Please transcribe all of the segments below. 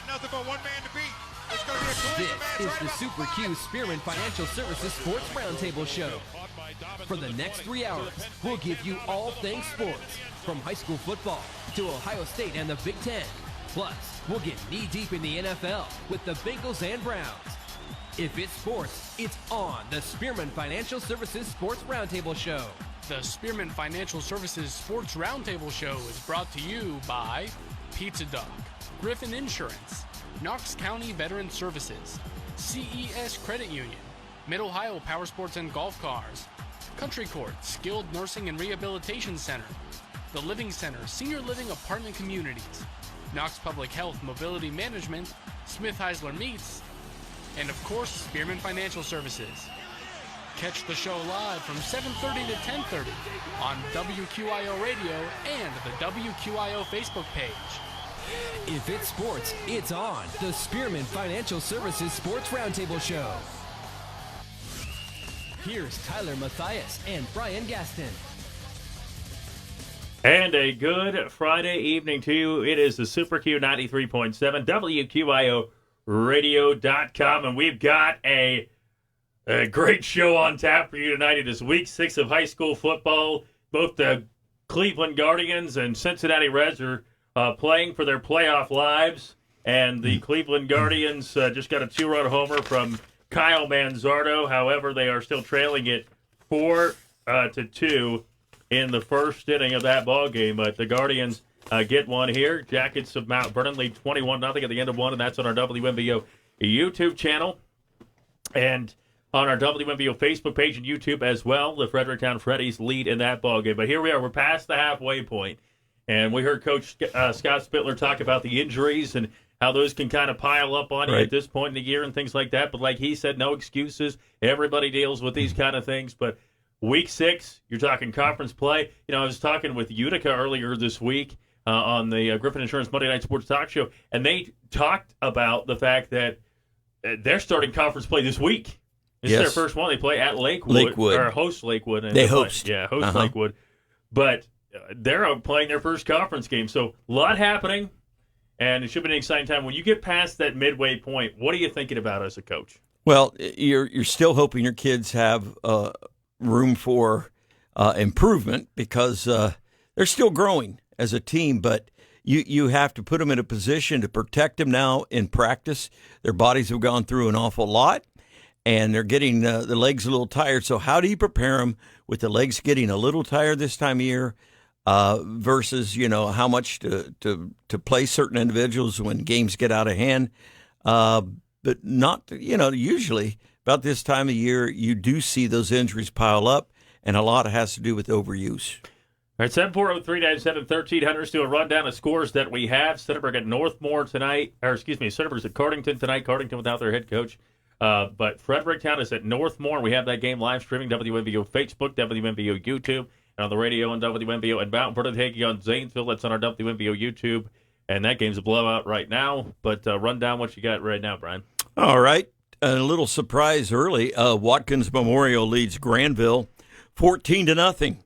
nothing but one man to beat. It's going to be a collision match. This is the Super Q Spearman Financial Services Sports Roundtable Show. For the next 3 hours, we'll give you all things sports, from high school football to Ohio State and the Big Ten. Plus, we'll get knee-deep in the NFL with the Bengals and Browns. If it's sports, it's on the Spearman Financial Services Sports Roundtable Show. The Spearman Financial Services Sports Roundtable Show is brought to you by Pizza Dog, Griffin Insurance, Knox County Veteran Services, CES Credit Union, Mid-Ohio Power Sports and Golf Cars, Country Court Skilled Nursing and Rehabilitation Center, The Living Center Senior Living Apartment Communities, Knox Public Health Mobility Management, Smith Heisler Meats, and of course, Spearman Financial Services. Catch the show live from 7:30 to 10:30 on WQIO Radio and the WQIO Facebook page. If it's sports, it's on the Spearman Financial Services Sports Roundtable Show. Here's Tyler Mathias and Brian Gaston. And a good Friday evening to you. It is the Super Q 93.7 WQIO Radio.com, and we've got a great show on tap for you tonight. It is week 6 of high school football. Both the Cleveland Guardians and Cincinnati Reds are playing for their playoff lives, and the Cleveland Guardians just got a 2-run homer from Kyle Manzardo. However, they are still trailing it 4-2 in the first inning of that ball game. But the Guardians get one here. Jackets of Mount Vernon lead 21-0 at the end of one, and that's on our WMVO YouTube channel and on our WMVO Facebook page and YouTube as well. The Fredericktown Freddies lead in that ball game. But here we are. We're past the halfway point, and we heard Coach Scott Spittler talk about the injuries and how those can kind of pile up on you at this point in the year and things like that. But like he said, no excuses. Everybody deals with these kind of things. But week 6, you're talking conference play. You know, I was talking with Utica earlier this week on the Griffin Insurance Monday Night Sports Talk Show, and they talked about the fact that they're starting conference play this week. This is their first one. They play at Lakewood. Or host Lakewood. And they host. Host Lakewood. But they're playing their first conference game. So a lot happening, and it should be an exciting time. When you get past that midway point, what are you thinking about as a coach? Well, you're still hoping your kids have room for improvement because they're still growing as a team, but you have to put them in a position to protect them now in practice. Their bodies have gone through an awful lot, and they're getting the legs a little tired. So how do you prepare them with the legs getting a little tired this time of year versus, how much to play certain individuals when games get out of hand? But not, usually about this time of year, you do see those injuries pile up, and a lot has to do with overuse. All right, 740-397-1300. Do a rundown of scores that we have. Centerburg at Northmore tonight. Centerburg's at Cardington tonight. Cardington without their head coach. But Fredericktown is at Northmore. We have that game live streaming WMVO Facebook, WMVO YouTube, and on the radio on WMVO. And Mount Vernon taking on Zanesville. That's on our WMVO YouTube. And that game's a blowout right now. But run down what you got right now, Brian. All right. A little surprise early. Watkins Memorial leads Granville 14-0.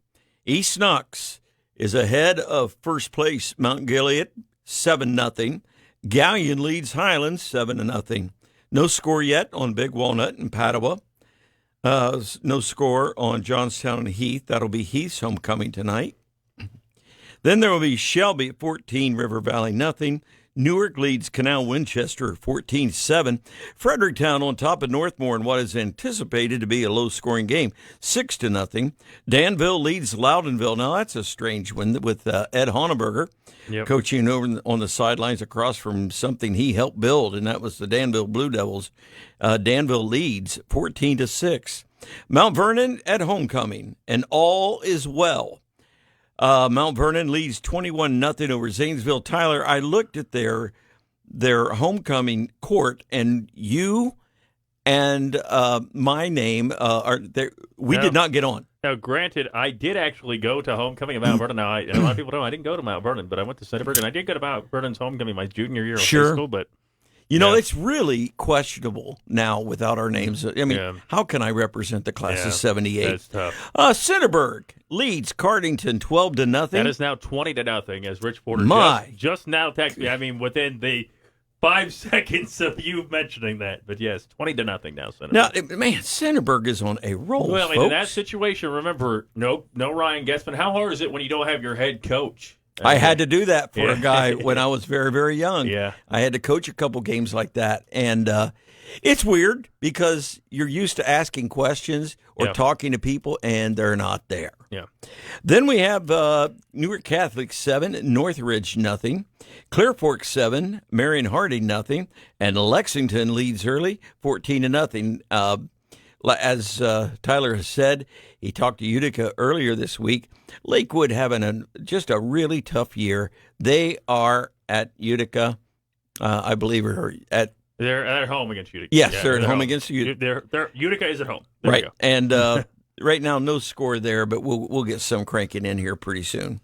East Knox is ahead of first place Mount Gilead 7-0. Gallion leads Highlands 7-0. No score yet on Big Walnut and Padua. No score on Johnstown and Heath. That'll be Heath's homecoming tonight. Then there will be Shelby at 14, River Valley nothing. Newark leads Canal Winchester 14-7. Fredericktown on top of Northmore in what is anticipated to be a low-scoring game, 6-0. Danville leads Loudonville. Now that's a strange one with Ed Honeberger coaching over on the sidelines across from something he helped build, and that was the Danville Blue Devils. Danville leads 14-6. Mount Vernon at homecoming, and all is well. Mount Vernon leads 21-0 over Zanesville. Tyler, I looked at their homecoming court, and you and my name are there. We did not get on. Now, granted, I did actually go to homecoming at Mount Vernon. Now, a lot of people know I didn't go to Mount Vernon, but I went to Centerburg, and I did go to Mount Vernon's homecoming my junior year of high school. But it's really questionable now without our names. I mean, how can I represent the class of 78? That's tough. Centerburg leads Cardington 12-0. That is now 20-0 as Rich Porter just now texted me. I mean, within the 5 seconds of you mentioning that. But yes, 20-0 now, Centerburg. Now, man, Centerburg is on a roll, Well, folks. in that situation, remember, no Ryan Guessman. How hard is it when you don't have your head coach? I had to do that for Yeah. a guy when I was very, very young. Yeah. I had to coach a couple games like that. And it's weird because you're used to asking questions or talking to people, and they're not there. Yeah. Then we have Newark Catholic 7, Northridge nothing, Clear Fork 7, Marion Harding nothing, and Lexington leads early 14-0. As Tyler has said, he talked to Utica earlier this week. Lakewood having just a really tough year. They are at Utica, I believe, They're at home against Utica. Yes, they're at home against Utica. Utica is at home. There Right, you go. and right now no score there, but we'll get some cranking in here pretty soon.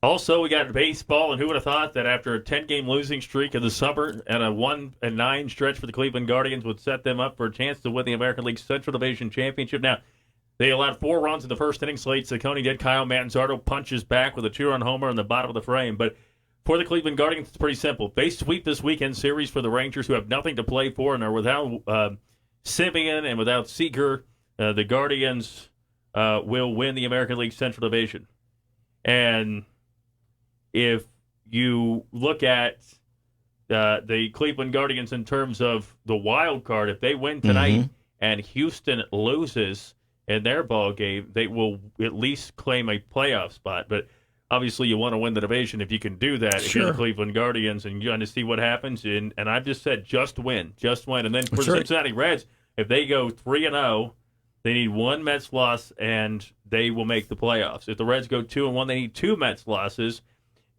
Also, we got baseball, and who would have thought that after a 10-game losing streak in the summer and a 1-9 stretch for the Cleveland Guardians would set them up for a chance to win the American League Central Division Championship. Now, they allowed 4 runs in the first inning. Slade Ciccone did. Kyle Manzardo punches back with a 2-run homer in the bottom of the frame. But for the Cleveland Guardians, it's pretty simple. They sweep this weekend series for the Rangers, who have nothing to play for and are without Simeon and without Seager. The Guardians will win the American League Central Division. And if you look at the Cleveland Guardians in terms of the wild card, if they win tonight and Houston loses in their ball game, they will at least claim a playoff spot. But obviously you want to win the division if you can do that. If you're the Cleveland Guardians, and you're going to see what happens. And I've just said just win. And then for the Cincinnati Reds, if they go 3-0, they need 1 Mets loss, and they will make the playoffs. If the Reds go 2-1, they need 2 Mets losses.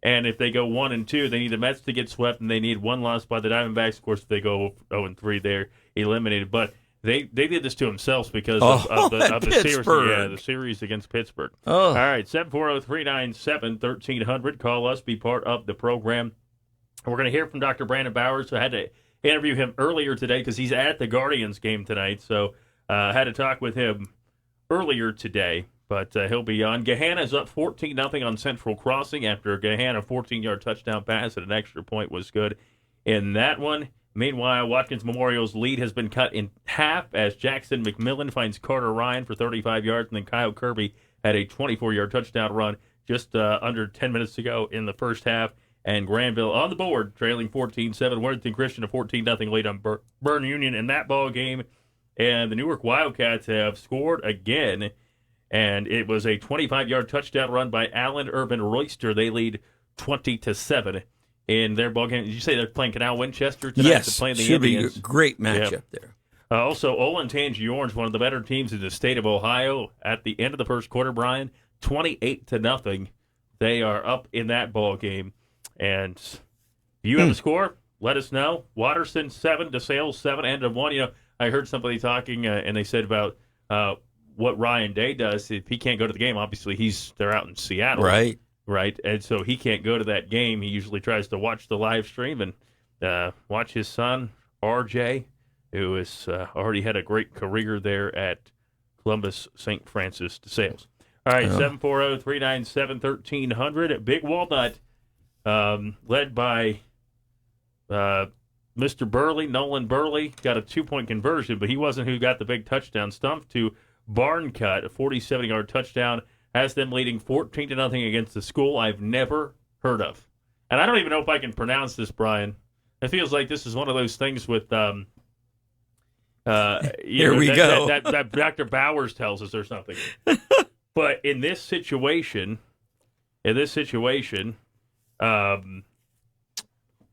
And if they go 1-2, they need the Mets to get swept, and they need 1 loss by the Diamondbacks. Of course, if they go 0-3, they're eliminated. But they did this to themselves because of the series. Yeah, the series against Pittsburgh. All right, 740-397-1300. Call us, be part of the program. We're going to hear from Dr. Brandon Bowers. I had to interview him earlier today because he's at the Guardians game tonight. So I had to talk with him earlier today. But he'll be on. Gahanna's up 14-0 on Central Crossing after Gahanna 14-yard touchdown pass at an extra point was good in that one. Meanwhile, Watkins Memorial's lead has been cut in half as Jackson McMillan finds Carter Ryan for 35 yards, and then Kyle Kirby had a 24-yard touchdown run just under 10 minutes to go in the first half. And Granville on the board, trailing 14-7. Worthington Christian a 14-0 lead on Bern Union in that ball game. And the Newark Wildcats have scored again. And it was a 25-yard touchdown run by Allen Urban Royster. They lead 20-7 in their ball game. Did you say they're playing Canal Winchester tonight? Yes, playing the should Indians? be a great matchup there. Also, Olentangy Orange, one of the better teams in the state of Ohio, at the end of the first quarter, Brian, 28-0. They are up in that ball game. And if you have a score, let us know. Watterson 7, DeSales 7, end of 1. You know, I heard somebody talking, and they said about what Ryan Day does. If he can't go to the game, obviously they're out in Seattle. Right. And so he can't go to that game. He usually tries to watch the live stream and watch his son, RJ, who has already had a great career there at Columbus St. Francis DeSales. All right, 740-397-1300. Big Walnut, led by Mr. Burley, Nolan Burley, got a 2-point conversion, but he wasn't who got the big touchdown. Stumpf to Barncutt, a 47-yard touchdown, has them leading 14-0 against the school I've never heard of. And I don't even know if I can pronounce this, Brian. It feels like this is one of those things with Here we go. That Dr. Bowers tells us or something. But in this situation,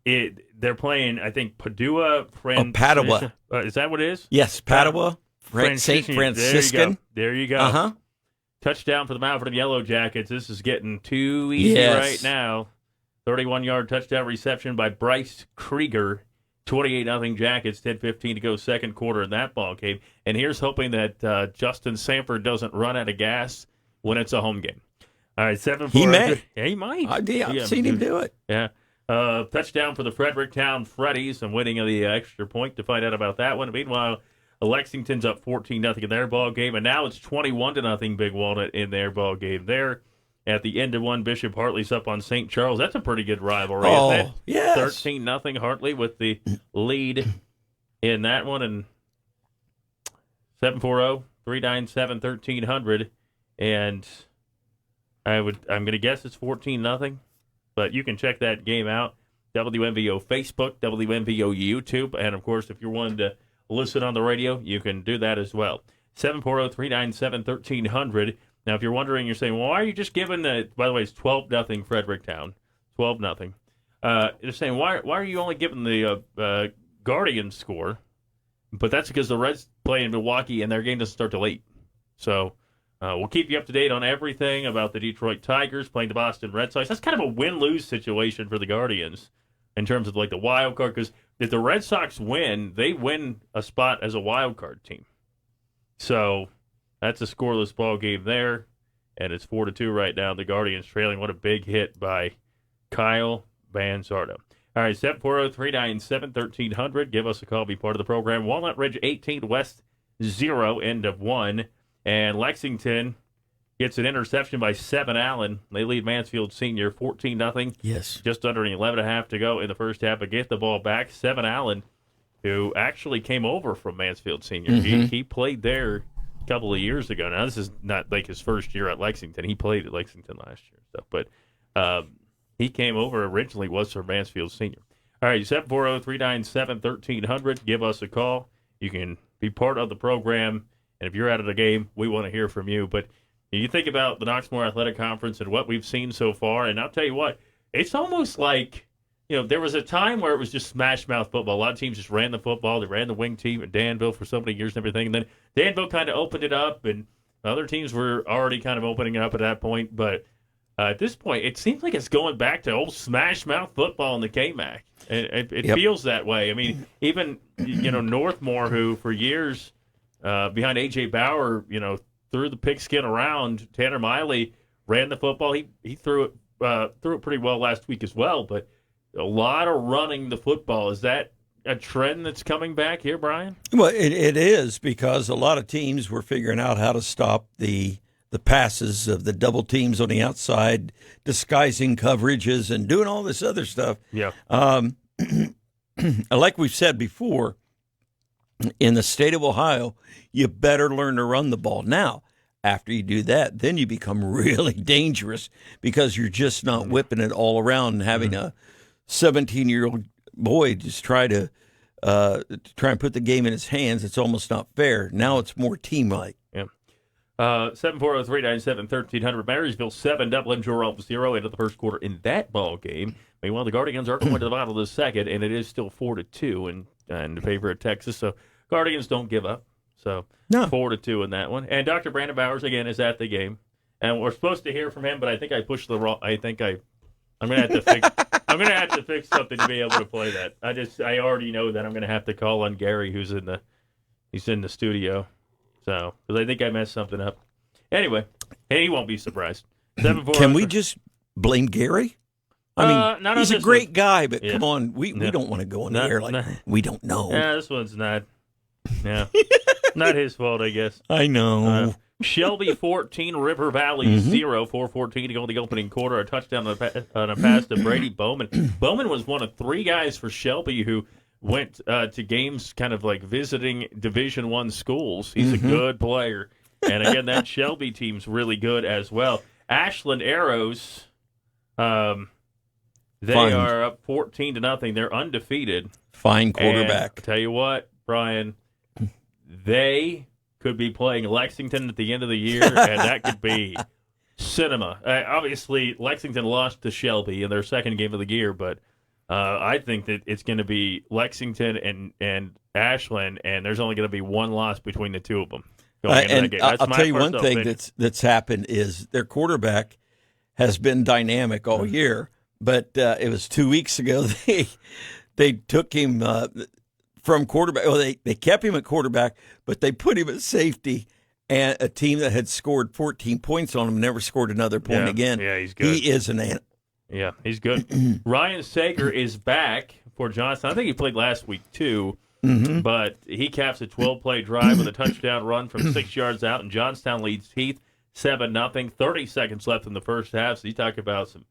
they're playing, I think, Padua. Padua. Is that what it is? Yes, Padua. St. Franciscan. There you go. Uh-huh. Touchdown for the Malvern Yellow Jackets. This is getting too easy right now. 31-yard touchdown reception by Bryce Krieger. 28-0 Jackets, 10:15 to go, second quarter in that ball game. And here's hoping that Justin Sanford doesn't run out of gas when it's a home game. All right, 7-4. He may. Yeah, he might. I've seen him do it. Yeah. Touchdown for the Fredericktown Freddies and winning the extra point to find out about that one. Meanwhile, Lexington's up 14-0 in their ball game, and now it's 21-0 Big Walnut in their ball game there. at the end of one. Bishop Hartley's up on St. Charles. That's a pretty good rivalry, isn't it? Yes. 13-0 Hartley with the lead in that one. And 740-397-1300. And I'm going to guess it's 14-0. But you can check that game out. WMVO Facebook, WMVO YouTube. And, of course, if you're wanting to listen on the radio, you can do that as well. 740-397-1300. Now, if you're wondering, you're saying, well, why are you just giving by the way, it's 12-0 Fredericktown. 12-0. You're saying, why are you only giving the Guardians score? But that's because the Reds play in Milwaukee, and their game doesn't start till 8. So we'll keep you up to date on everything about the Detroit Tigers playing the Boston Red Sox. That's kind of a win-lose situation for the Guardians in terms of, like, the wild card, because if the Red Sox win, they win a spot as a wild card team. So that's a scoreless ball game there, and it's 4-2 right now. The Guardians trailing. What a big hit by Kyle Banzardo. All right, 740-397-1300. Give us a call. Be part of the program. Walnut Ridge 18 West 0, end of 1. And Lexington gets an interception by Seven Allen. They lead Mansfield Senior 14-0. Yes. Just under an 11.5 to go in the first half. But get the ball back. Seven Allen, who actually came over from Mansfield Senior. Mm-hmm. He played there a couple of years ago. Now, this is not like his first year at Lexington. He played at Lexington last year. But he came over originally, was from Mansfield Senior. All right, 740-397-1300. Give us a call. You can be part of the program. And if you're out of the game, we want to hear from you. But you think about the Knoxmore Athletic Conference and what we've seen so far, and I'll tell you what, it's almost like, there was a time where it was just smash-mouth football. A lot of teams just ran the football. They ran the wing team at Danville for so many years and everything. And then Danville kind of opened it up, and other teams were already kind of opening it up at that point. But at this point, it seems like it's going back to old smash-mouth football in the KMAC. It feels that way. I mean, even, Northmore, who for years behind A.J. Bauer, threw the pigskin around. Tanner Miley ran the football. He threw it pretty well last week as well, but a lot of running the football. Is that a trend that's coming back here, Brian? Well, it is, because a lot of teams were figuring out how to stop the passes of the double teams on the outside, disguising coverages and doing all this other stuff. Yeah. Like we've said before, in the state of Ohio, you better learn to run the ball. Now, after you do that, then you become really dangerous, because you're just not whipping it all around and having a 17-year-old boy just try and put the game in his hands. It's almost not fair. Now it's more team-like. Yeah. 740-397-1300. Marysville 7, Dublin Jorrell 0 into the first quarter in that ball game. Meanwhile, the Guardians are going to the bottom of the second, and it is still 4-2 in favor of Texas. So Guardians don't give up. So 4-2 in that one. And Dr. Brandon Bowers again is at the game, and we're supposed to hear from him, but I think I pushed the wrong. I'm gonna have to fix. I'm gonna have to fix something to be able to play that. I already know that I'm gonna have to call on Gary, who's in the studio. So, because I think I messed something up. Anyway, he won't be surprised. Can we just blame Gary? I mean, he's a great guy, but come on, we don't want to go in there like we don't know. Yeah, this one's not. Yeah, not his fault, I guess. I know. Shelby 14, River Valley 0, 4:14 to go in the opening quarter. A touchdown on a pass to Brady Bowman. Bowman was one of 3 guys for Shelby who went to games kind of like visiting Division I schools. He's a good player. And again, that Shelby team's really good as well. Ashland Arrows, they are up 14-0. They're undefeated. Fine quarterback. And I'll tell you what, Brian, they could be playing Lexington at the end of the year, and that could be cinema. Obviously, Lexington lost to Shelby in their second game of the year, but I think that it's going to be Lexington and Ashland, and there's only going to be one loss between the two of them. And I'll tell you one thing that's happened is their quarterback has been dynamic all year, but it was 2 weeks ago they took him from quarterback. Well, they kept him at quarterback, but they put him at safety. And a team that had scored 14 points on him never scored another point again. Yeah, he's good. He is Yeah, he's good. Ryan Sager is back for Johnstown. I think he played last week too, but he caps a 12-play drive with a touchdown run from 6 yards out, and Johnstown leads Heath 7-0. 30 seconds left in the first half. So you talk about some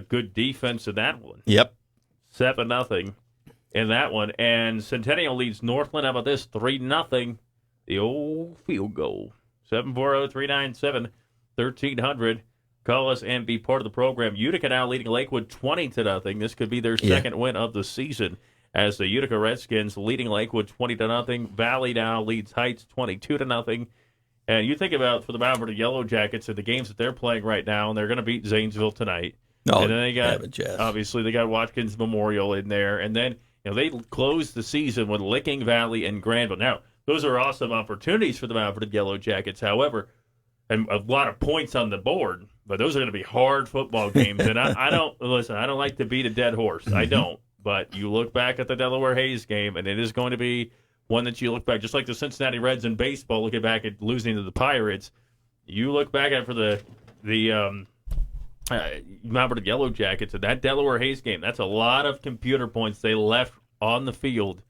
good defense in that one. Yep. 7-0 in that one. And Centennial leads Northland. How about this? 3-0. The old field goal. 740-397-1300. Call us and be part of the program. Utica now leading Lakewood 20-0. This could be their second win of the season, as the Utica Redskins leading Lakewood 20-0. Valley now leads Heights 22-0. And you think about, for the Mount Vernon Yellow Jackets and the games that they're playing right now, and they're going to beat Zanesville tonight. Oh, and then they got, obviously, they got Watkins Memorial in there. And then they closed the season with Licking Valley and Granville. Now, those are awesome opportunities for the Mount Vernon Yellow Jackets, however, and a lot of points on the board. But those are going to be hard football games. And I don't like to beat a dead horse. I don't. But you look back at the Delaware Hayes game, and it is going to be one that you look back, just like the Cincinnati Reds in baseball, looking back at losing to the Pirates. You look back at for the Mount Vernon Yellow Jackets, and that Delaware Hayes game, that's a lot of computer points they left on the field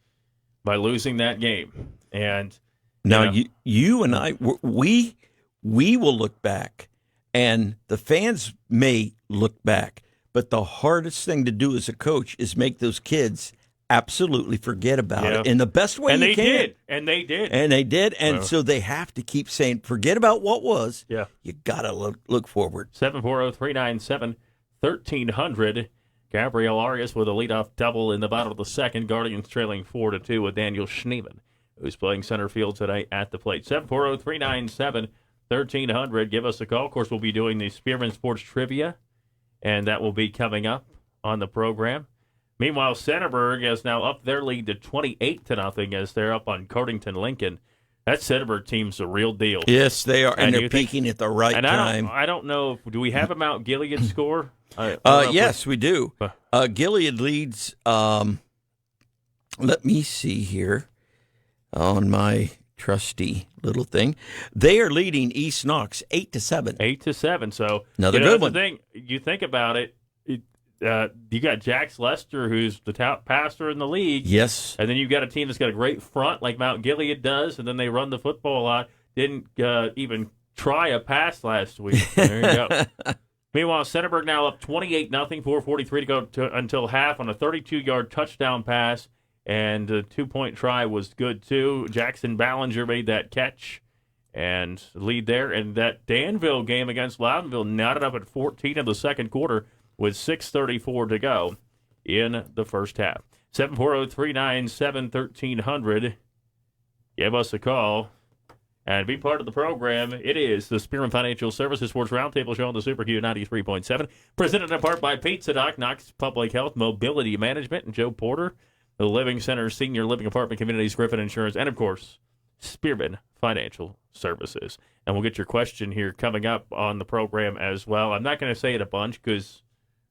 by losing that game. And now you and I, we will look back, and the fans may look back, but the hardest thing to do as a coach is make those kids absolutely forget about it in the best way you can. And they did. And so they have to keep saying, forget about what was. Yeah. You got to look forward. 740-397-1300. Gabrielle Arias with a leadoff double in the bottom of the second. Guardians trailing 4-2 with Daniel Schneeman, who's playing center field tonight at the plate. 740-397-1300. Give us a call. Of course, we'll be doing the Spearman Sports Trivia, and that will be coming up on the program. Meanwhile, Centerburg has now upped their lead to 28-0 as they're up on Cardington Lincoln. That Centerburg team's a real deal. Yes, they are, and they're peaking at the right time. I don't know. Do we have a Mount Gilead score? Yes, we do. Gilead leads. Let me see here on my trusty little thing. They are leading East Knox 8-7. 8-7. So another good one. The thing, you think about it. You got Jax Lester, who's the top passer in the league. Yes. And then you've got a team that's got a great front like Mount Gilead does, and then they run the football a lot. Didn't even try a pass last week. There you go. Meanwhile, Centerburg now up 28-0, 4:43 to go until half on a 32-yard touchdown pass, and a 2-point try was good, too. Jackson Ballinger made that catch and lead there. And that Danville game against Loudonville knotted up at 14 in the second quarter, with 6:34 to go in the first half. 740-397-1300. Give us a call and be part of the program. It is the Spearman Financial Services Sports Roundtable Show on the Super Q 93.7. Presented in part by Pizza Doc, Knox Public Health, Mobility Management, and Joe Porter, the Living Center, Senior Living Apartment Communities, Griffin Insurance, and, of course, Spearman Financial Services. And we'll get your question here coming up on the program as well. I'm not going to say it a bunch because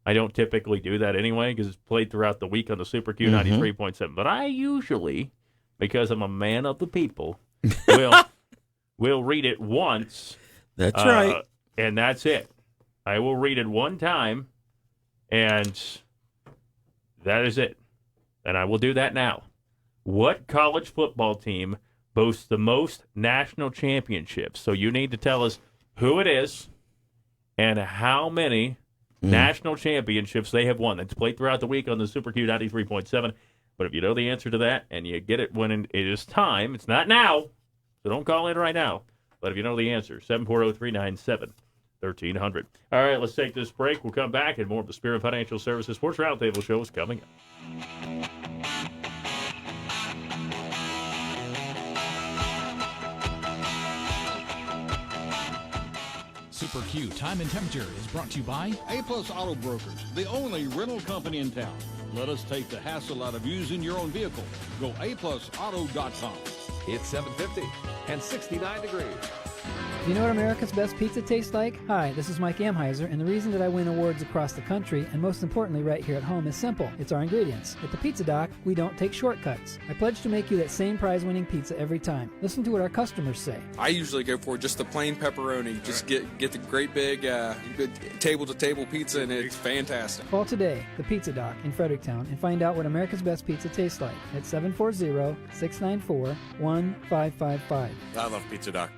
I don't typically do that anyway because it's played throughout the week on the Super Q 93.7. But I usually, because I'm a man of the people, will read it once. That's right. And that's it. I will read it one time, and that is it. And I will do that now. What college football team boasts the most national championships? So you need to tell us who it is and how many national championships they have won. That's played throughout the week on the Super Q 93.7. But if you know the answer to that and you get it when it is time, it's not now, so don't call in right now. But if you know the answer, 740-397-1300. All right, let's take this break. We'll come back, and more of the Spearman Financial Services Sports Roundtable Show is coming up. Super Q Time and Temperature is brought to you by A-Plus Auto Brokers, the only rental company in town. Let us take the hassle out of using your own vehicle. Go aplusauto.com. It's 7:50 and 69 degrees. You know what America's Best Pizza tastes like? Hi, this is Mike Amheiser, and the reason that I win awards across the country, and most importantly right here at home, is simple. It's our ingredients. At the Pizza Doc, we don't take shortcuts. I pledge to make you that same prize-winning pizza every time. Listen to what our customers say. I usually go for just the plain pepperoni. Just get the great big table-to-table pizza, and it's fantastic. Call today, the Pizza Doc in Fredericktown, and find out what America's Best Pizza tastes like at 740-694-1555. I love Pizza Doc.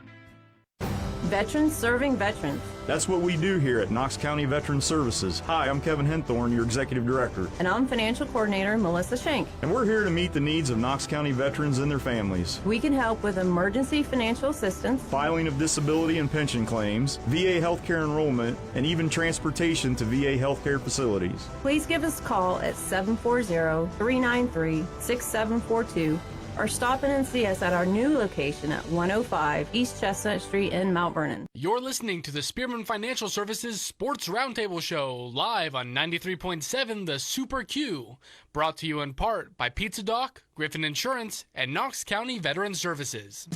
Veterans serving veterans. That's what we do here at Knox County Veteran Services. Hi, I'm Kevin Henthorne, your Executive Director. And I'm Financial Coordinator Melissa Schenk. And we're here to meet the needs of Knox County veterans and their families. We can help with emergency financial assistance, filing of disability and pension claims, VA healthcare enrollment, and even transportation to VA healthcare facilities. Please give us a call at 740-393-6742 or stop in and see us at our new location at 105 East Chestnut Street in Mount Vernon. You're listening to the Spearman Financial Services Sports Roundtable Show live on 93.7 The Super Q, brought to you in part by Pizza Doc, Griffin Insurance, and Knox County Veteran Services.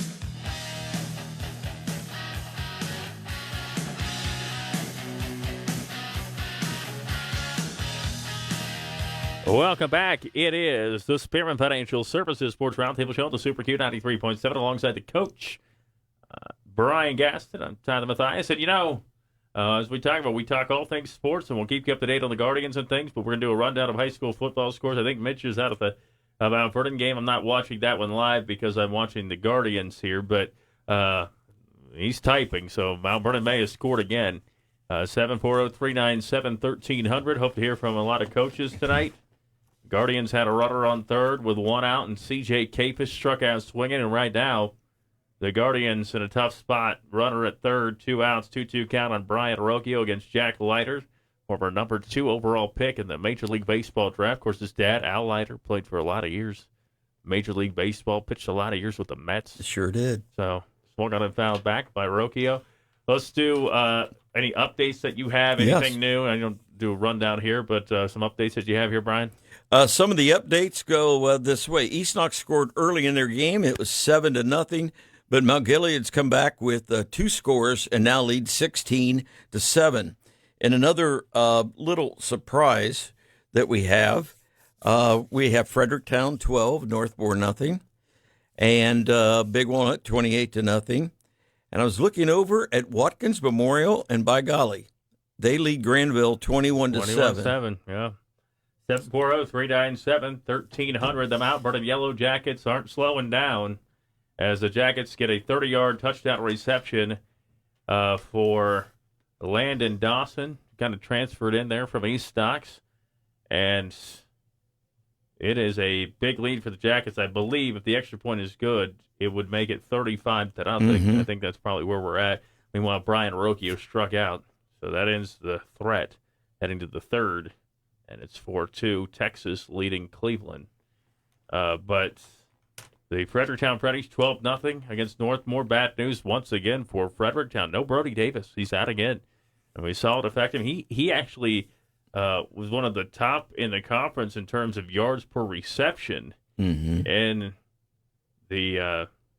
Welcome back. It is the Spearman Financial Services Sports Roundtable Show on the Super Q 93.7 alongside the coach, Brian Gaston. I'm Tyler Mathias. And, as we talk all things sports, and we'll keep you up to date on the Guardians and things, but we're going to do a rundown of high school football scores. I think Mitch is out of the Mount Vernon game. I'm not watching that one live because I'm watching the Guardians here, but he's typing, so Mount Vernon may have scored again. 740-397-1300. Hope to hear from a lot of coaches tonight. Guardians had a runner on third with one out, and C.J. Capus struck out swinging. And right now, the Guardians in a tough spot. Runner at third, 2 outs, 2-2 count on Brian Arocchio against Jack Leiter, former number 2 overall pick in the Major League Baseball draft. Of course, his dad, Al Leiter, played for a lot of years. Major League Baseball, pitched a lot of years with the Mets. Sure did. So, swung on and fouled back by Arocchio. Let's do any updates that you have, anything new. I don't do a rundown here, but some updates that you have here, Brian. Some of the updates go this way. East Knox scored early in their game. It was 7-0, but Mount Gilead's come back with 2 scores and now lead 16-7. And another little surprise that we have Fredericktown 12, Northmore nothing, and Big Walnut 28-0. And I was looking over at Watkins Memorial, and by golly, they lead Granville 21-7. 21-7, yeah. 740-397-1300. The Mount Vernon Yellow Jackets aren't slowing down as the Jackets get a 30-yard touchdown reception for Landon Dawson. Kind of transferred in there from East Knox. And it is a big lead for the Jackets. I believe if the extra point is good, it would make it 35-0. I think that's probably where we're at. Meanwhile, Brian Arocchio struck out. So that ends the threat heading to the third. And it's 4-2, Texas leading Cleveland. But the Fredericktown Freddies, 12-0 against Northmore. Bad news once again for Fredericktown. No Brody Davis. He's out again. And we saw it affect him. He actually was one of the top in the conference in terms of yards per reception in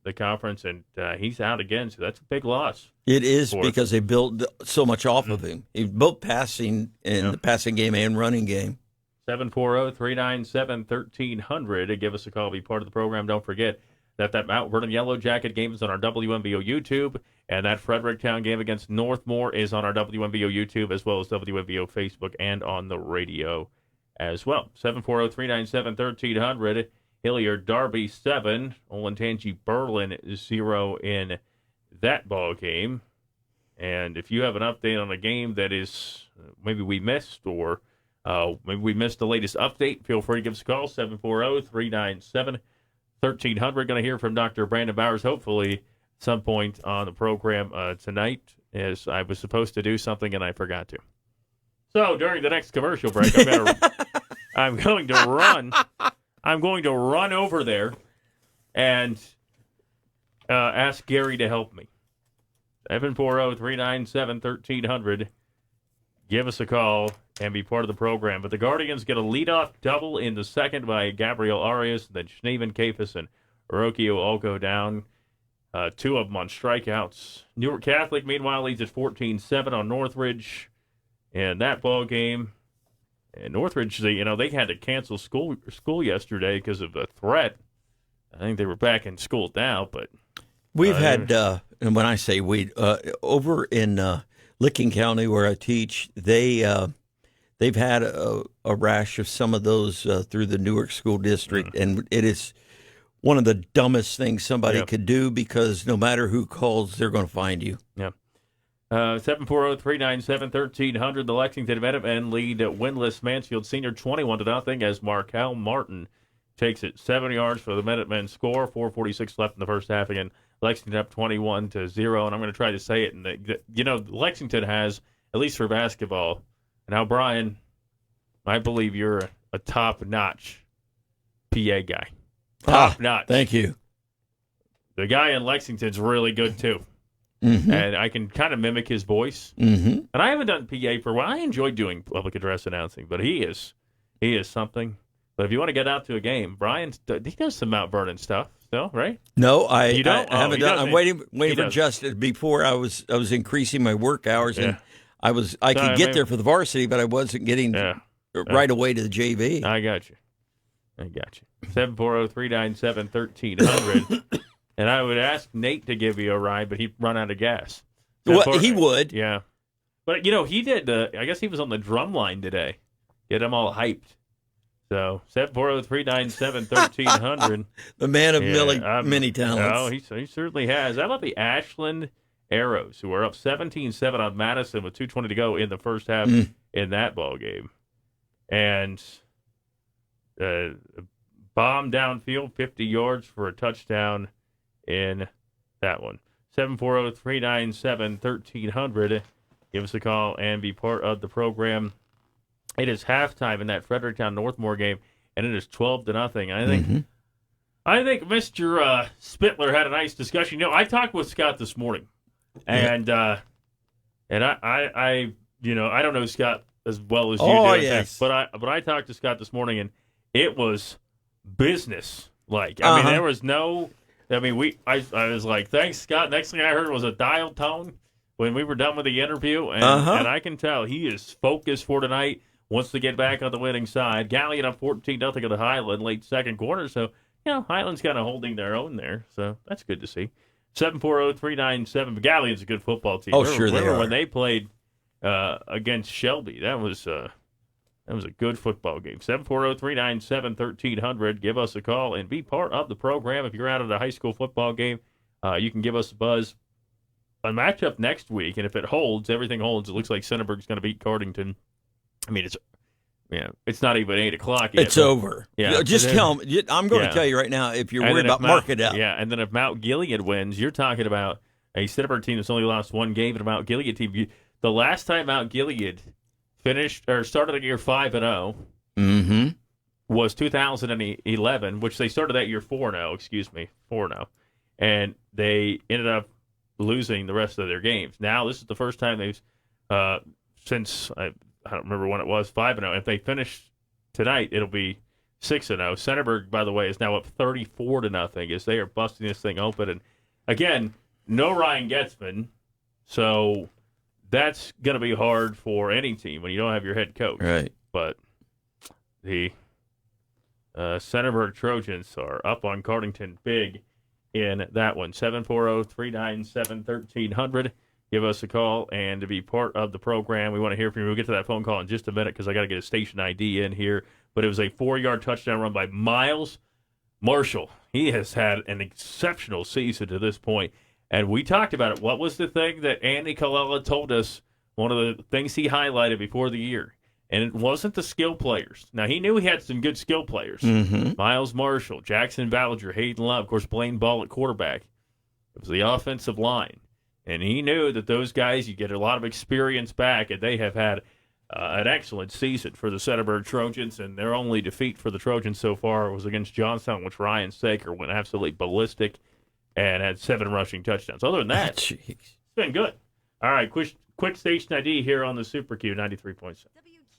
the conference, and he's out again, so that's a big loss. It is because they built so much off of him. He built passing in the passing game and running game. 740-397-1300 to give us a call, be part of the program. Don't forget that Mount Vernon Yellow Jacket game is on our WMVO YouTube, and that Fredericktown game against Northmore is on our WMVO YouTube as well as WMVO Facebook and on the radio as well. 740-397-1300. Hilliard Darby 7, Olentangy Berlin 0 in that ball game. And if you have an update on a game that is maybe we missed or maybe we missed the latest update, feel free to give us a call, 740-397-1300. Going to hear from Dr. Brandon Bowers hopefully at some point on the program tonight, as I was supposed to do something and I forgot to. So during the next commercial break, I'm going to run. I'm going to run over there and ask Gary to help me. 740-397-1300. Give us a call and be part of the program. But the Guardians get a leadoff double in the second by Gabriel Arias. Then Schneeven, Capus, and Arocchio all go down. 2 of them on strikeouts. Newark Catholic, meanwhile, leads at 14-7 on Northridge in that ball game. And Northridge, they had to cancel school yesterday because of a threat. I think they were back in school now, but we've had, and when I say we, over in Licking County where I teach, they've had a rash of some of those through the Newark School District, and it is one of the dumbest things somebody could do because no matter who calls, they're going to find you. Yeah. 740-397-1300. The Lexington Minutemen lead winless Mansfield Senior 21-0 as Markel Martin takes it 7 yards for the Minutemen score. 4:46 left in the first half. Again, Lexington up 21-0. And I'm going to try to say it. And Lexington has, at least for basketball. Now, Brian, I believe you're a top-notch PA guy. Top-notch. Thank you. The guy in Lexington's really good, too. Mm-hmm. And I can kind of mimic his voice. Mm-hmm. And I haven't done PA for a while. I enjoy doing public address announcing, but he is something. But if you want to get out to a game, Brian, he does some Mount Vernon stuff still, right? No, I don't? I haven't done. I'm waiting for does. Justin. Before I was increasing my work hours, and I could get there for the varsity, but I wasn't getting right away to the JV. I got you. 740-397-1300. And I would ask Nate to give you a ride, but he'd run out of gas. Well, he would. Yeah. But, he did, I guess he was on the drum line today. Get them all hyped. So, 740-397-1300. The man of many talents. Oh, he certainly has. How about the Ashland Arrows, who are up 17-7 on Madison with 2:20 to go in the first half in that ball game? And bomb downfield, 50 yards for a touchdown in that one. 740-397-1300. Give us a call and be part of the program. It is halftime in that Fredericktown Northmore game, and it is 12-0. I think Mr. Spittler had a nice discussion. I talked with Scott this morning, and I don't know Scott as well as you do. Yes. But I talked to Scott this morning, and it was business-like. I mean, there was no. I was like, thanks, Scott. Next thing I heard was a dial tone when we were done with the interview, and I can tell he is focused for tonight. Wants to get back on the winning side. Gallion up 14-0 at the Highland late second quarter. So, Highland's kind of holding their own there. So that's good to see. 740-397. Gallion's a good football team. Sure they are. When they played against Shelby, that was a good football game. 740-397-1300. Give us a call and be part of the program. If you're out at a high school football game, you can give us a buzz. A matchup next week, and if it holds, everything holds. It looks like Centerburg's going to beat Cardington. I mean, it's not even 8 o'clock yet. It's over. Yeah, just tell them. I'm going to tell you right now, if you're worried about mark it up. Yeah, and then if Mount Gilead wins, you're talking about a Centerburg team that's only lost one game, and a Mount Gilead team. The last time Mount Gilead started the year 5-0 was 2011, which they started that year 4-0. 4-0, and they ended up losing the rest of their games. Now this is the first time they've since I don't remember when it was, 5-0. If they finish tonight, it'll be 6-0. Centerburg, by the way, is now up 34-0 as they are busting this thing open. And again, no Ryan Getzman, so that's going to be hard for any team when you don't have your head coach. Right. But the Centerburg Trojans are up on Cardington big in that one. 740-397-1300. Give us a call and to be part of the program. We want to hear from you. We'll get to that phone call in just a minute because I got to get a station ID in here. But it was a 4-yard touchdown run by Miles Marshall. He has had an exceptional season to this point. And we talked about it. What was the thing that Andy Colella told us, one of the things he highlighted before the year? And it wasn't the skill players. Now, he knew he had some good skill players. Miles Marshall, Jackson Ballinger, Hayden Love, of course, Blaine Ball at quarterback. It was the offensive line. And he knew that those guys, you get a lot of experience back, and they have had an excellent season for the Centerburg Trojans, and their only defeat for the Trojans so far was against Johnstown, which Ryan Saker went absolutely ballistic and had 7 rushing touchdowns. Other than that, it's been good. All right, quick station ID here on the Super Q 93.7.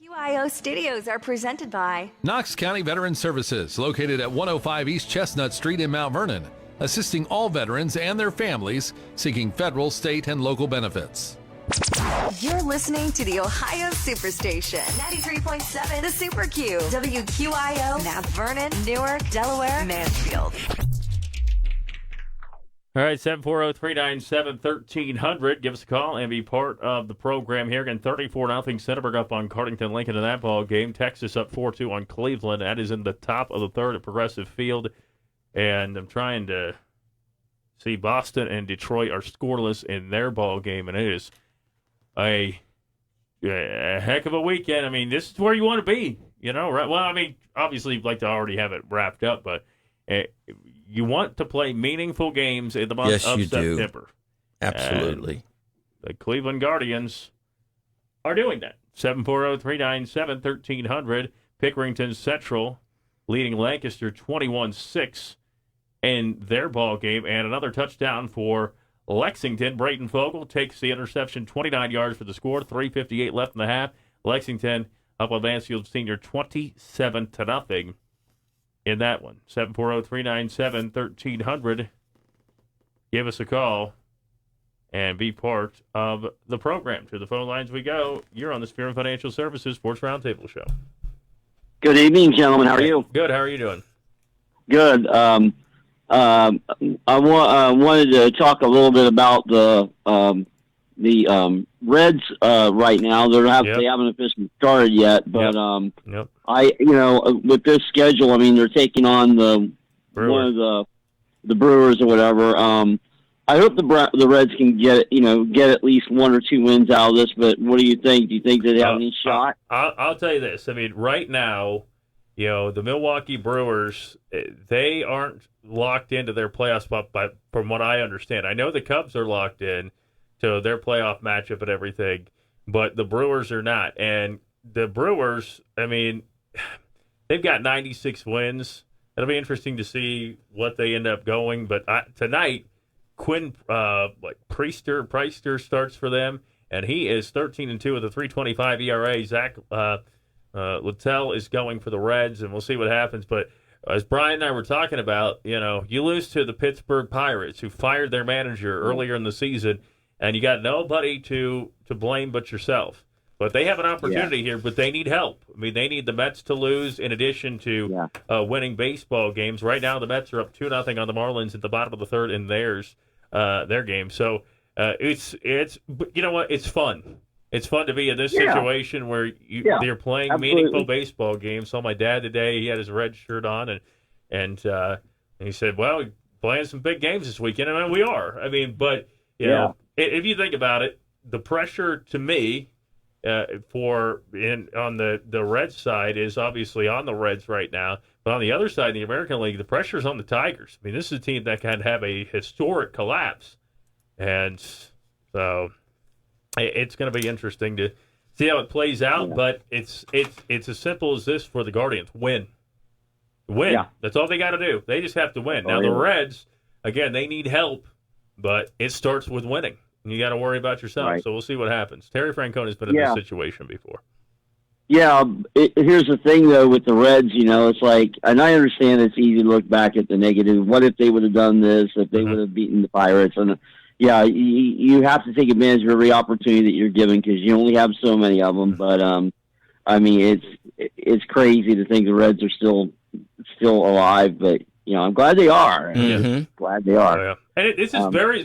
WQIO studios are presented by Knox County Veteran Services, located at 105 East Chestnut Street in Mount Vernon, assisting all veterans and their families seeking federal, state, and local benefits. You're listening to the Ohio Superstation, 93.7, the Super Q, WQIO, Mount Vernon, Newark, Delaware, Mansfield. All right, 740-397-1300. Give us a call and be part of the program here. Again, 34-0 Centerburg up on Cardington Lincoln in that ball game. Texas up 4-2 on Cleveland. That is in the top of the third at Progressive Field. And I'm trying to see Boston and Detroit are scoreless in their ball game, and it is a heck of a weekend. I mean, this is where you want to be, right? Well, I mean, obviously you'd like to already have it wrapped up, but you want to play meaningful games in the month of September. Do. Absolutely. And the Cleveland Guardians are doing that. 740-397-1300. Pickerington Central leading Lancaster 21-6 in their ball game, and another touchdown for Lexington. Brayton Fogel takes the interception, 29 yards for the score, 3:58 left in the half. Lexington up on Mansfield Senior 27-0 in that one. 740-397-1300. Give us a call and be part of the program. To the phone lines we go. You're on the Spearman Financial Services Sports Roundtable Show. Good evening, gentlemen. How are you? Good. How are you doing? Good. I wanted to talk a little bit about the Reds right now. They haven't officially started yet, but with this schedule, I mean, they're taking on one of the Brewers or whatever. I hope the Reds can get at least one or two wins out of this. But what do you think? Do you think they have any shot? I'll tell you this. I mean, right now, the Milwaukee Brewers, they aren't locked into their playoff spot. But from what I understand, I know the Cubs are locked in to their playoff matchup and everything, but the Brewers are not. And the Brewers, I mean, they've got 96 wins. It'll be interesting to see what they end up going. But tonight, Quinn Preister starts for them, and he is 13-2 with a 3.25 ERA. Zach Littell is going for the Reds, and we'll see what happens. But as Brian and I were talking about, you lose to the Pittsburgh Pirates, who fired their manager earlier in the season, and you got nobody to blame but yourself. But they have an opportunity here, but they need help. I mean, they need the Mets to lose in addition to winning baseball games. Right now, the Mets are up 2-0 on the Marlins at the bottom of the third in their game. So it's you know what? It's fun. It's fun to be in this situation where they're playing meaningful baseball games. Saw my dad today. He had his red shirt on, and he said, "Well, we're playing some big games this weekend." And we are. I mean, but you know, if you think about it, the pressure to me. On the Reds side is obviously on the Reds right now, but on the other side, in the American League, the pressure is on the Tigers. I mean, this is a team that can have a historic collapse, and so it's going to be interesting to see how it plays out. But it's as simple as this for the Guardians: win. That's all they got to do. They just have to win. Now the Reds, again, they need help, but it starts with winning. You got to worry about yourself, so we'll see what happens. Terry Francona's been in this situation before. Yeah, here's the thing, though, with the Reds, it's like, and I understand it's easy to look back at the negative. What if they would have done this, if they would have beaten the Pirates? And, you have to take advantage of every opportunity that you're given because you only have so many of them. But, I mean, it's crazy to think the Reds are still alive, but, I'm glad they are. Glad they are. Oh, yeah. And this is very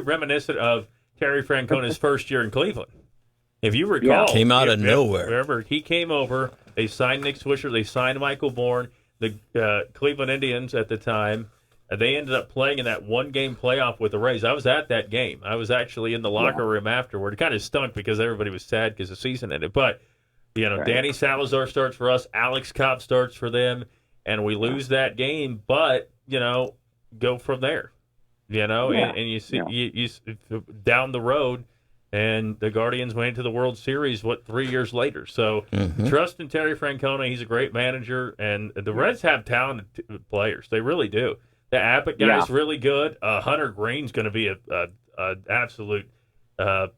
reminiscent of Terry Francona's first year in Cleveland. If you recall, came out of nowhere. Remember, he came over. They signed Nick Swisher. They signed Michael Bourne. The Cleveland Indians at the time, they ended up playing in that one-game playoff with the Rays. I was at that game. I was actually in the locker room afterward. It kind of stunk because everybody was sad because the season ended. But Danny Salazar starts for us. Alex Cobb starts for them, and we lose that game. But go from there. And you see you down the road, and the Guardians went into the World Series 3 years later. So trust in Terry Francona. He's a great manager, and the Reds have talented players. They really do. The Abbott guy's really good. Hunter Green's going to be a absolute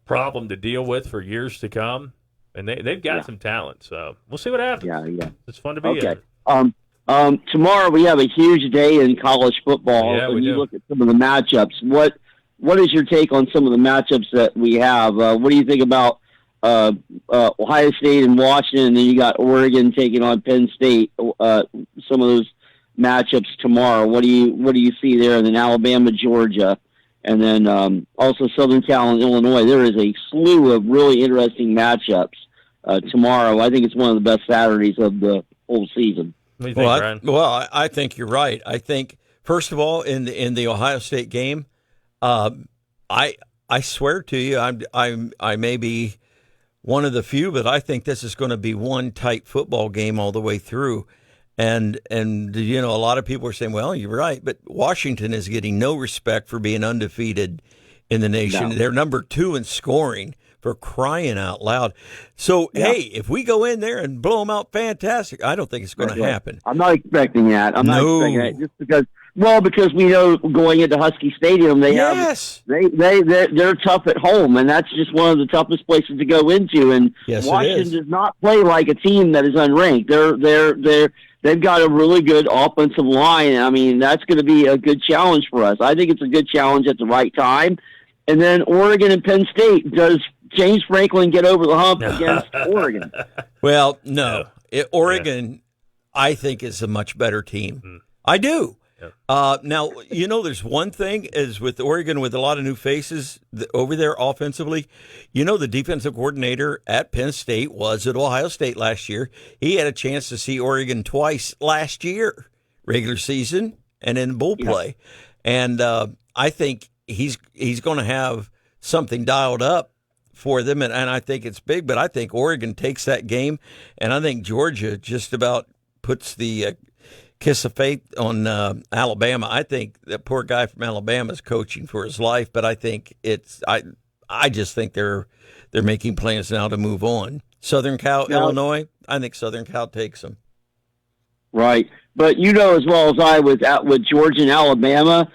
problem to deal with for years to come, and they've got some talent. So we'll see what happens. It's fun to be in. Tomorrow we have a huge day in college football. Yeah, when you look at some of the matchups, what is your take on some of the matchups that we have? What do you think about Ohio State and Washington? And then you got Oregon taking on Penn State. Some of those matchups tomorrow. What do you see there? And then Alabama, Georgia, and then also Southern Cal and Illinois. There is a slew of really interesting matchups tomorrow. I think it's one of the best Saturdays of the whole season. What do you think, Brian? I think you're right. I think, first of all, in the Ohio State game, I I swear to you, I may be one of the few, but I think this is going to be one tight football game all the way through. And a lot of people are saying, well, you're right, but Washington is getting no respect for being undefeated in the nation. No. They're number 2 in scoring, for crying out loud. So, hey, if we go in there and blow them out, fantastic. I don't think it's going to happen. I'm not expecting that. I'm not expecting that just because we know going into Husky Stadium they're tough at home, and that's just one of the toughest places to go into. And Washington does not play like a team that is unranked. They've got a really good offensive line. I mean, that's going to be a good challenge for us. I think it's a good challenge at the right time. And then Oregon and Penn State, does James Franklin get over the hump against Oregon? Well, no. Oregon, I think, is a much better team. I do. Now, there's one thing is with Oregon, with a lot of new faces over there offensively, the defensive coordinator at Penn State was at Ohio State last year. He had a chance to see Oregon twice last year, regular season and in bowl play. And I think he's going to have something dialed up for them, and I think it's big, but I think Oregon takes that game, and I think Georgia just about puts the kiss of fate on Alabama. I think that poor guy from Alabama is coaching for his life, but I think I just think they're making plans now to move on. Southern Cal, Illinois, I think Southern Cal takes them. Right, but as well as I with Georgia and Alabama,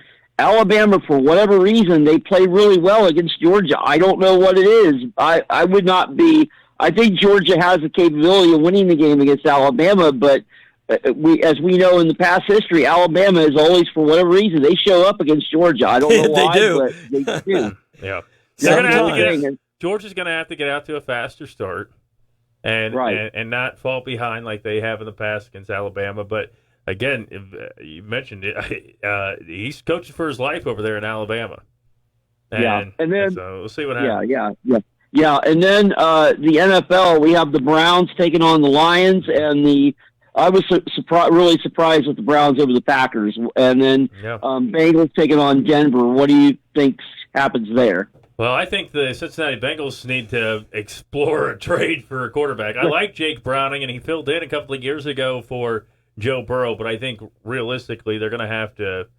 for whatever reason, they play really well against Georgia. I don't know what it is. I would not be. I think Georgia has the capability of winning the game against Alabama, but as we know in the past history, Alabama is always, for whatever reason, they show up against Georgia. I don't know why, but they do. Yeah. Georgia's going to have to get out to a faster start and not fall behind like they have in the past against Alabama. But again, you mentioned it. He's coaching for his life over there in Alabama. And then so we'll see what happens. Yeah. And then the NFL, we have the Browns taking on the Lions, and I was really surprised with the Browns over the Packers, and then Bengals taking on Denver. What do you think happens there? Well, I think the Cincinnati Bengals need to explore a trade for a quarterback. I like Jake Browning, and he filled in a couple of years ago for Joe Burrow, but I think realistically they're going to have to,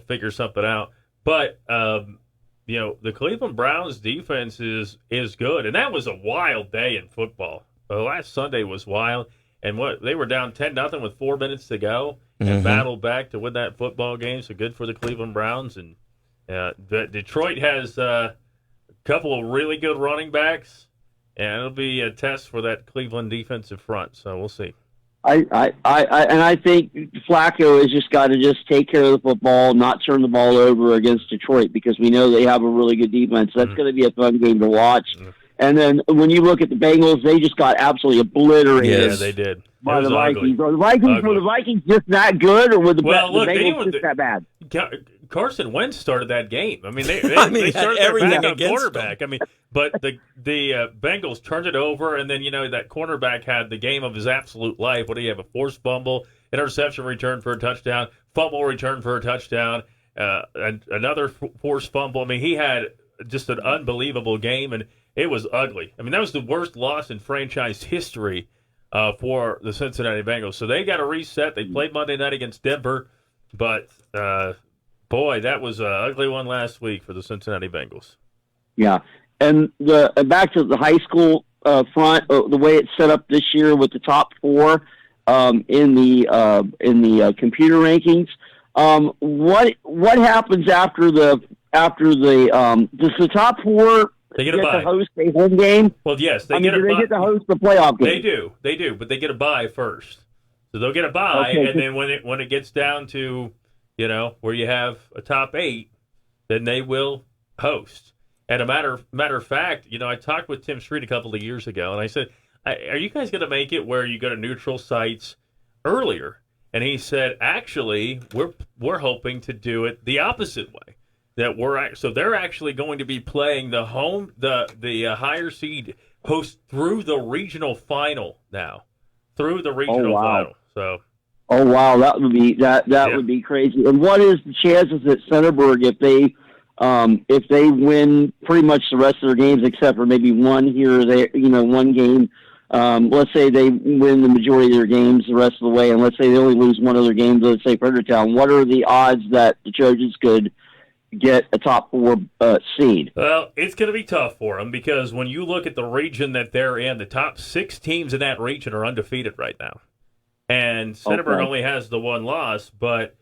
figure something out. But the Cleveland Browns defense is good, and that was a wild day in football. Last Sunday was wild. And they were down 10-0 with 4 minutes to go and battled back to win that football game. So good for the Cleveland Browns. And Detroit has a couple of really good running backs, and it'll be a test for that Cleveland defensive front. So we'll see. I think Flacco has just got to take care of the football, not turn the ball over against Detroit, because we know they have a really good defense. That's going to be a fun game to watch. And then when you look at the Bengals, they just got absolutely obliterated. Yeah, they did. By the Vikings. Were the Vikings just that good, or were the Bengals just that bad? Carson Wentz started that game. I mean, they started their backup quarterback. I mean, but the Bengals turned it over, and then that cornerback had the game of his absolute life. What do you have? A forced fumble, interception return for a touchdown, fumble return for a touchdown, and another forced fumble. I mean, he had just an unbelievable game, and it was ugly. I mean, that was the worst loss in franchise history for the Cincinnati Bengals. So they got to reset. They played Monday night against Denver, but boy, that was an ugly one last week for the Cincinnati Bengals. Yeah, and back to the high school front, the way it's set up this year with the top 4 in the computer rankings. What happens after the does the top 4 they get a bye. To host a home game? Well, yes, they get a bye. They get to host the playoff game. They do, but they get a bye first. So they'll get a bye, and then when it gets down to where you have a top 8, then they will host. And a matter of fact, I talked with Tim Street a couple of years ago, and I said, "Are you guys going to make it where you go to neutral sites earlier?" And he said, "Actually, we're hoping to do it the opposite way. So they're actually going to be playing the higher seed host through the regional final now, through the regional final. So, oh wow, that would be would be crazy. And what is the chances at Centerburg if they If they win pretty much the rest of their games, except for maybe one here or there, one game, let's say they win the majority of their games the rest of the way, and let's say they only lose one other game, let's say Fredericktown, what are the odds that the Trojans could get a top 4 seed? Well, it's going to be tough for them because when you look at the region that they're in, the top 6 teams in that region are undefeated right now. And Centerburg only has the 1 loss, but,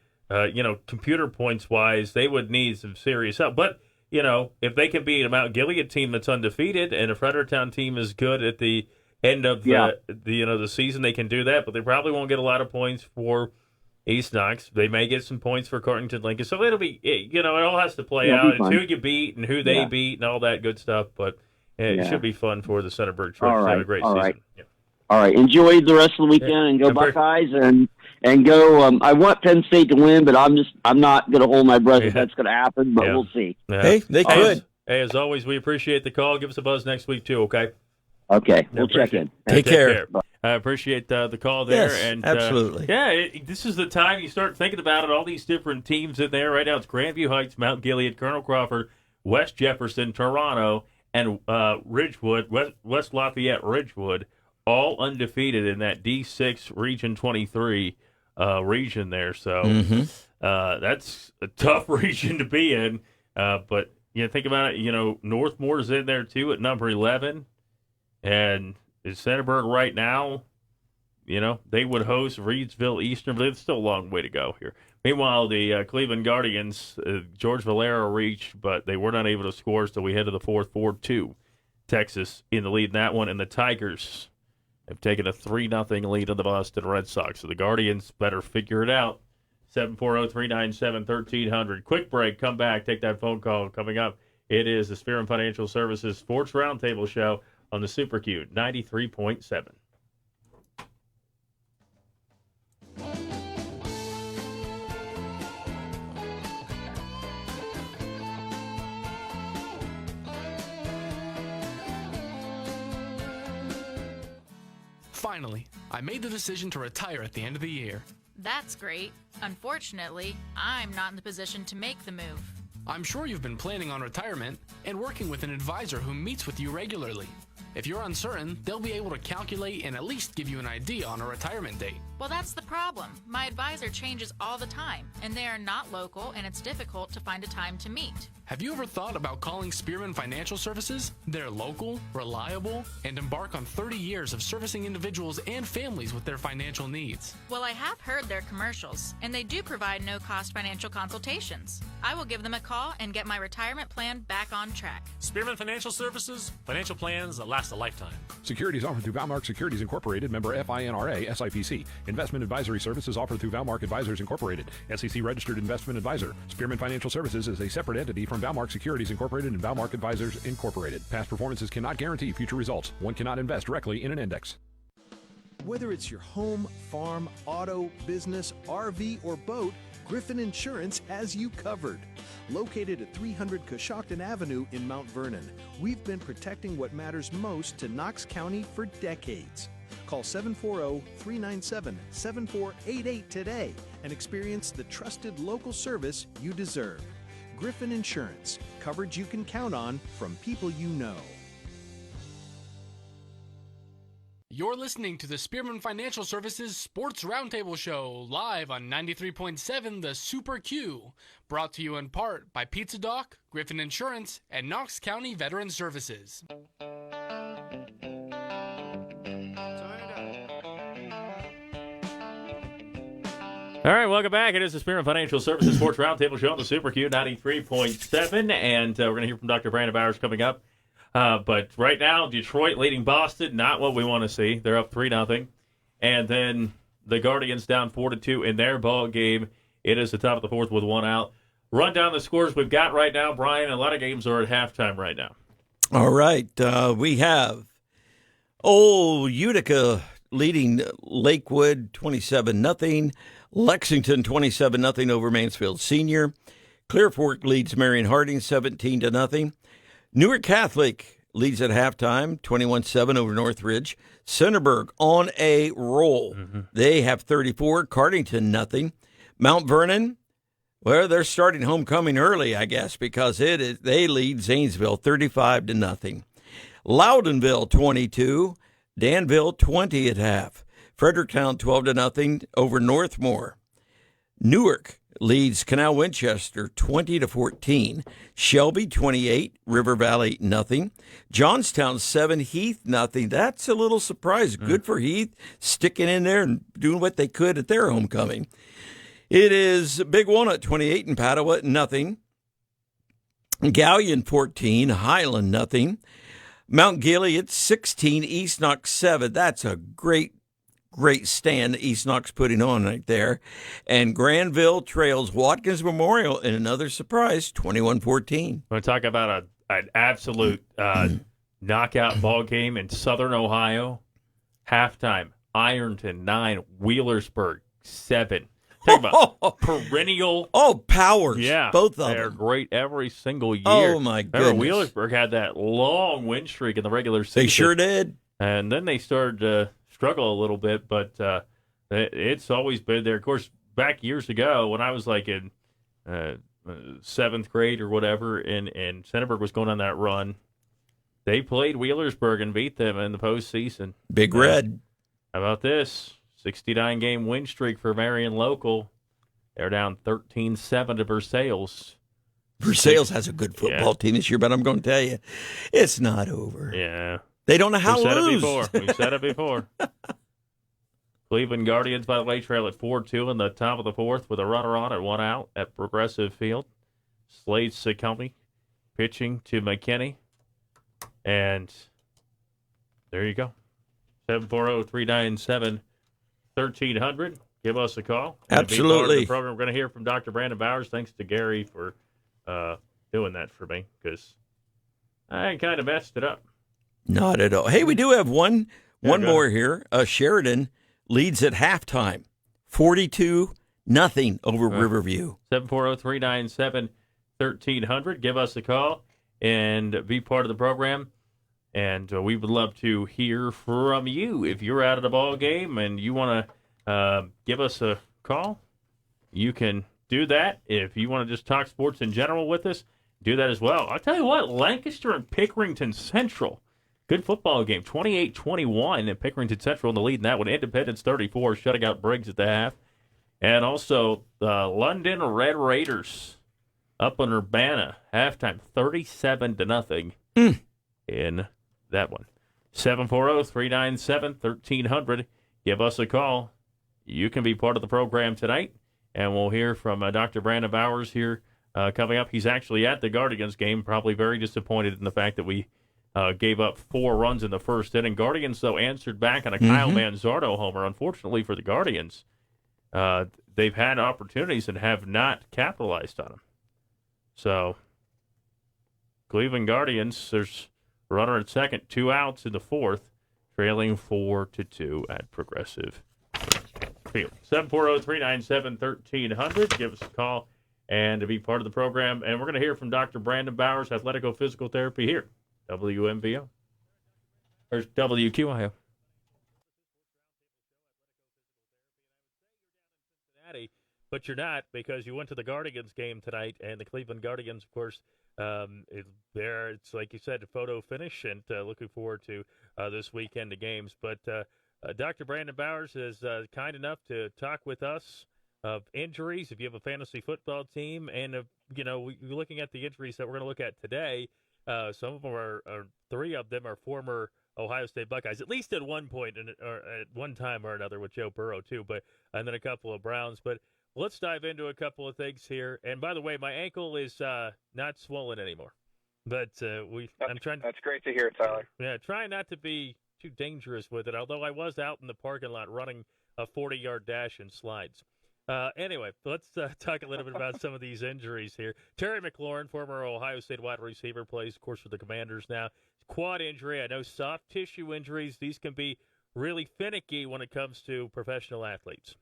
computer points-wise, they would need some serious help. But, if they can beat a Mount Gilead team that's undefeated and a Fredericktown team is good at the end of the season, they can do that. But they probably won't get a lot of points for East Knox. They may get some points for Cartington Lincoln. So it'll be, it all has to play out. It's who you beat and who they beat and all that good stuff. But it should be fun for the Centerburg Trojans to have a great season. Right. Yeah. All right. Enjoy the rest of the weekend and go Buckeyes and go. I want Penn State to win, but I'm not going to hold my breath if that's going to happen, but we'll see. Yeah. Hey, they could. Hey, as always, we appreciate the call. Give us a buzz next week, too, okay? Okay. We'll check in. Take care. I appreciate the call there. Yes, and absolutely. This is the time you start thinking about it. All these different teams in there. Right now it's Grandview Heights, Mount Gilead, Colonel Crawford, West Jefferson, Toronto, and Ridgewood, West Lafayette, Ridgewood, all undefeated in that D6 Region 23 region there. So that's a tough region to be in. But think about it. Northmore's in there, too, at number 11. And is Centerburg right now, they would host Reedsville Eastern, but it's still a long way to go here. Meanwhile, the Cleveland Guardians, George Valero reached, but they were not able to score, so we head to the fourth, 4-2. Texas in the lead in that one, and the Tigers have taken a 3-0 lead on the Boston Red Sox. So the Guardians better figure it out. 740-397-1300. Quick break, come back, take that phone call. Coming up, it is the Spearman Financial Services Sports Roundtable Show on the Super Q 93.7. Finally, I made the decision to retire at the end of the year. That's great. Unfortunately, I'm not in the position to make the move. I'm sure you've been planning on retirement and working with an advisor who meets with you regularly. If you're uncertain, they'll be able to calculate and at least give you an idea on a retirement date. Well, that's the problem. My advisor changes all the time, and they are not local, and it's difficult to find a time to meet. Have you ever thought about calling Spearman Financial Services? They're local, reliable, and embark on 30 years of servicing individuals and families with their financial needs. Well, I have heard their commercials, and they do provide no-cost financial consultations. I will give them a call and get my retirement plan back on track. Spearman Financial Services, financial plans that last a lifetime. Securities offered through Valmark Securities Incorporated, member FINRA, SIPC. Investment advisory services offered through Valmark Advisors Incorporated, SEC registered investment advisor. Spearman Financial Services is a separate entity from Valmark Securities Incorporated and Valmark Advisors Incorporated. Past performances cannot guarantee future results. One cannot invest directly in an index. Whether it's your home, farm, auto, business, RV, or boat, Griffin Insurance has you covered. Located at 300 Coshocton Avenue in Mount Vernon, we've been protecting what matters most to Knox County for decades. Call 740-397-7488 today and experience the trusted local service you deserve. Griffin Insurance, coverage you can count on from people you know. You're listening to the Spearman Financial Services Sports Roundtable Show, live on 93.7 The Super Q, brought to you in part by Pizza Doc, Griffin Insurance, and Knox County Veteran Services. All right, welcome back. It is the Spearman Financial Services Sports Roundtable Show on the Super Q 93.7, and we're going to hear from Dr. Brandon Bowers coming up. But right now, Detroit leading Boston, not what we want to see. They're up 3-0. And then the Guardians down 4-2 in their ball game. It is the top of the fourth with one out. Run down the scores we've got right now, Brian. A lot of games are at halftime right now. All right. We have Utica leading Lakewood 27-0. Lexington 27-0 over Mansfield Senior. Clear Fork leads Marion Harding 17-0. Newark Catholic leads at halftime 21-7 over Northridge. Centerburg on a roll. They have 34. Cardington 0. Mount Vernon Well, they're starting homecoming early, I guess, because they lead Zanesville 35-0. Loudonville 22, Danville 20 at half. Fredericktown 12-0 over Northmore. Newark leads Canal Winchester 20-14. Shelby 28, River Valley nothing. Johnstown 7, Heath nothing. That's a little surprise. Good for Heath, sticking in there and doing what they could at their homecoming. It is Big Walnut 28 and Padua nothing. Gallion 14, Highland nothing. Mount Gilead 16, East Knox 7. That's a great stand East Knox putting on right there. And Granville trails Watkins Memorial in another surprise, 21-14. Want to talk about an absolute knockout ball game in Southern Ohio? Halftime, Ironton 9, Wheelersburg 7. Talk about perennial. Powers. Yeah. Both of They're them. great every single year. Oh, my Remember, goodness. Wheelersburg had that long win streak in the regular season. They sure did. And then they started to struggle a little bit, but it's always been there. Of course, back years ago when I was like in 7th grade or whatever, and Centerburg was going on that run, they played Wheelersburg and beat them in the postseason. Big Red. How about this? 69-game win streak for Marion Local. They're down 13-7 to Versailles. Versailles has a good football team this year, but I'm going to tell you, it's not over. Yeah. They don't know how to lose. We've said it before. Cleveland Guardians, by the way, trail at 4-2 in the top of the 4th with a runner on and 1 out at Progressive Field. Slade Succumbi pitching to McKinney. And there you go. 740-397-1300. Give us a call. Absolutely. The program. We're going to hear from Dr. Brandon Bowers. Thanks to Gary for doing that for me, because I kind of messed it up. Not at all. Hey, we do have one more here. Sheridan leads at halftime, 42-0 over Riverview. 740-397-1300. Give us a call and be part of the program. And we would love to hear from you. If you're out of the ball game and you want to give us a call, you can do that. If you want to just talk sports in general with us, do that as well. I'll tell you what, Lancaster and Pickerington Central. Good football game, 28-21, and Pickerington Central in the lead in that one. Independence 34, shutting out Briggs at the half. And also the London Red Raiders up on Urbana, halftime, 37-0 in that one. 740-397-1300. Give us a call. You can be part of the program tonight, and we'll hear from Dr. Brandon Bowers here coming up. He's actually at the Guardians game, probably very disappointed in the fact that we gave up 4 runs in the first inning. Guardians, though, answered back on a Kyle Manzardo homer. Unfortunately for the Guardians, they've had opportunities and have not capitalized on them. So, Cleveland Guardians, there's a runner at second, 2 outs in the 4th, trailing 4-2 at Progressive Field. 740-397-1300. Give us a call and to be part of the program. And we're going to hear from Dr. Brandon Bowers, Athletico-Physical Therapy here. WMVO. There's WQIO. But you're not, because you went to the Guardians game tonight, and the Cleveland Guardians, of course, it's like you said, a photo finish, and looking forward to this weekend of games. But Dr. Brandon Bowers is kind enough to talk with us of injuries. If you have a fantasy football team, and you're looking at the injuries that we're going to look at today. Some of them are 3 of them are former Ohio State Buckeyes, at least at one point, or at one time or another with Joe Burrow too. And then a couple of Browns. But let's dive into a couple of things here. And by the way, my ankle is not swollen anymore. But I'm trying. That's great to hear, Tyler. Yeah, trying not to be too dangerous with it. Although I was out in the parking lot running a 40-yard dash in slides. Anyway, let's talk a little bit about some of these injuries here. Terry McLaurin, former Ohio State wide receiver, plays, of course, for the Commanders now. Quad injury. I know soft tissue injuries, these can be really finicky when it comes to professional athletes.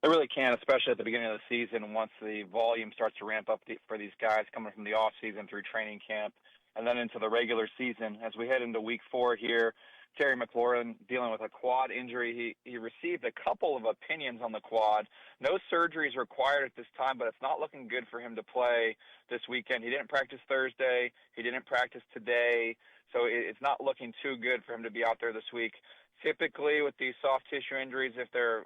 It really can, especially at the beginning of the season once the volume starts to ramp up for these guys coming from the off season through training camp and then into the regular season. As we head into week 4 here, Terry McLaurin dealing with a quad injury. He received a couple of opinions on the quad. No surgery is required at this time, but it's not looking good for him to play this weekend. He didn't practice Thursday. He didn't practice today. So it's not looking too good for him to be out there this week. Typically with these soft tissue injuries, if they're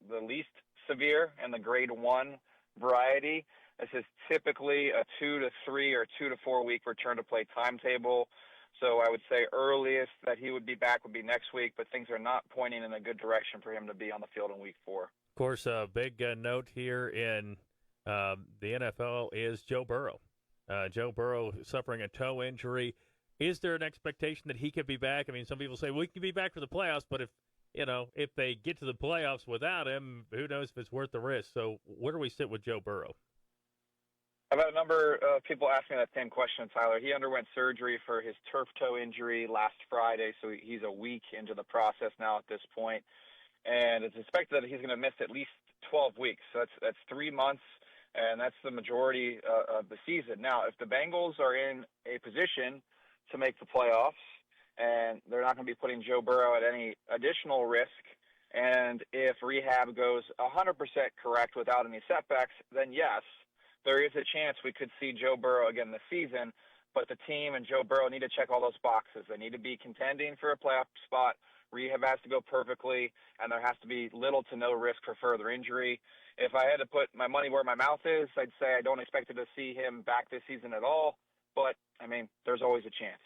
the least severe and the grade 1 variety, this is typically a 2 to 3 or 2 to 4 week return to play timetable. So I would say earliest that he would be back would be next week, but things are not pointing in a good direction for him to be on the field in week 4. Of course, a big note here in the NFL is Joe Burrow. Joe Burrow suffering a toe injury. Is there an expectation that he could be back? I mean, some people say, well, he could be back for the playoffs, but if they get to the playoffs without him, who knows if it's worth the risk. So where do we sit with Joe Burrow? I've had a number of people ask me that same question, Tyler. He underwent surgery for his turf toe injury last Friday, so he's a week into the process now at this point. And it's expected that he's going to miss at least 12 weeks. So that's 3 months, and that's the majority of the season. Now, if the Bengals are in a position to make the playoffs, and they're not going to be putting Joe Burrow at any additional risk, and if rehab goes 100% correct without any setbacks, then yes, there is a chance we could see Joe Burrow again this season, but the team and Joe Burrow need to check all those boxes. They need to be contending for a playoff spot. Rehab has to go perfectly, and there has to be little to no risk for further injury. If I had to put my money where my mouth is, I'd say I don't expect to see him back this season at all, but, I mean, there's always a chance.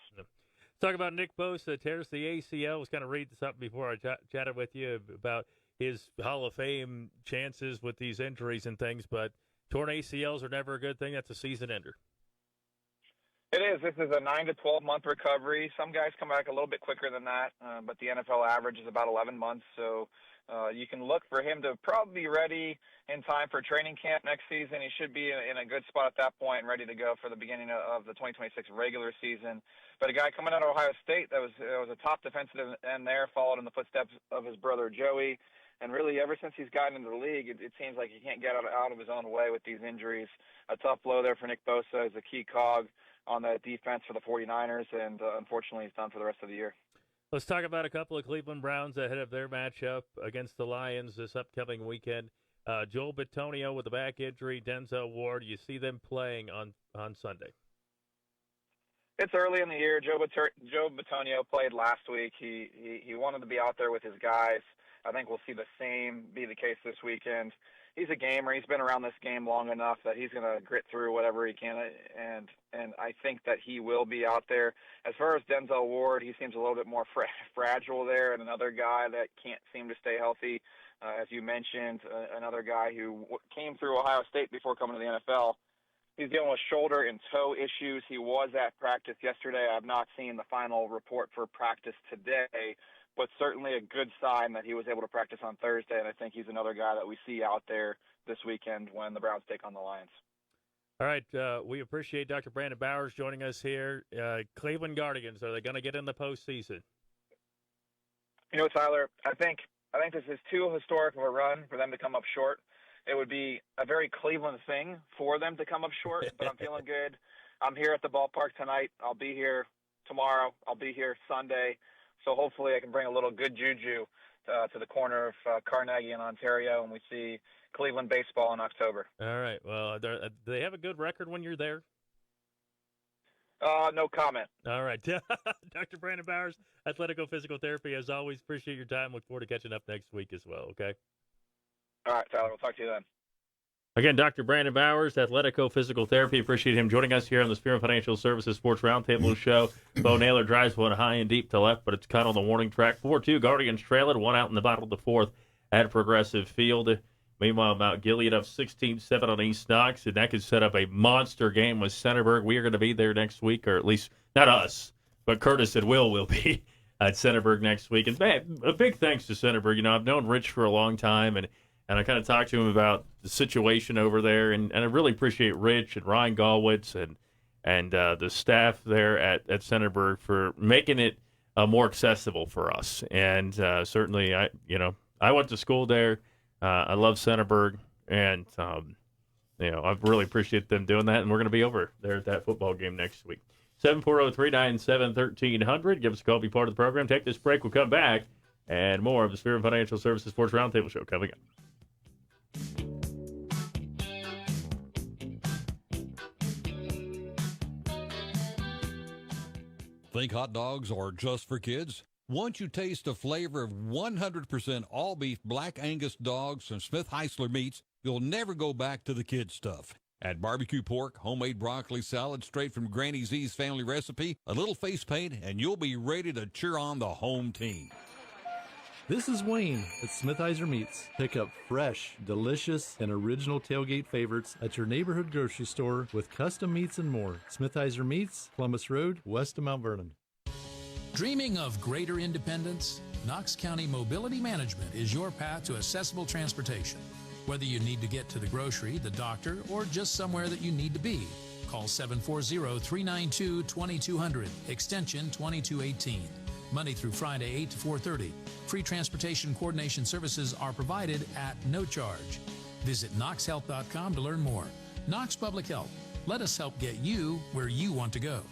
Talk about Nick Bosa tears the ACL. I was kind of reading something before I chatted with you about his Hall of Fame chances with these injuries and things, but torn ACLs are never a good thing. That's a season ender. It is. This is a 9 to 12-month recovery. Some guys come back a little bit quicker than that, but the NFL average is about 11 months. So you can look for him to probably be ready in time for training camp next season. He should be in a good spot at that point and ready to go for the beginning of the 2026 regular season. But a guy coming out of Ohio State that was a top defensive end there, followed in the footsteps of his brother Joey. And really, ever since he's gotten into the league, it seems like he can't get out of his own way with these injuries. A tough blow there for Nick Bosa is a key cog on that defense for the 49ers, and unfortunately he's done for the rest of the year. Let's talk about a couple of Cleveland Browns ahead of their matchup against the Lions this upcoming weekend. Joel Bitonio with a back injury, Denzel Ward. You see them playing on Sunday. It's early in the year. Joe Bitonio played last week. He wanted to be out there with his guys. I think we'll see the same be the case this weekend. He's a gamer. He's been around this game long enough that he's going to grit through whatever he can, and I think that he will be out there. As far as Denzel Ward, he seems a little bit more fragile there, and another guy that can't seem to stay healthy. As you mentioned, another guy who came through Ohio State before coming to the NFL. He's dealing with shoulder and toe issues. He was at practice yesterday. I have not seen the final report for practice today, but certainly a good sign that he was able to practice on Thursday, and I think he's another guy that we see out there this weekend when the Browns take on the Lions. All right, we appreciate Dr. Brandon Bowers joining us here. Cleveland Guardians, are they going to get in the postseason? You know, Tyler, I think this is too historic of a run for them to come up short. It would be a very Cleveland thing for them to come up short, but I'm feeling good. I'm here at the ballpark tonight. I'll be here tomorrow. I'll be here Sunday. So hopefully I can bring a little good juju to the corner of Carnegie and Ontario, and we see Cleveland baseball in October. All right. Well, do they have a good record when you're there? No comment. All right. Dr. Brandon Bowers, Athletico Physical Therapy, as always, appreciate your time. Look forward to catching up next week as well, okay? All right, Tyler. We'll talk to you then. Again, Dr. Brandon Bowers, Athletico Physical Therapy. Appreciate him joining us here on the Spearman Financial Services Sports Roundtable Show. Bo Naylor drives one high and deep to left, but it's cut on the warning track. 4-2, Guardians trail it, one out in the bottom of the fourth at Progressive Field. Meanwhile, Mount Gilead up 16-7 on East Knox, and that could set up a monster game with Centerburg. We are going to be there next week, or at least not us, but Curtis and Will be at Centerburg next week. And man, a big thanks to Centerburg. You know, I've known Rich for a long time, and I kind of talked to him about the situation over there, and I really appreciate Rich and Ryan Galwitz and the staff there at Centerburg for making it more accessible for us. And certainly, I went to school there. I love Centerburg, and I really appreciate them doing that. And we're going to be over there at that football game next week. 740-397-1300. Give us a call, be part of the program. Take this break. We'll come back. And more of the Spearman Financial Services Sports Roundtable Show coming up. Think hot dogs are just for kids? Once you taste the flavor of 100% all-beef Black Angus dogs from Smith Heisler Meats, you'll never go back to the kid stuff. Add barbecue pork, homemade broccoli salad straight from Granny Z's family recipe, a little face paint, and you'll be ready to cheer on the home team. This is Wayne at Smith Heisler Meats. Pick up fresh, delicious, and original tailgate favorites at your neighborhood grocery store with custom meats and more. Smith Heisler Meats, Columbus Road, west of Mount Vernon. Dreaming of greater independence? Knox County Mobility Management is your path to accessible transportation. Whether you need to get to the grocery, the doctor, or just somewhere that you need to be, call 740-392-2200, extension 2218. Monday through Friday, 8 to 4:30. Free transportation coordination services are provided at no charge. Visit knoxhealth.com to learn more. Knox Public Health. Let us help get you where you want to go.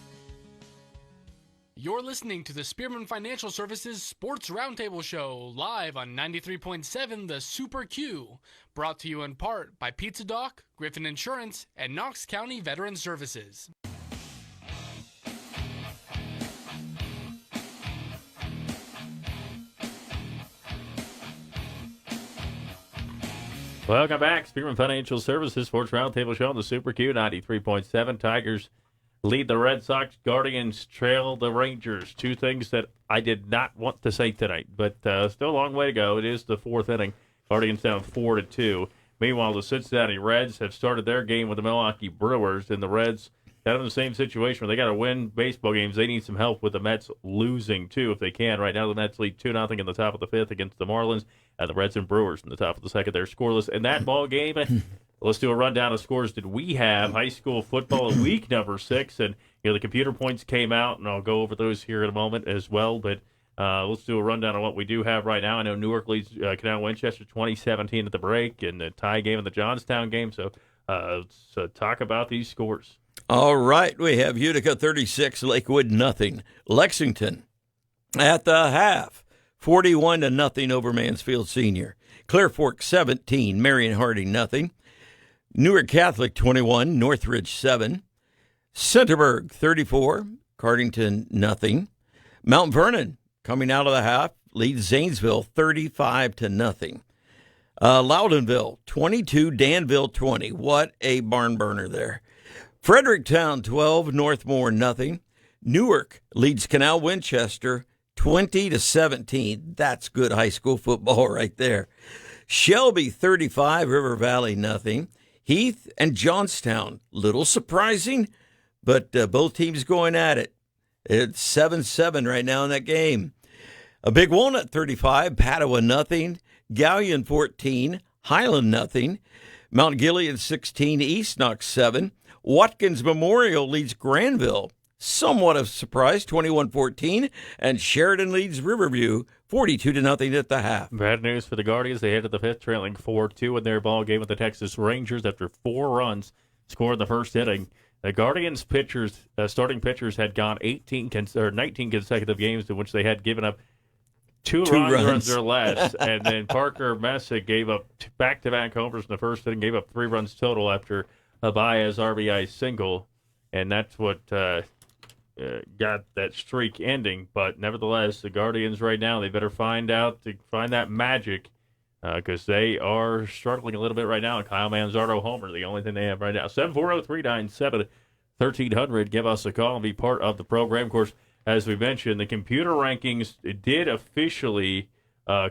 You're listening to the Spearman Financial Services Sports Roundtable Show, live on 93.7 The Super Q, brought to you in part by Pizza Doc, Griffin Insurance, and Knox County Veteran Services. Welcome back. Spearman Financial Services Sports Roundtable Show on the Super Q 93.7. Tigers lead the Red Sox. Guardians trail the Rangers. Two things that I did not want to say tonight, but still a long way to go. It is the fourth inning. Guardians down 4-2. Meanwhile, the Cincinnati Reds have started their game with the Milwaukee Brewers, and the Reds kind of in the same situation where they got to win baseball games. They need some help with the Mets losing, too, if they can. Right now, the Mets lead 2-0 in the top of the fifth against the Marlins. The Reds and Brewers in the top of the second. They're scoreless. In that ball game, let's do a rundown of scores that we have. High school football week number 6. And, the computer points came out, and I'll go over those here in a moment as well. But let's do a rundown of what we do have right now. I know Newark leads Canal Winchester 20-17 at the break, and the tie game in the Johnstown game. So let's talk about these scores. All right, we have Utica 36, Lakewood nothing. Lexington at the half, 41-0 over Mansfield Senior. Clear Fork 17, Marion Harding nothing. Newark Catholic 21, Northridge 7. Centerburg 34, Cardington nothing. Mount Vernon coming out of the half leads Zanesville 35-0. Loudonville 22, Danville 20. What a barn burner there. Fredericktown 12, Northmore nothing. Newark leads Canal Winchester 20-17. That's good high school football right there. Shelby 35, River Valley nothing. Heath and Johnstown, little surprising, but both teams going at it. It's 7-7 right now in that game. A Big Walnut 35, Padua nothing. Galleon 14, Highland nothing. Mount Gilead 16, East Knox 7. Watkins Memorial leads Granville, somewhat of a surprise, 21-14, and Sheridan leads Riverview 42-0 at the half. Bad news for the Guardians. They headed the fifth, trailing 4-2 in their ball game with the Texas Rangers after 4 runs scored in the first inning. The Guardians pitchers, starting pitchers, had gone 19 consecutive games in which they had given up two runs or less, and then Parker Messick gave up back-to-back homers in the first inning, gave up 3 runs total after a Baez RBI single, and that's what got that streak ending. But nevertheless, the Guardians right now, they better find that magic because they are struggling a little bit right now. Kyle Manzardo homer, the only thing they have right now. 740-397-1300. Give us a call and be part of the program. Of course, as we mentioned, the computer rankings did officially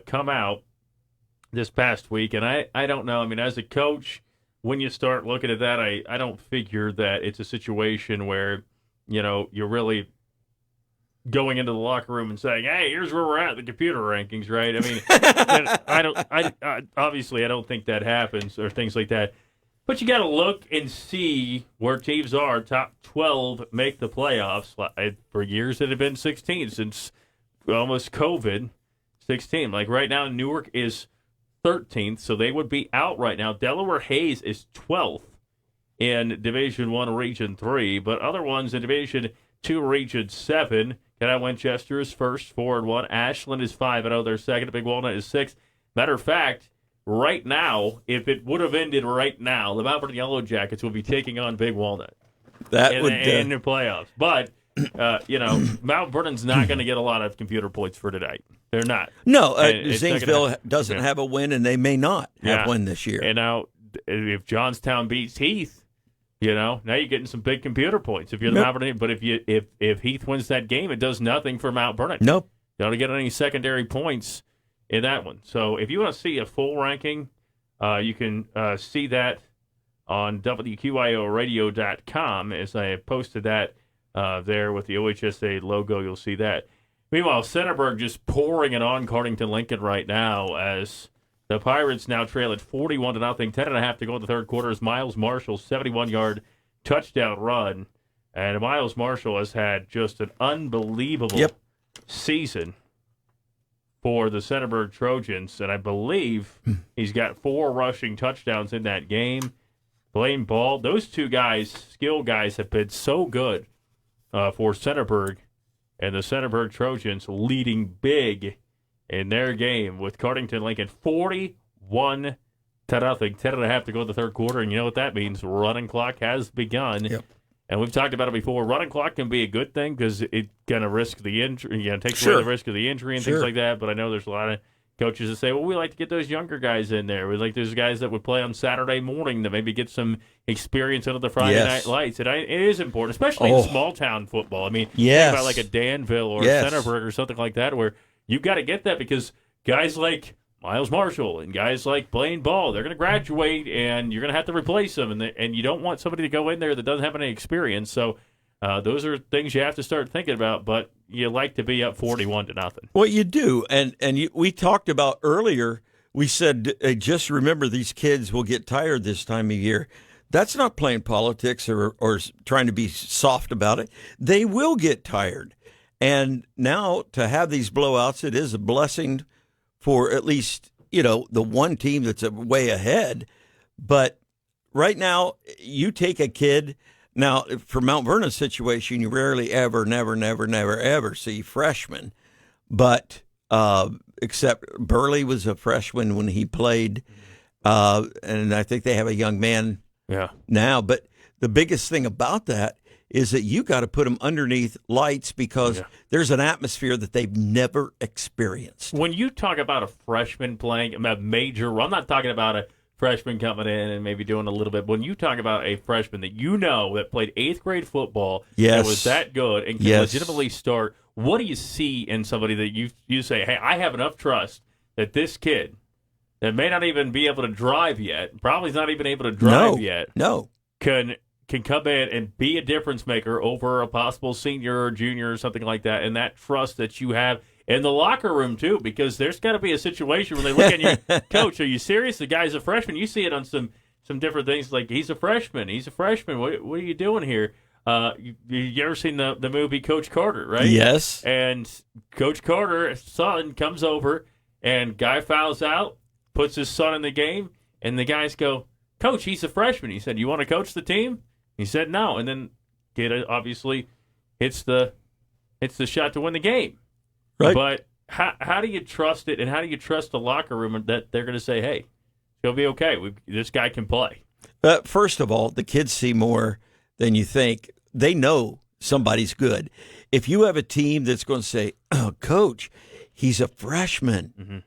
come out this past week, and I don't know. I mean, as a coach, when you start looking at that, I don't figure that it's a situation where, you're really going into the locker room and saying, hey, here's where we're at, the computer rankings, right? I mean, obviously I don't think that happens or things like that. But you got to look and see where teams are. Top 12 make the playoffs. For years it had been 16 since almost COVID. 16. Like right now, Newark is 13th, so they would be out right now. Delaware Hayes is 12th in Division I, Region 3, but other ones in Division to Region 7. Canal Winchester is first, 4-1. Ashland is 5-0. They're second. Big Walnut is 6th. Matter of fact, right now, if it would have ended right now, the Mount Vernon Yellow Jackets will be taking on Big Walnut in the playoffs. But, Mount Vernon's not going to get a lot of computer points for tonight. They're not. No, Zanesville doesn't have a win, and they may not have one this year. And now, if Johnstown beats Heath, now you're getting some big computer points if you're the Mount Vernon. But if Heath wins that game, it does nothing for Mount Vernon. Nope. You don't get any secondary points in that one. So if you want to see a full ranking, you can see that on WQIOradio.com as I posted that there with the OHSA logo. You'll see that. Meanwhile, Centerburg just pouring it on Cardington Lincoln right now as the Pirates now trail at 41-0. 10.5 to go in the third quarter as Miles Marshall's 71-yard touchdown run. And Miles Marshall has had just an unbelievable season for the Centerburg Trojans. And I believe he's got 4 rushing touchdowns in that game. Blaine Ball, those two guys, skill guys, have been so good for Centerburg. And the Centerburg Trojans leading big in their game with Cardington Lincoln 41-0. 10.5 to go in the third quarter. And you know what that means? Running clock has begun. Yep. And we've talked about it before. Running clock can be a good thing because it kind of risk the injury, takes away the risk of the injury and things like that. But I know there's a lot of coaches that say, well, we like to get those younger guys in there. We like those guys that would play on Saturday morning to maybe get some experience under the Friday night lights. And it is important, especially in small town football. I mean, think about like a Danville or a Centerburg or something like that where you've got to get that because guys like Miles Marshall and guys like Blaine Ball, they're going to graduate and you're going to have to replace them. And you don't want somebody to go in there that doesn't have any experience. So those are things you have to start thinking about. But you like to be up 41-0. Well, you do. And we talked about earlier, we said, just remember these kids will get tired this time of year. That's not playing politics or trying to be soft about it. They will get tired. And now to have these blowouts, it is a blessing for at least, the one team that's way ahead. But right now, you take a kid. Now, for Mount Vernon's situation, you rarely ever see freshmen. But except Burley was a freshman when he played. And I think they have a young man now. But the biggest thing about that is that you got to put them underneath lights because there's an atmosphere that they've never experienced. When you talk about a freshman playing a major role, I'm not talking about a freshman coming in and maybe doing a little bit. When you talk about a freshman that that played 8th grade football, that was that good and can legitimately start, what do you see in somebody that you say, hey, I have enough trust that this kid that may not even be able to drive yet, probably is not even able to drive yet, can come in and be a difference maker over a possible senior or junior or something like that, and that trust that you have in the locker room, too, because there's got to be a situation where they look at you, Coach, are you serious? The guy's a freshman. You see it on some different things, like he's a freshman. What are you doing here? You ever seen the movie Coach Carter, right? Yes. And Coach Carter's son comes over, and guy fouls out, puts his son in the game, and the guys go, Coach, he's a freshman. He said, you want to coach the team? He said no, and then kid obviously hits the shot to win the game. Right. But how do you trust it, and how do you trust the locker room that they're going to say, hey, it'll be okay. This guy can play. First of all, the kids see more than you think. They know somebody's good. If you have a team that's going to say, oh, Coach, he's a freshman,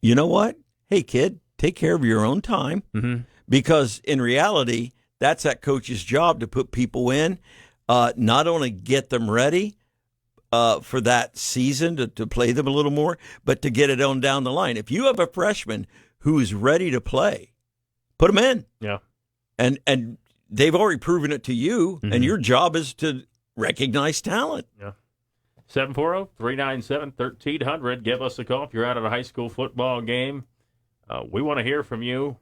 you know what? Hey, kid, take care of your own time because in reality, that's that coach's job to put people in, not only get them ready for that season to play them a little more, but to get it on down the line. If you have a freshman who is ready to play, put them in. Yeah. And they've already proven it to you, and your job is to recognize talent. Yeah. 740-397-1300. Give us a call if you're out at a high school football game. We want to hear from you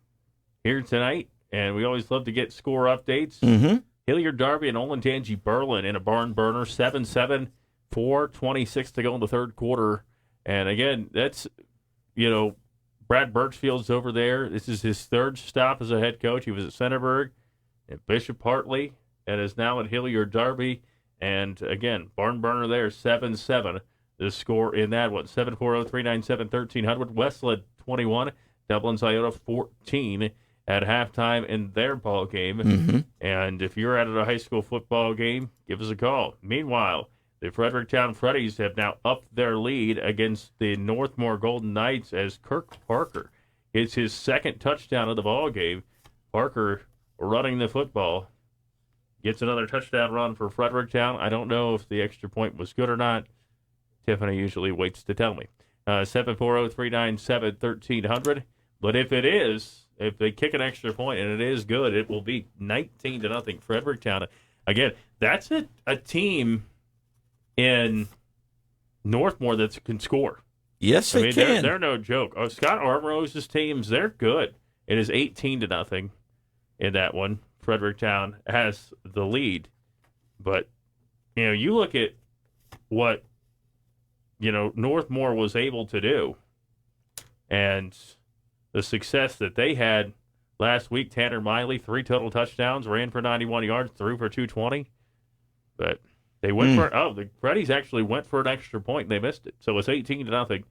here tonight. And we always love to get score updates. Hilliard Darby and Olentangy Berlin in a barn burner, 7-7, 4:26 to go in the third quarter. And again, that's, Brad Birchfield's over there. This is his third stop as a head coach. He was at Centerburg, at Bishop Hartley, and is now at Hilliard Darby. And, again, barn burner there, 7-7. The score in that one, 740-397-1300. Westland 21, Dublin Iota 14 at halftime in their ball game. Mm-hmm. And if you're at a high school football game, give us a call. Meanwhile, the Fredericktown Freddies have now upped their lead against the Northmore Golden Knights as Kirk Parker gets his second touchdown of the ball game. Parker running the football gets another touchdown run for Fredericktown. I don't know if the extra point was good or not. Tiffany usually waits to tell me. 740-397-1300. But if it is, if they kick an extra point and it is good, it will be 19-0 Fredericktown. Again, that's a team in Northmore that can score. Yes, they can. They're no joke. Oh, Scott Armrose's teams, they're good. It is 18-0 in that one. Fredericktown has the lead. But, you look at what, Northmore was able to do and the success that they had last week. Tanner Miley, 3 total touchdowns, ran for 91 yards, threw for 220. But they went the Freddies actually went for an extra point and they missed it. So it's 18-0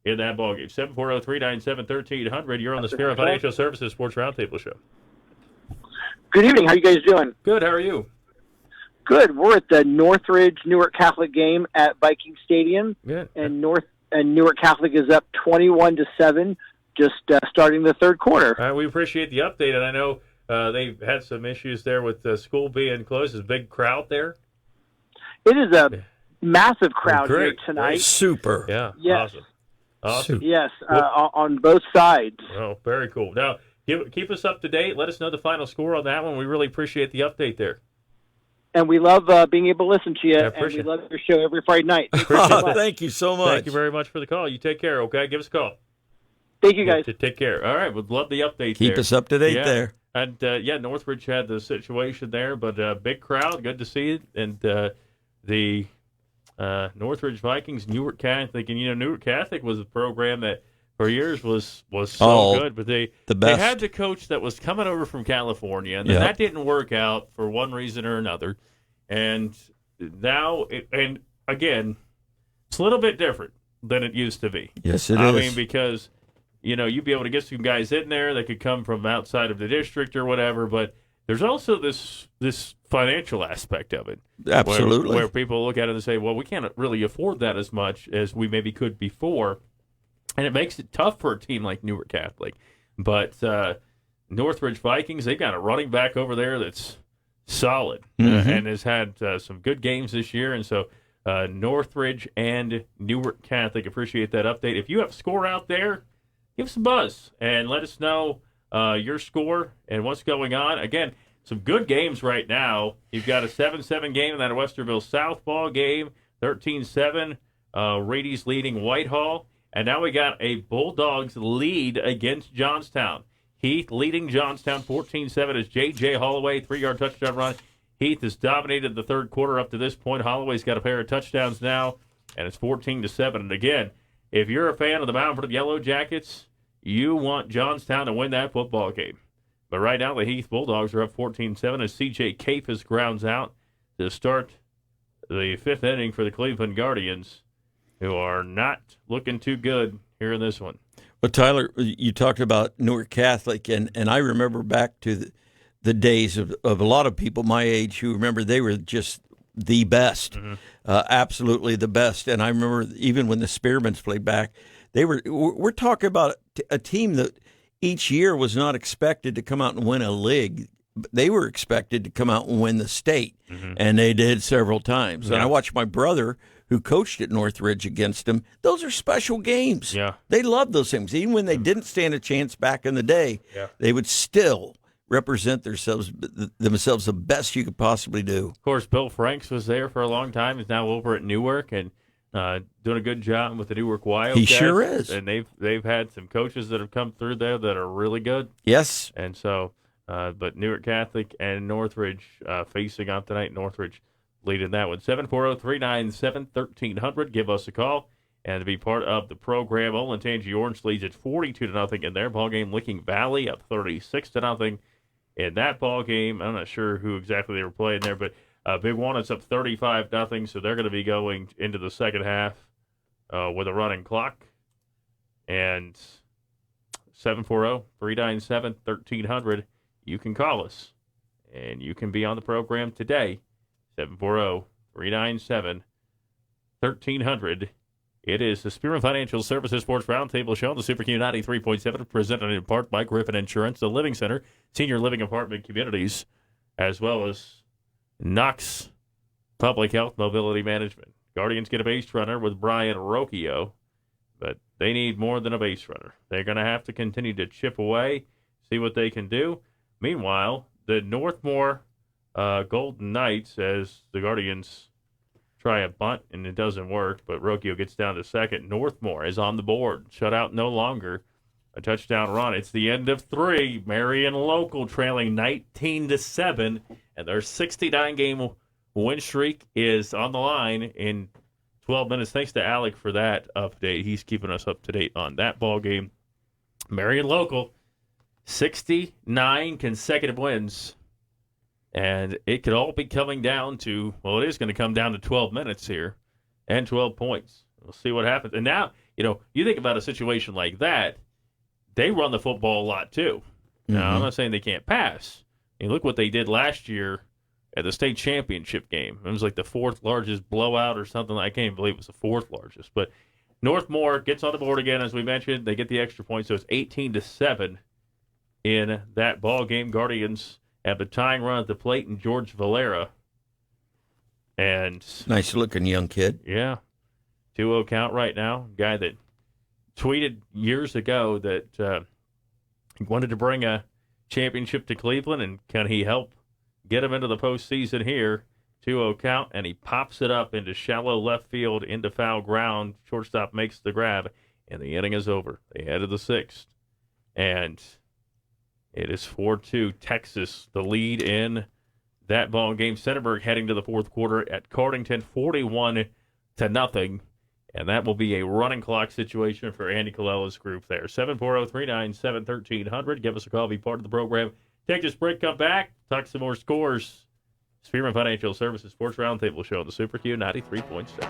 in that ballgame. 740-397-1300. You're on the Spearman Financial Services Sports Roundtable Show. Good evening. How you guys doing? Good. How are you? Good. We're at the Northridge Newark Catholic game at Viking Stadium. Good. And Newark Catholic is up 21-7, just starting the third quarter. We appreciate the update, and I know they've had some issues there with the school being closed. There's a big crowd there. It is a massive crowd here tonight. Great. Super. Yeah. Yes. Awesome. Yes, on both sides. Oh, very cool. Now, keep us up to date. Let us know the final score on that one. We really appreciate the update there. And we love being able to listen to you, and we love your show every Friday night. Thank you so much. Thank you very much for the call. You take care, okay? Give us a call. Thank you, guys. Take care. All right, we'd love the update Keep there. us up to date there. And, Northridge had the situation there, but big crowd, good to see it. And the Northridge Vikings, Newark Catholic, and, Newark Catholic was a program that for years was so good, but they had the coach that was coming over from California, and that didn't work out for one reason or another. And now, again, it's a little bit different than it used to be. Yes, it is. I mean, because, you'd be able to get some guys in there that could come from outside of the district or whatever, but there's also this financial aspect of it. Absolutely. Where people look at it and say, well, we can't really afford that as much as we maybe could before. And it makes it tough for a team like Newark Catholic. But Northridge Vikings, they've got a running back over there that's solid and has had some good games this year. And so Northridge and Newark Catholic, appreciate that update. If you have a score out there, give us a buzz and let us know your score and what's going on. Again, some good games right now. You've got a 7-7 game in that Westerville South ball game, 13-7. Rady's leading Whitehall. And now we got a Bulldogs lead against Johnstown. Heath leading Johnstown 14-7 as J.J. Holloway, 3-yard touchdown run. Heath has dominated the third quarter up to this point. Holloway's got a pair of touchdowns now, and it's 14-7. And again, if you're a fan of the Mount Vernon Yellow Jackets, you want Johnstown to win that football game. But right now, the Heath Bulldogs are up 14-7 as C.J. Cafis grounds out to start the fifth inning for the Cleveland Guardians, who are not looking too good here in this one. But, Tyler, you talked about Newark Catholic, and I remember back to the days of a lot of people my age who remember they were just the best, absolutely the best. And I remember even when the Spearmans played back, we're talking about a team that each year was not expected to come out and win a league. They were expected to come out and win the state, and they did several times. Yeah. And I watched my brother, who coached at Northridge, against them. Those are special games. Yeah. They love those things. Even when they didn't stand a chance back in the day, they would still represent themselves the best you could possibly do. Of course, Bill Franks was there for a long time. He's now over at Newark and doing a good job with the Newark Wildcats. He sure is. And they've had some coaches that have come through there that are really good. Yes. And so, but Newark Catholic and Northridge facing off tonight. Northridge leading that one. 740-397-1300. Give us a call and to be part of the program. Olentangy Orange leads at 42-0 in their ballgame. Licking Valley up 36-0 in that ball game. I'm not sure who exactly they were playing there, but Big One is up 35-0, so they're going to be going into the second half with a running clock. And 740-397-1300, you can call us, and you can be on the program today. 740-397-1300. It is the Spearman Financial Services Sports Roundtable Show on the Super Q 93.7, presented in part by Griffin Insurance, the Living Center, Senior Living Apartment Communities, as well as Knox Public Health Mobility Management. Guardians get a base runner with Brian Rocchio, but they need more than a base runner. They're going to have to continue to chip away, see what they can do. Meanwhile, the Northmore Golden Knights, as the Guardians try a bunt, and it doesn't work, but Rocchio gets down to second. Northmore is on the board. Shutout no longer. A touchdown run. It's the end of 3. Marion Local trailing 19-7, and their 69-game win streak is on the line in 12 minutes. Thanks to Alec for that update. He's keeping us up to date on that ball game. Marion Local, 69 consecutive wins. And it could all be coming down to, well, it is going to come down to 12 minutes here and 12 points. We'll see what happens. And now, you think about a situation like that, they run the football a lot too. Now, I'm not saying they can't pass. Look what they did last year at the state championship game. It was like the 4th largest blowout or something. I can't even believe it was the 4th largest. But Northmore gets on the board again, as we mentioned. They get the extra point, so it's 18-7 in that ball game. Guardians have the tying run at the plate, and George Valera. And nice-looking young kid. Yeah. 2-0 count right now. Guy that tweeted years ago that he wanted to bring a championship to Cleveland, and can he help get him into the postseason here? 2-0 count, and he pops it up into shallow left field, into foul ground. Shortstop makes the grab, and the inning is over. They head to the 6th. And it is 4-2 Texas, the lead in that ball game. Centerburg heading to the 4th quarter at Cardington, 41-0. And that will be a running clock situation for Andy Colella's group there. 740-397-1300. Give us a call, be part of the program. Take this break, come back, talk some more scores. Spearman Financial Services Sports Roundtable Show on the Super Q 93.7.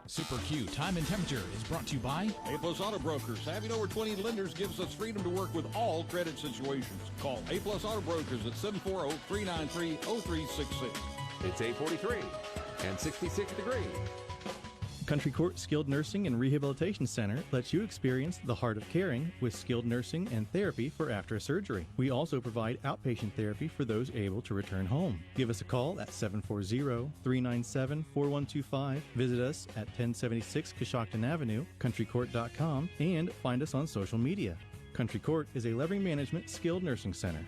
Super Q Time and Temperature is brought to you by A-Plus Auto Brokers. Having over 20 lenders gives us freedom to work with all credit situations. Call A-Plus Auto Brokers at 740-393-0366. It's 8:43 and 66 degrees. Country Court Skilled Nursing and Rehabilitation Center lets you experience the heart of caring with skilled nursing and therapy for after a surgery. We also provide outpatient therapy for those able to return home. Give us a call at 740-397-4125. Visit us at 1076 Coshocton Avenue, countrycourt.com, and find us on social media. Country Court is a Levering Management skilled nursing center.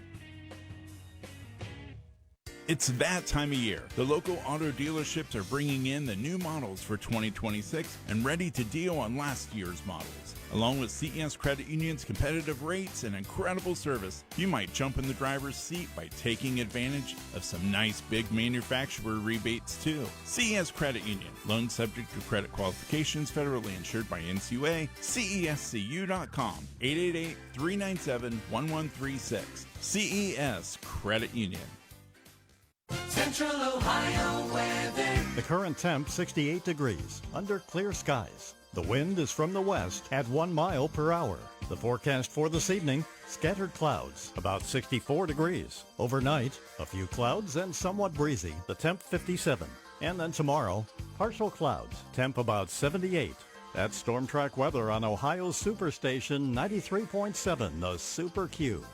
It's that time of year. The local auto dealerships are bringing in the new models for 2026 and ready to deal on last year's models. Along with CES Credit Union's competitive rates and incredible service, you might jump in the driver's seat by taking advantage of some nice big manufacturer rebates too. CES Credit Union. Loans subject to credit qualifications, federally insured by NCUA. CESCU.com. 888-397-1136. CES Credit Union. Central Ohio weather. The current temp 68 degrees under clear skies. The wind is from the west at 1 mile per hour. The forecast for this evening, scattered clouds, about 64 degrees. Overnight, a few clouds and somewhat breezy. The temp 57. And then tomorrow, partial clouds, temp about 78. That's Storm Track weather on Ohio's Superstation 93.7, the Super Q.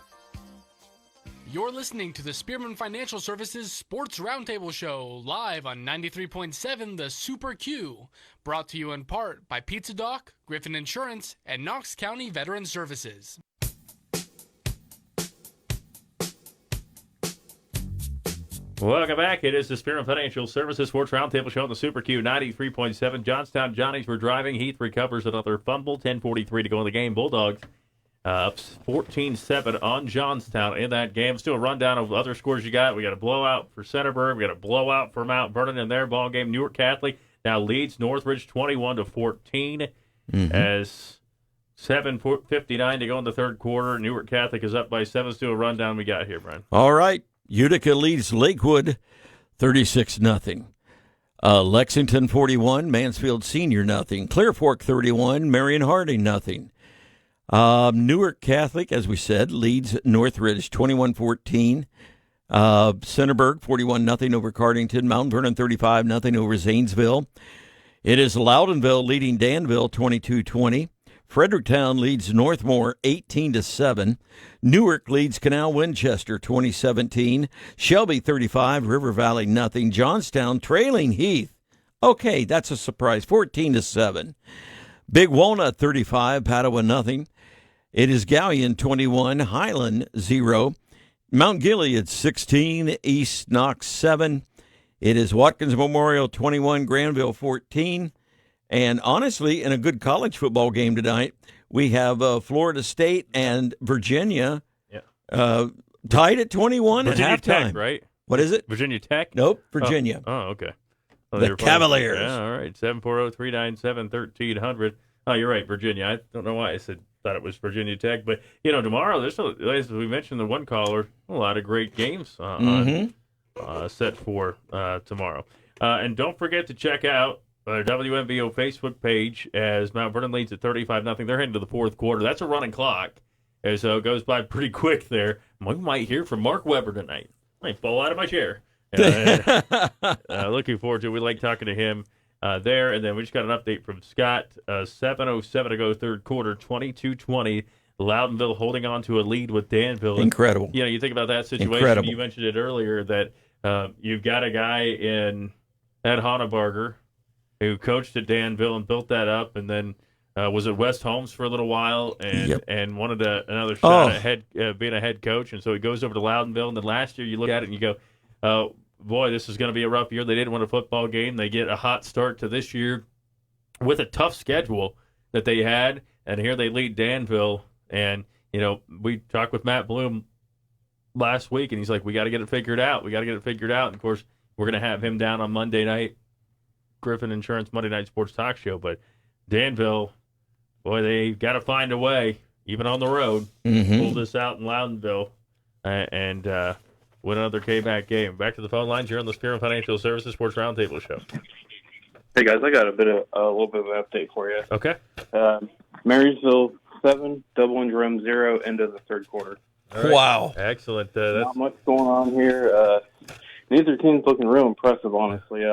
You're listening to the Spearman Financial Services Sports Roundtable Show, live on 93.7 The Super Q, brought to you in part by Pizza Doc, Griffin Insurance, and Knox County Veteran Services. Welcome back. It is the Spearman Financial Services Sports Roundtable Show on the Super Q 93.7. Johnstown Johnnies were driving. Heath recovers another fumble. 10:43 to go in the game. Bulldogs up 14-7 on Johnstown in that game. Still a rundown of other scores you got. We got a blowout for Centerburg. We got a blowout for Mount Vernon in their ball game. Newark Catholic now leads Northridge 21-14 as 7:59 to go in the third quarter. Newark Catholic is up by 7. Still a rundown we got here, Brian. All right. Utica leads Lakewood 36-0. Lexington 41, Mansfield Senior 0. Clear Fork 31, Marion Harding 0. Newark Catholic, as we said, leads Northridge 21-14. Centerburg 41-0 over Cardington. Mount Vernon 35-0 over Zanesville. It is Loudonville leading Danville 22-20. Fredericktown leads Northmore 18-7. Newark leads Canal Winchester 2017. Shelby 35, River Valley 0. Johnstown trailing Heath. Okay, that's a surprise. 14-7. Big Walnut 35, Padua 0. It is Galion 21, Highland 0. Mount Gilead 16, East Knox 7. It is Watkins Memorial 21, Granville 14. And honestly, in a good college football game tonight, we have Florida State and Virginia tied at 21 Virginia at halftime. Tech, right? What is it? Virginia Tech? Nope, Virginia. Oh, okay. The Cavaliers. Yeah, all right. 740-397-1300. Oh, you're right, Virginia. I don't know why I thought it was Virginia Tech. But, tomorrow, there's, as we mentioned, the one caller, a lot of great games set for tomorrow. And don't forget to check out our WMVO Facebook page as Mount Vernon leads at 35-0. They're heading to the fourth quarter. That's a running clock, and so it goes by pretty quick there. We might hear from Mark Weber tonight. I might fall out of my chair. Looking forward to it. We like talking to him there. And then we just got an update from Scott. 7:07 to go, third quarter, 22-20. Loudonville holding on to a lead with Danville. Incredible. You think about that situation. Incredible. You mentioned it earlier that you've got a guy in Ed Honebarger who coached at Danville and built that up, and then was at West Holmes for a little while and wanted another shot at being a head coach. And so he goes over to Loudonville, and then last year you look at it and you go, boy, this is going to be a rough year. They didn't win a football game. They get a hot start to this year with a tough schedule that they had, and here they lead Danville. And, we talked with Matt Bloom last week, and he's like, we got to get it figured out. And, of course, we're going to have him down on Monday night, Griffin Insurance Monday Night Sports Talk Show. But Danville, boy, they got to find a way, even on the road, pull this out in Loudonville and win another K-back game. Back to the phone lines here on the Spearman Financial Services Sports Roundtable Show. Hey, guys, I got a little bit of an update for you. Okay. Marysville 7, Dublin Jerome 0, end of the third quarter. Right. Wow. Excellent. Not much going on here. Neither team's looking real impressive, honestly.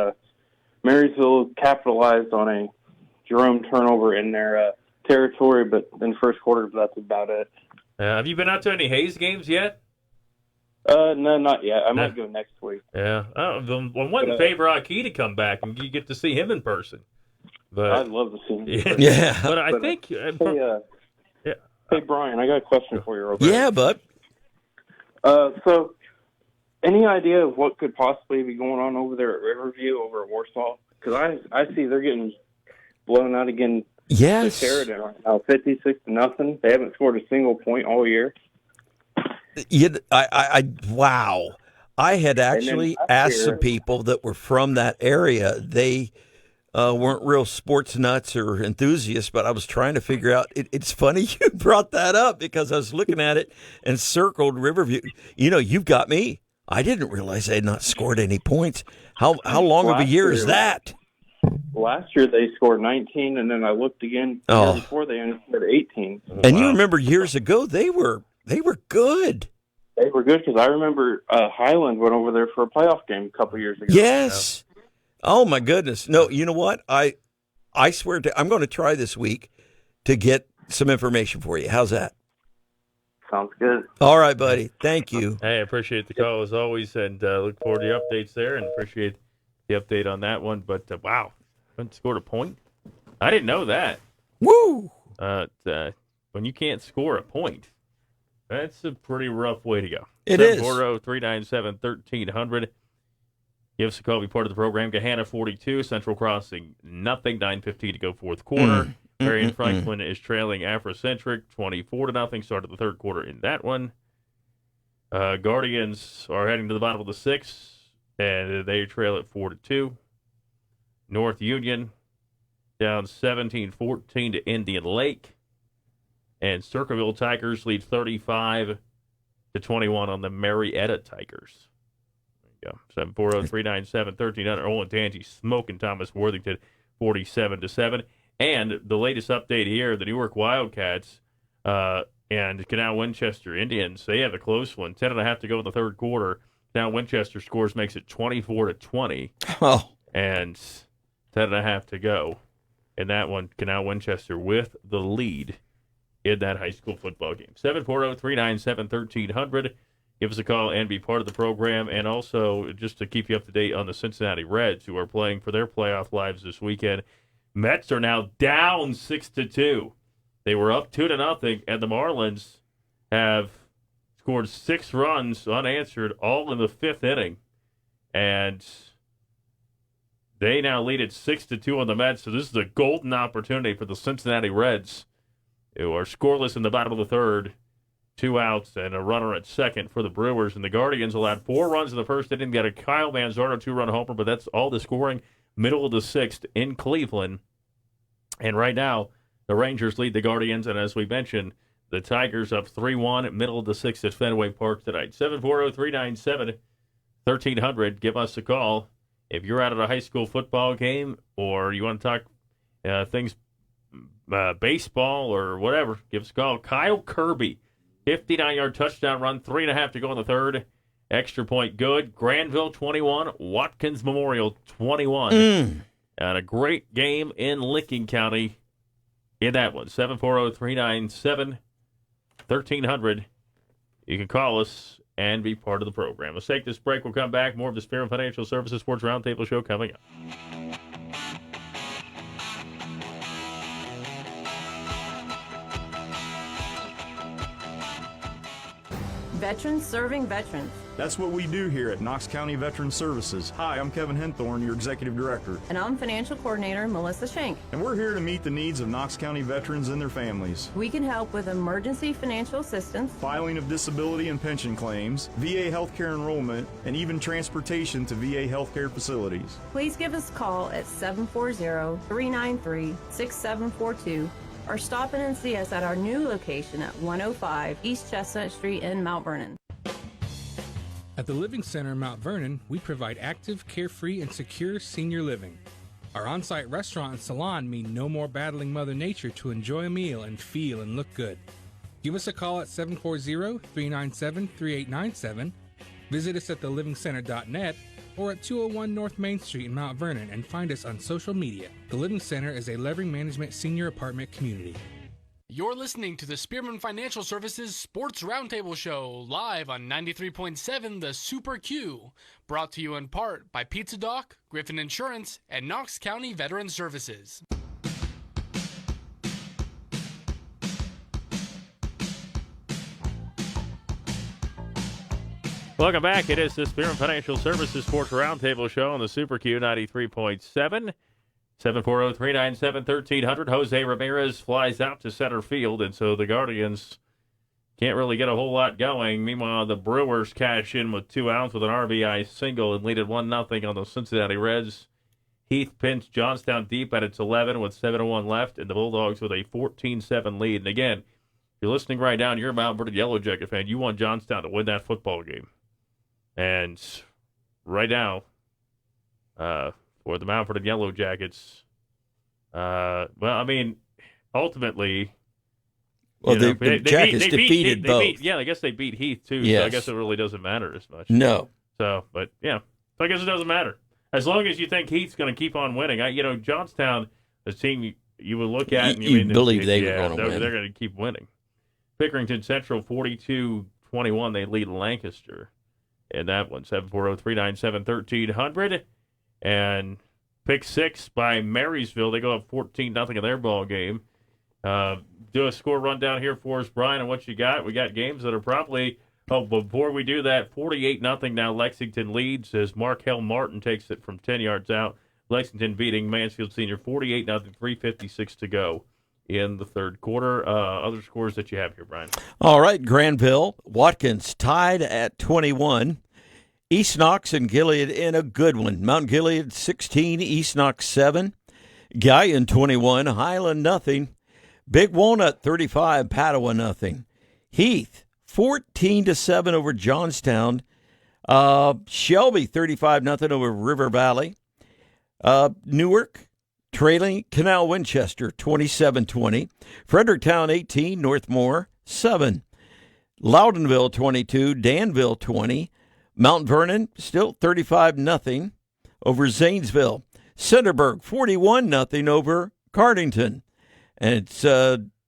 Marysville capitalized on a Jerome turnover in their territory, but in first quarter, that's about it. Have you been out to any Hayes games yet? No, not yet. I might go next week. Yeah. I wouldn't favor Aki to come back and you get to see him in person. But I'd love to see him. Yeah. But I think... Hey, Brian, I got a question for you real quick. Yeah, bud. So, any idea of what could possibly be going on over there at Riverview, over at Warsaw? Because I see they're getting blown out again. Yes. To Sheridan right now, 56-0. They haven't scored a single point all year. Wow. I had actually asked some people that were from that area. They weren't real sports nuts or enthusiasts, but I was trying to figure out. It's funny you brought that up because I was looking at it and circled Riverview. You've got me. I didn't realize they had not scored any points. How long of a year is that? Last year they scored 19, and then I looked again the year before they only scored 18. And you remember years ago they were good. They were good because I remember Highland went over there for a playoff game a couple years ago. Yes. Oh my goodness. No, you know what? I swear I'm going to try this week to get some information for you. How's that? Sounds good. All right, buddy. Thank you. Hey, I appreciate the call as always, and look forward to the updates there, and appreciate the update on that one. But wow, haven't scored a point. I didn't know that. Woo! When you can't score a point, that's a pretty rough way to go. It is. 740-397-1300. Give us a call. Be part of the program. Gahanna 42, Central Crossing nothing. 9:15 to go fourth quarter. Marion Franklin is trailing Afrocentric 24-0. Started the third quarter in that one. Guardians are heading to the bottom of the sixth, and they trail at 4-2. North Union down 17-14 to Indian Lake. And Circleville Tigers lead 35-21 on the Marietta Tigers. There you go. 740-397-1300. Olin Tangi smoking Thomas Worthington 47-7. And the latest update here, the Newark Wildcats and Canal Winchester Indians, they have a close one. 10.5 to go in the third quarter. Now Winchester scores, makes it 24-20. Oh. And 10.5 to go. In that one, Canal Winchester with the lead in that high school football game. 740-397-1300. Give us a call and be part of the program. And also, just to keep you up to date on the Cincinnati Reds, who are playing for their playoff lives this weekend. Mets are now down 6-2. They were up 2-0, and the Marlins have scored 6 runs unanswered, all in the 5th inning. And they now lead at 6-2 on the Mets. So this is a golden opportunity for the Cincinnati Reds, who are scoreless in the bottom of the third. 2 outs and a runner at second for the Brewers. And the Guardians allowed 4 runs in the first inning. Got a Kyle Manzardo 2-run homer, but that's all the scoring. Middle of the 6th in Cleveland. And right now, the Rangers lead the Guardians. And as we mentioned, the Tigers up 3-1, middle of the 6th at Fenway Park tonight. 740-397-1300. Give us a call. If you're out at a high school football game or you want to talk things, baseball or whatever, give us a call. Kyle Kirby, 59-yard touchdown run, 3.5 to go in the third. Extra point good. Granville 21, Watkins Memorial 21. And a great game in Licking County in that one. 740-397-1300. You can call us and be part of the program. Let's take this break. We'll come back. More of the Spearman Financial Services Sports Roundtable show coming up. Veterans serving veterans. That's what we do here at Knox County Veteran Services. Hi, I'm Kevin Henthorne, your Executive Director. And I'm Financial Coordinator Melissa Schenk. And we're here to meet the needs of Knox County veterans and their families. We can help with emergency financial assistance, filing of disability and pension claims, VA healthcare enrollment, and even transportation to VA healthcare facilities. Please give us a call at 740-393-6742 or stop in and see us at our new location at 105 East Chestnut Street in Mount Vernon. At the Living Center in Mount Vernon, we provide active, carefree, and secure senior living. Our on-site restaurant and salon mean no more battling Mother Nature to enjoy a meal and feel and look good. Give us a call at 740-397-3897, visit us at thelivingcenter.net, or at 201 North Main Street in Mount Vernon and find us on social media. The Living Center is a Levering Management senior apartment community. You're listening to the Spearman Financial Services Sports Roundtable Show, live on 93.7 The Super Q, brought to you in part by Pizza Doc, Griffin Insurance, and Knox County Veteran Services. Welcome back. It is the Spearman Financial Services Sports Roundtable Show on the Super Q 93.7. 740-397-1300. Jose Ramirez flies out to center field, and so the Guardians can't really get a whole lot going. Meanwhile, the Brewers cash in with 2 outs with an RBI single and lead at 1-0 on the Cincinnati Reds. Heath pinched Johnstown deep at its 11 with 7:01 left, and the Bulldogs with a 14-7 lead. And again, if you're listening right now and you're a Mount Vernon Yellow Jacket fan, you want Johnstown to win that football game. And right now, for the Mount Vernon Yellow Jackets, ultimately, the Jackets defeated both. I guess they beat Heath, too, yes. So I guess it really doesn't matter as much. No. So I guess it doesn't matter. As long as you think Heath's going to keep on winning. Johnstown, a team you would look at and you believe they're going to win. They're going to keep winning. Pickerington Central, 42-21, they lead Lancaster. And that one, 740-397-1300. And pick 6 by Marysville. They go up 14-0 in their ball game. Do a score rundown here for us, Brian, and what you got. We got games that are probably, before we do that, 48-0 now Lexington leads as Markel Martin takes it from 10 yards out. Lexington beating Mansfield Senior 48-0, 3:56 to go in the third quarter. Other scores that you have here, Brian. All right, Granville, Watkins tied at 21. East Knox and Gilead in a good one. Mount Gilead 16, East Knox 7. Guyan 21, Highland nothing. Big Walnut 35, Padua nothing. Heath 14-7 over Johnstown. Shelby 35 nothing over River Valley. Newark trailing Canal Winchester 27-20. Fredericktown 18, Northmore 7. Loudonville 22, Danville 20. Mount Vernon still 35 nothing over Zanesville. Centerburg 41 nothing over Cardington. And it's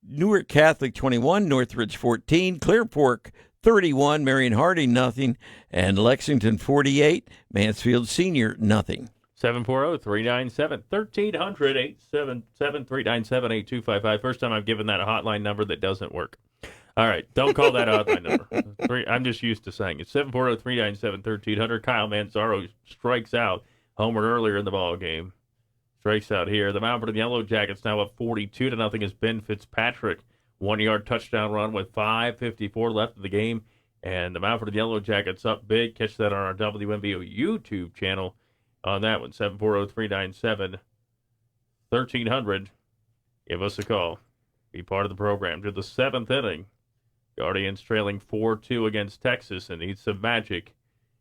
Newark Catholic 21, Northridge 14, Clear Fork 31, Marion Harding nothing, and Lexington 48, Mansfield Senior nothing. 740-397-1300, 877-397-8255. First time I've given that a hotline number that doesn't work. All right, don't call that a hotline number. I'm just used to saying it. 740-397-1300. Kyle Manzaro strikes out. Homered earlier in the ball game. Strikes out here. The Mount Vernon Yellow Jackets now up 42-0 as Ben Fitzpatrick. 1-yard touchdown run with 5:54 left of the game. And the Mount Vernon Yellow Jackets up big. Catch that on our WMBO YouTube channel on that one. 740-397-1300. Give us a call. Be part of the program. To the 7th inning. Guardians trailing 4-2 against Texas and need some magic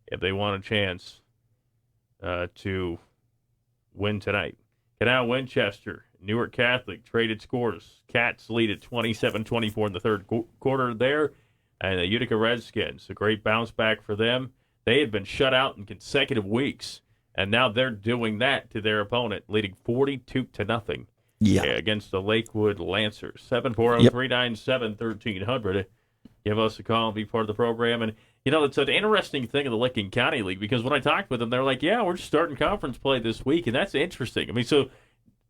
if they want a chance to win tonight. Canal Winchester, Newark Catholic, traded scores. Cats lead at 27-24 in the third quarter there. And the Utica Redskins, a great bounce back for them. They had been shut out in consecutive weeks, and now they're doing that to their opponent, leading 42-0 against the Lakewood Lancers. 740-397-1300. Give us a call and be part of the program. And, you know, it's an interesting thing in the Licking County League because when I talked with them, they're like, yeah, we're just starting conference play this week, and that's interesting. I mean, so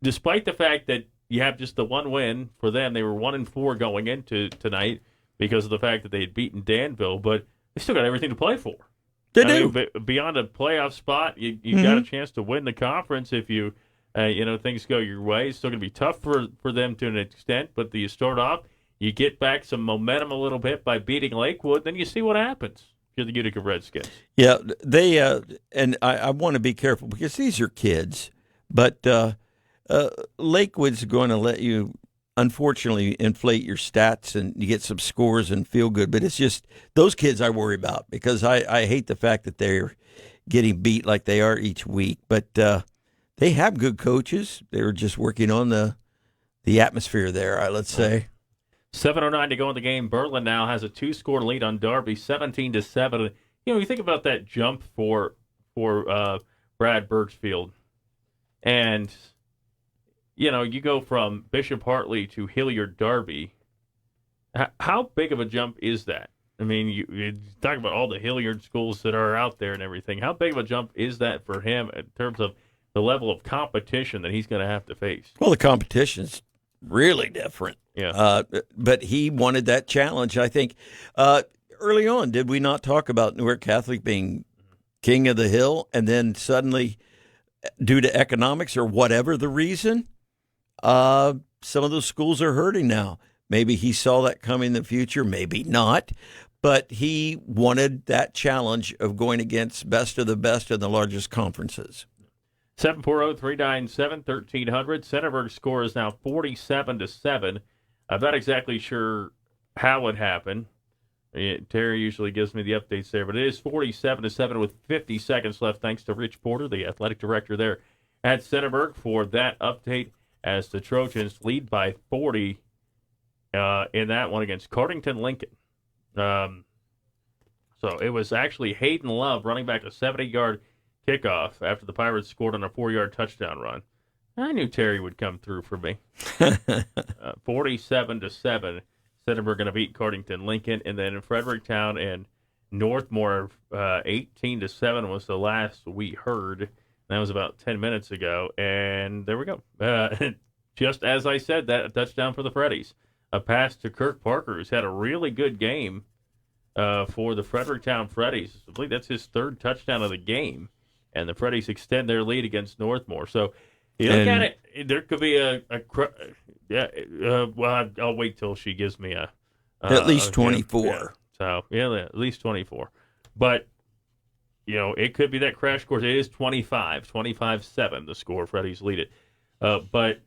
despite the fact that you have just the one win for them, they were 1-4 going into tonight because of the fact that they had beaten Danville, but they still got everything to play for. They do. Mean, beyond a playoff spot, you got a chance to win the conference if you, things go your way. It's still going to be tough for them to an extent, but you start off, you get back some momentum a little bit by beating Lakewood, then you see what happens to the Utica Redskins. Yeah, they and I want to be careful because these are kids, but Lakewood's going to let you, unfortunately, inflate your stats and you get some scores and feel good. But it's just those kids I worry about because I hate the fact that they're getting beat like they are each week. But they have good coaches. They're just working on the atmosphere there, let's say. 7:09 to go in the game. Berlin now has a 2-score lead on Darby, 17-7. You know, you think about that jump for Brad Birchfield, and you know, you go from Bishop Hartley to Hilliard Darby. How big of a jump is that? I mean, you talk about all the Hilliard schools that are out there and everything. How big of a jump is that for him in terms of the level of competition that he's going to have to face? Well, the competition's really different. Yeah. But he wanted that challenge, I think. Early on, did we not talk about Newark Catholic being king of the hill, and then suddenly, due to economics or whatever the reason, some of those schools are hurting now. Maybe he saw that coming in the future, maybe not. But he wanted that challenge of going against best of the best in the largest conferences. 740-397-1300. Centerburg score is now 47-7. I'm not exactly sure how it happened. Terry usually gives me the updates there, but it is 47-7 with 50 seconds left. Thanks to Rich Porter, the athletic director there at Centerburg, for that update as the Trojans lead by 40 in that one against Cardington Lincoln. So it was actually Hayden Love running back a 70-yard kickoff after the Pirates scored on a 4-yard touchdown run. I knew Terry would come through for me. 47-7. Centerburg going to beat Cardington Lincoln, and then in Fredericktown and Northmore, 18-7 was the last we heard. That was about 10 minutes ago, and there we go. Just as I said, that a touchdown for the Freddies. A pass to Kirk Parker, who's had a really good game for the Fredericktown Freddies. I believe that's his third touchdown of the game, and the Freddies extend their lead against Northmore. So you look at it, there could be well, I'll wait till she gives me at least 24. Yeah. So at least 24. But it could be that crash course. It is 25-7 the score. Freddies lead it, but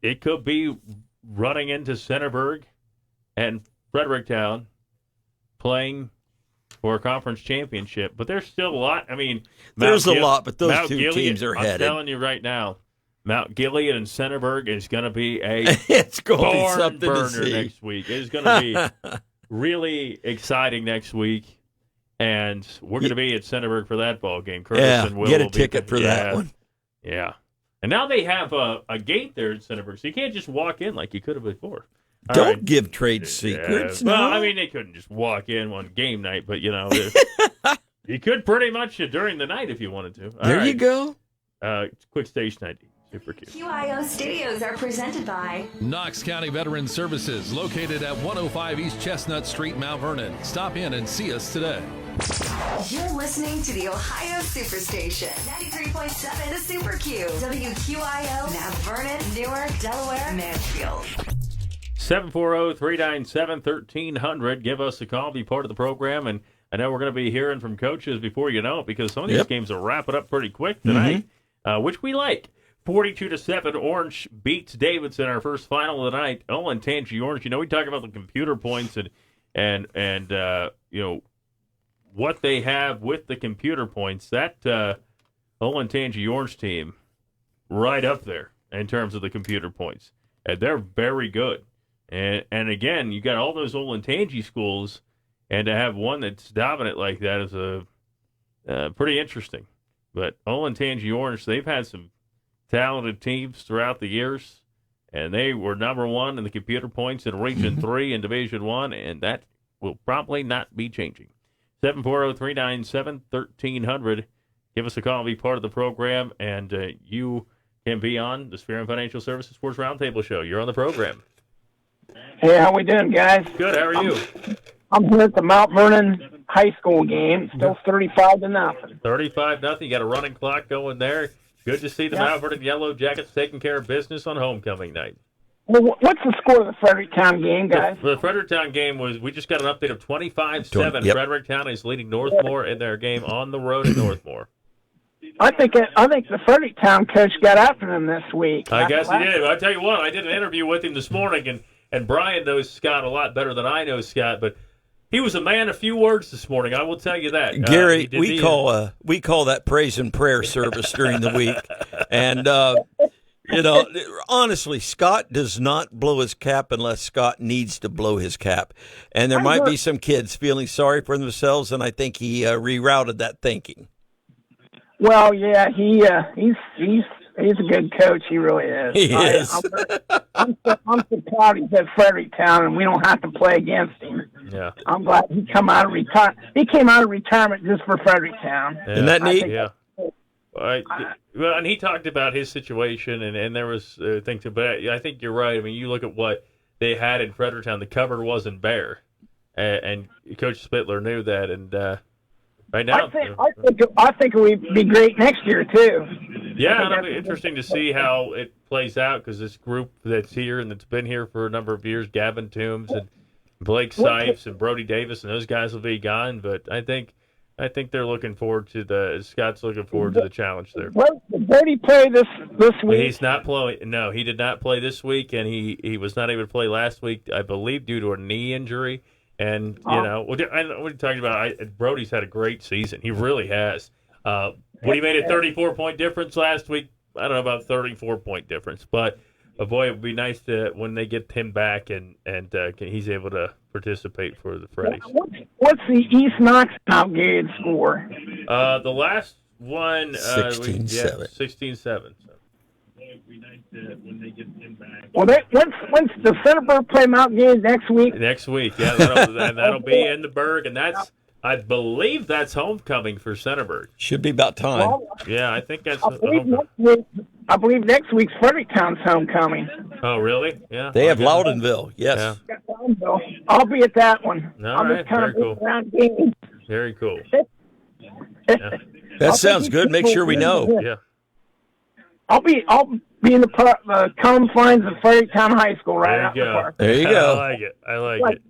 it could be running into Centerburg and Fredericktown playing for a conference championship. But there's still a lot. I mean, there's a lot, but those Mount two Gilead, teams are headed. I'm telling you right now, Mount Gilead and Centerburg is going to be a it's going to be something to burner see next week. It's going to be really exciting next week. And we're going to be at Centerburg for that ball game. Curtis and Will get a will ticket for that one. Yeah. And now they have a gate there at Centerburg, so you can't just walk in like you could have before. Don't give trade secrets. Well, no. I mean, they couldn't just walk in on game night, but, you could pretty much during the night if you wanted to. There you go. Quick station ID. Super cute. QIO Studios are presented by Knox County Veteran Services, located at 105 East Chestnut Street, Mount Vernon. Stop in and see us today. You're listening to the Ohio Superstation, 93.7 The Super Q, WQIO, Mount Vernon, Newark, Delaware, Mansfield. 740-397-1300. Give us a call, be part of the program, and I know we're going to be hearing from coaches before you know it, because some of these games will wrap it up pretty quick tonight, which we like. 42-7, Orange beats Davidson, our first final of the night. Olentangy Orange. We talk about the computer points and what they have with the computer points. That Olentangy Orange team, right up there in terms of the computer points, and they're very good. And again, you got all those Olentangy schools, and to have one that's dominant like that is pretty interesting. But Olentangy Orange, they've had some talented teams throughout the years, and they were number one in the computer points in Region 3 and Division 1, and that will probably not be changing. 740-397-1300. Give us a call and be part of the program, and you can be on the Spearman Financial Services Sports Roundtable Show. You're on the program. Hey, how we doing, guys? Good, how are you? I'm here at the Mount Vernon High School game. Still 35-0. 35-0. You got a running clock going there. Good to see the Mount Vernon Yellow Jackets taking care of business on homecoming night. Well, what's the score of the Fredericktown game, guys? The Fredericktown game we just got an update of 25-7. Yep. Fredericktown is leading Northmore in their game on the road at Northmore. I think the Fredericktown coach got after them this week. I guess he did. I'll tell you what, I did an interview with him this morning, and Brian knows Scott a lot better than I know Scott, but he was a man of few words this morning. I will tell you that. Gary, we call that praise and prayer service during the week, and honestly, Scott does not blow his cap unless Scott needs to blow his cap, and there might be some kids feeling sorry for themselves, and I think he rerouted that thinking. Well, yeah, he's a good coach. He really is. He is. I'm so proud he's at Fredericktown, and we don't have to play against him. Yeah. I'm glad he came out of retirement just for Fredericktown. Yeah. Isn't that neat? Yeah. Well, and he talked about his situation, and there was things, but I think you're right. I mean, you look at what they had in Fredericktown. The cupboard wasn't bare, and Coach Spittler knew that, and right now, I think it would be great next year too. Yeah, it'll be interesting to see how it plays out, because this group that's here and that's been here for a number of years, Gavin Toombs and Blake Sipes and Brody Davis, and those guys will be gone. But I think they're looking forward to Scott's looking forward to the challenge there. Did Brody play this week? He's not playing. No, he did not play this week, and he was not able to play last week, I believe, due to a knee injury. And, what are you talking about? Brody's had a great season. He really has. When he made a 34-point difference last week, I don't know about 34-point difference. But, boy, it would be nice when they get him back and he's able to participate for the Freddies. What's the East Knox Mountgate score? The last one, 16-7. 16-7. When they get him back. Well, once the Centerburg play Mountgate next week. Next week, yeah, that'll be in the Berg, and I believe that's homecoming for Centerburg. Should be about time. Well, yeah, I think that's. I believe next week's Fredericktown's homecoming. Oh, really? Yeah. They have Loudonville. Yes. Yeah. I'll be at that one. All right. Very cool. Very cool. Yeah. That sounds good. Make sure we know. Yeah. I'll be in the confines of Fredericktown High School right out the park. There you go. I like it.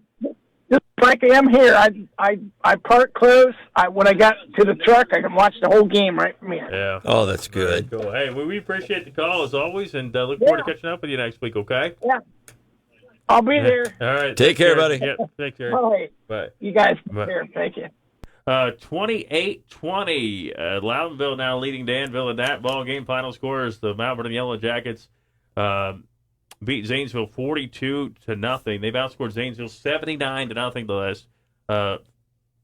Just like I am here, I park close. When I got to the truck, I can watch the whole game right from here. Yeah. Oh, that's good. Very cool. Hey, we appreciate the call as always, and look forward to catching up with you next week. Okay. Yeah. I'll be there. All right. Take care, buddy. Yep, take care. All right. Bye. You guys, Bye. there. Thank you. 28-20. Loudonville now leading Danville in that ball game. Final score is the Mount Vernon Yellow Jackets beat Zanesville 42-0. They've outscored Zanesville 79-0 the last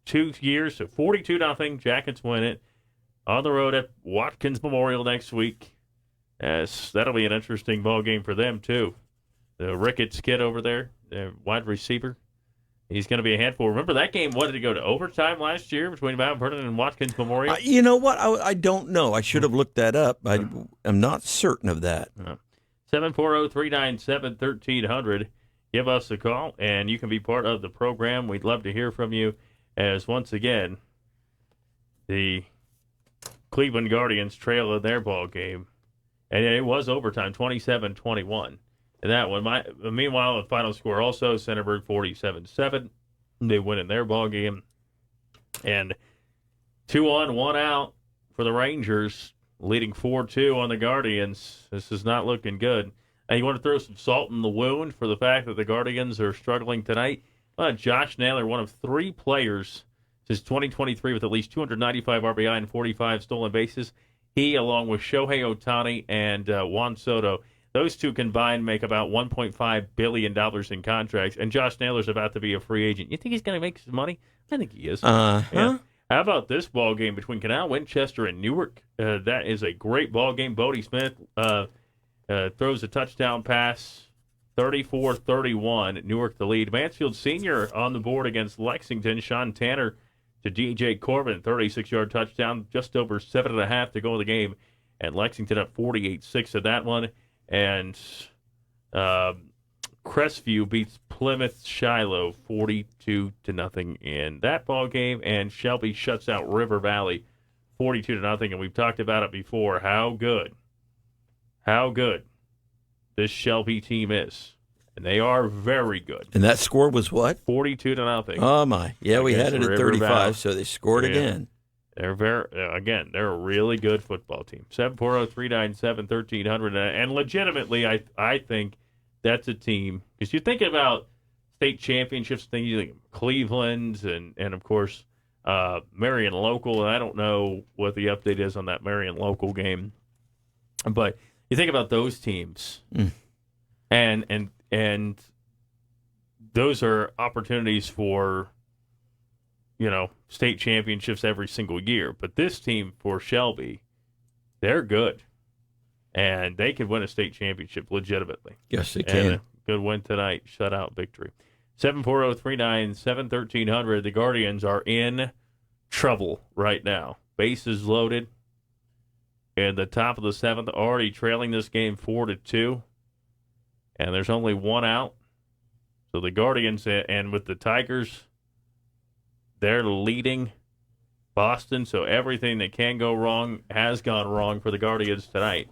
2 years. So 42-0. Jackets win it on the road at Watkins Memorial next week. As that'll be an interesting ball game for them too. The Ricketts kid over there, the wide receiver. He's going to be a handful. Remember that game, what did it go to overtime last year between Mount Vernon and Watkins Memorial? You know what? I don't know. I should have looked that up. I am not certain of that. 740-397-1300. Give us a call, and you can be part of the program. We'd love to hear from you as, once again, the Cleveland Guardians trail in their ball game. And it was overtime, 27-21. And that one, meanwhile, the final score also, Centerburg 47-7. They win in their ball game. And 2 on, 1 out for the Rangers, leading 4-2 on the Guardians. This is not looking good. And you want to throw some salt in the wound for the fact that the Guardians are struggling tonight? Josh Naylor, one of 3 players since 2023 with at least 295 RBI and 45 stolen bases. He, along with Shohei Ohtani and Juan Soto, those two combined make about $1.5 billion in contracts, and Josh Naylor's about to be a free agent. You think he's going to make some money? I think he is. Yeah. How about this ball game between Canal, Winchester, and Newark? That is a great ball game. Bodie Smith throws a touchdown pass, 34-31. Newark the lead. Mansfield Senior on the board against Lexington. Sean Tanner to DJ Corbin, 36-yard touchdown, just over 7.5 to go in the game, and Lexington up 48-6 in that one. And Crestview beats Plymouth Shiloh 42-0 in that ball game, and Shelby shuts out River Valley 42-0. And we've talked about it before. How good this Shelby team is, and they are very good. And that score was what? 42-0. Oh my! Yeah, we had it at 35, Valley. so they scored again. They're they're a really good football team. 740-397-1300. And legitimately, I think that's a team, because you think about state championships, you think Cleveland and of course Marion Local. And I don't know what the update is on that Marion Local game, but you think about those teams, and those are opportunities for, state championships every single year. But this team for Shelby, they're good. And they could win a state championship legitimately. Yes, they and can. A good win tonight, shutout victory. 740-397-1300. The Guardians are in trouble right now. Bases loaded. And the top of the 7th, already trailing this game 4-2. And there's only 1 out. So the Guardians, and with the Tigers, they're leading Boston, so everything that can go wrong has gone wrong for the Guardians tonight.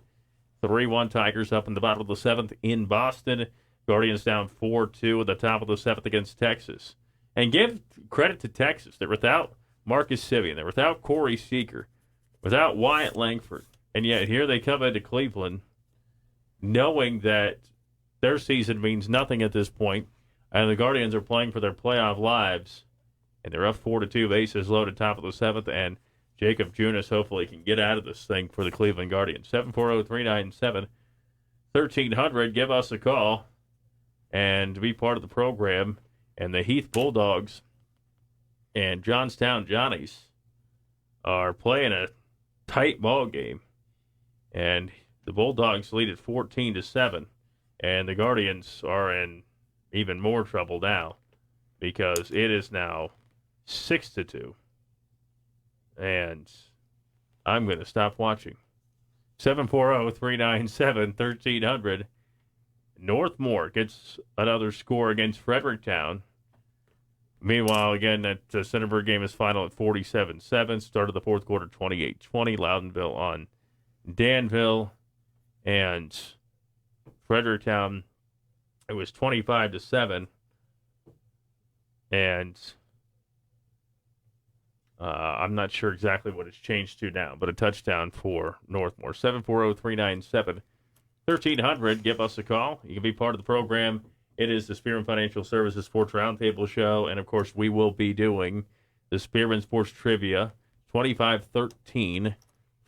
3-1 Tigers up in the bottom of the 7th in Boston. Guardians down 4-2 at the top of the 7th against Texas. And give credit to Texas. They're without Marcus Sivian. They're without Corey Seeker. Without Wyatt Langford. And yet here they come into Cleveland knowing that their season means nothing at this point, and the Guardians are playing for their playoff lives. And they're up 4-2, bases loaded, top of the 7th, and Jacob Junis hopefully can get out of this thing for the Cleveland Guardians. 740-397-1300. Give us a call and be part of the program. And the Heath Bulldogs and Johnstown Johnnies are playing a tight ball game. And the Bulldogs lead at 14-7. And the Guardians are in even more trouble now, because it is now 6-2. And I'm going to stop watching. 740-397-1300. Northmore gets another score against Fredericktown. Meanwhile, again, that Centerburg game is final at 47-7. Start of the 4th quarter, 28-20. Loudonville on Danville. And Fredericktown, it was 25-7. And I'm not sure exactly what it's changed to now, but a touchdown for Northmore. 740-397-1300. Give us a call. You can be part of the program It is the Spearman Financial Services Sports Roundtable Show, and, of course, we will be doing the Spearman Sports Trivia. 25-13.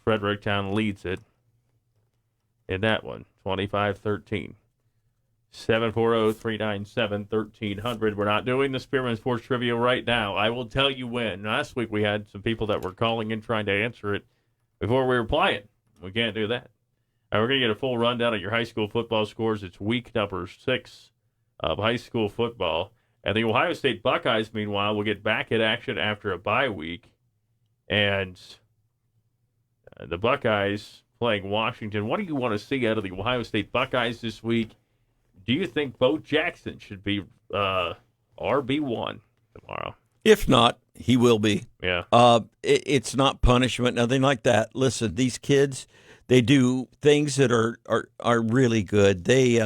Fredericktown leads it in that one, 25-13. 740-397-1300. We're not doing the Spearman Sports Trivia right now. I will tell you when. Last week we had some people that were calling in trying to answer it before we were playing. We can't do that. We're going to get a full rundown of your high school football scores. It's week number 6 of high school football. And the Ohio State Buckeyes, meanwhile, will get back in action after a bye week. And the Buckeyes playing Washington. What do you want to see out of the Ohio State Buckeyes this week? Do you think Bo Jackson should be RB1 tomorrow? If not, he will be. Yeah. It's not punishment, nothing like that. Listen, these kids, they do things that are really good. They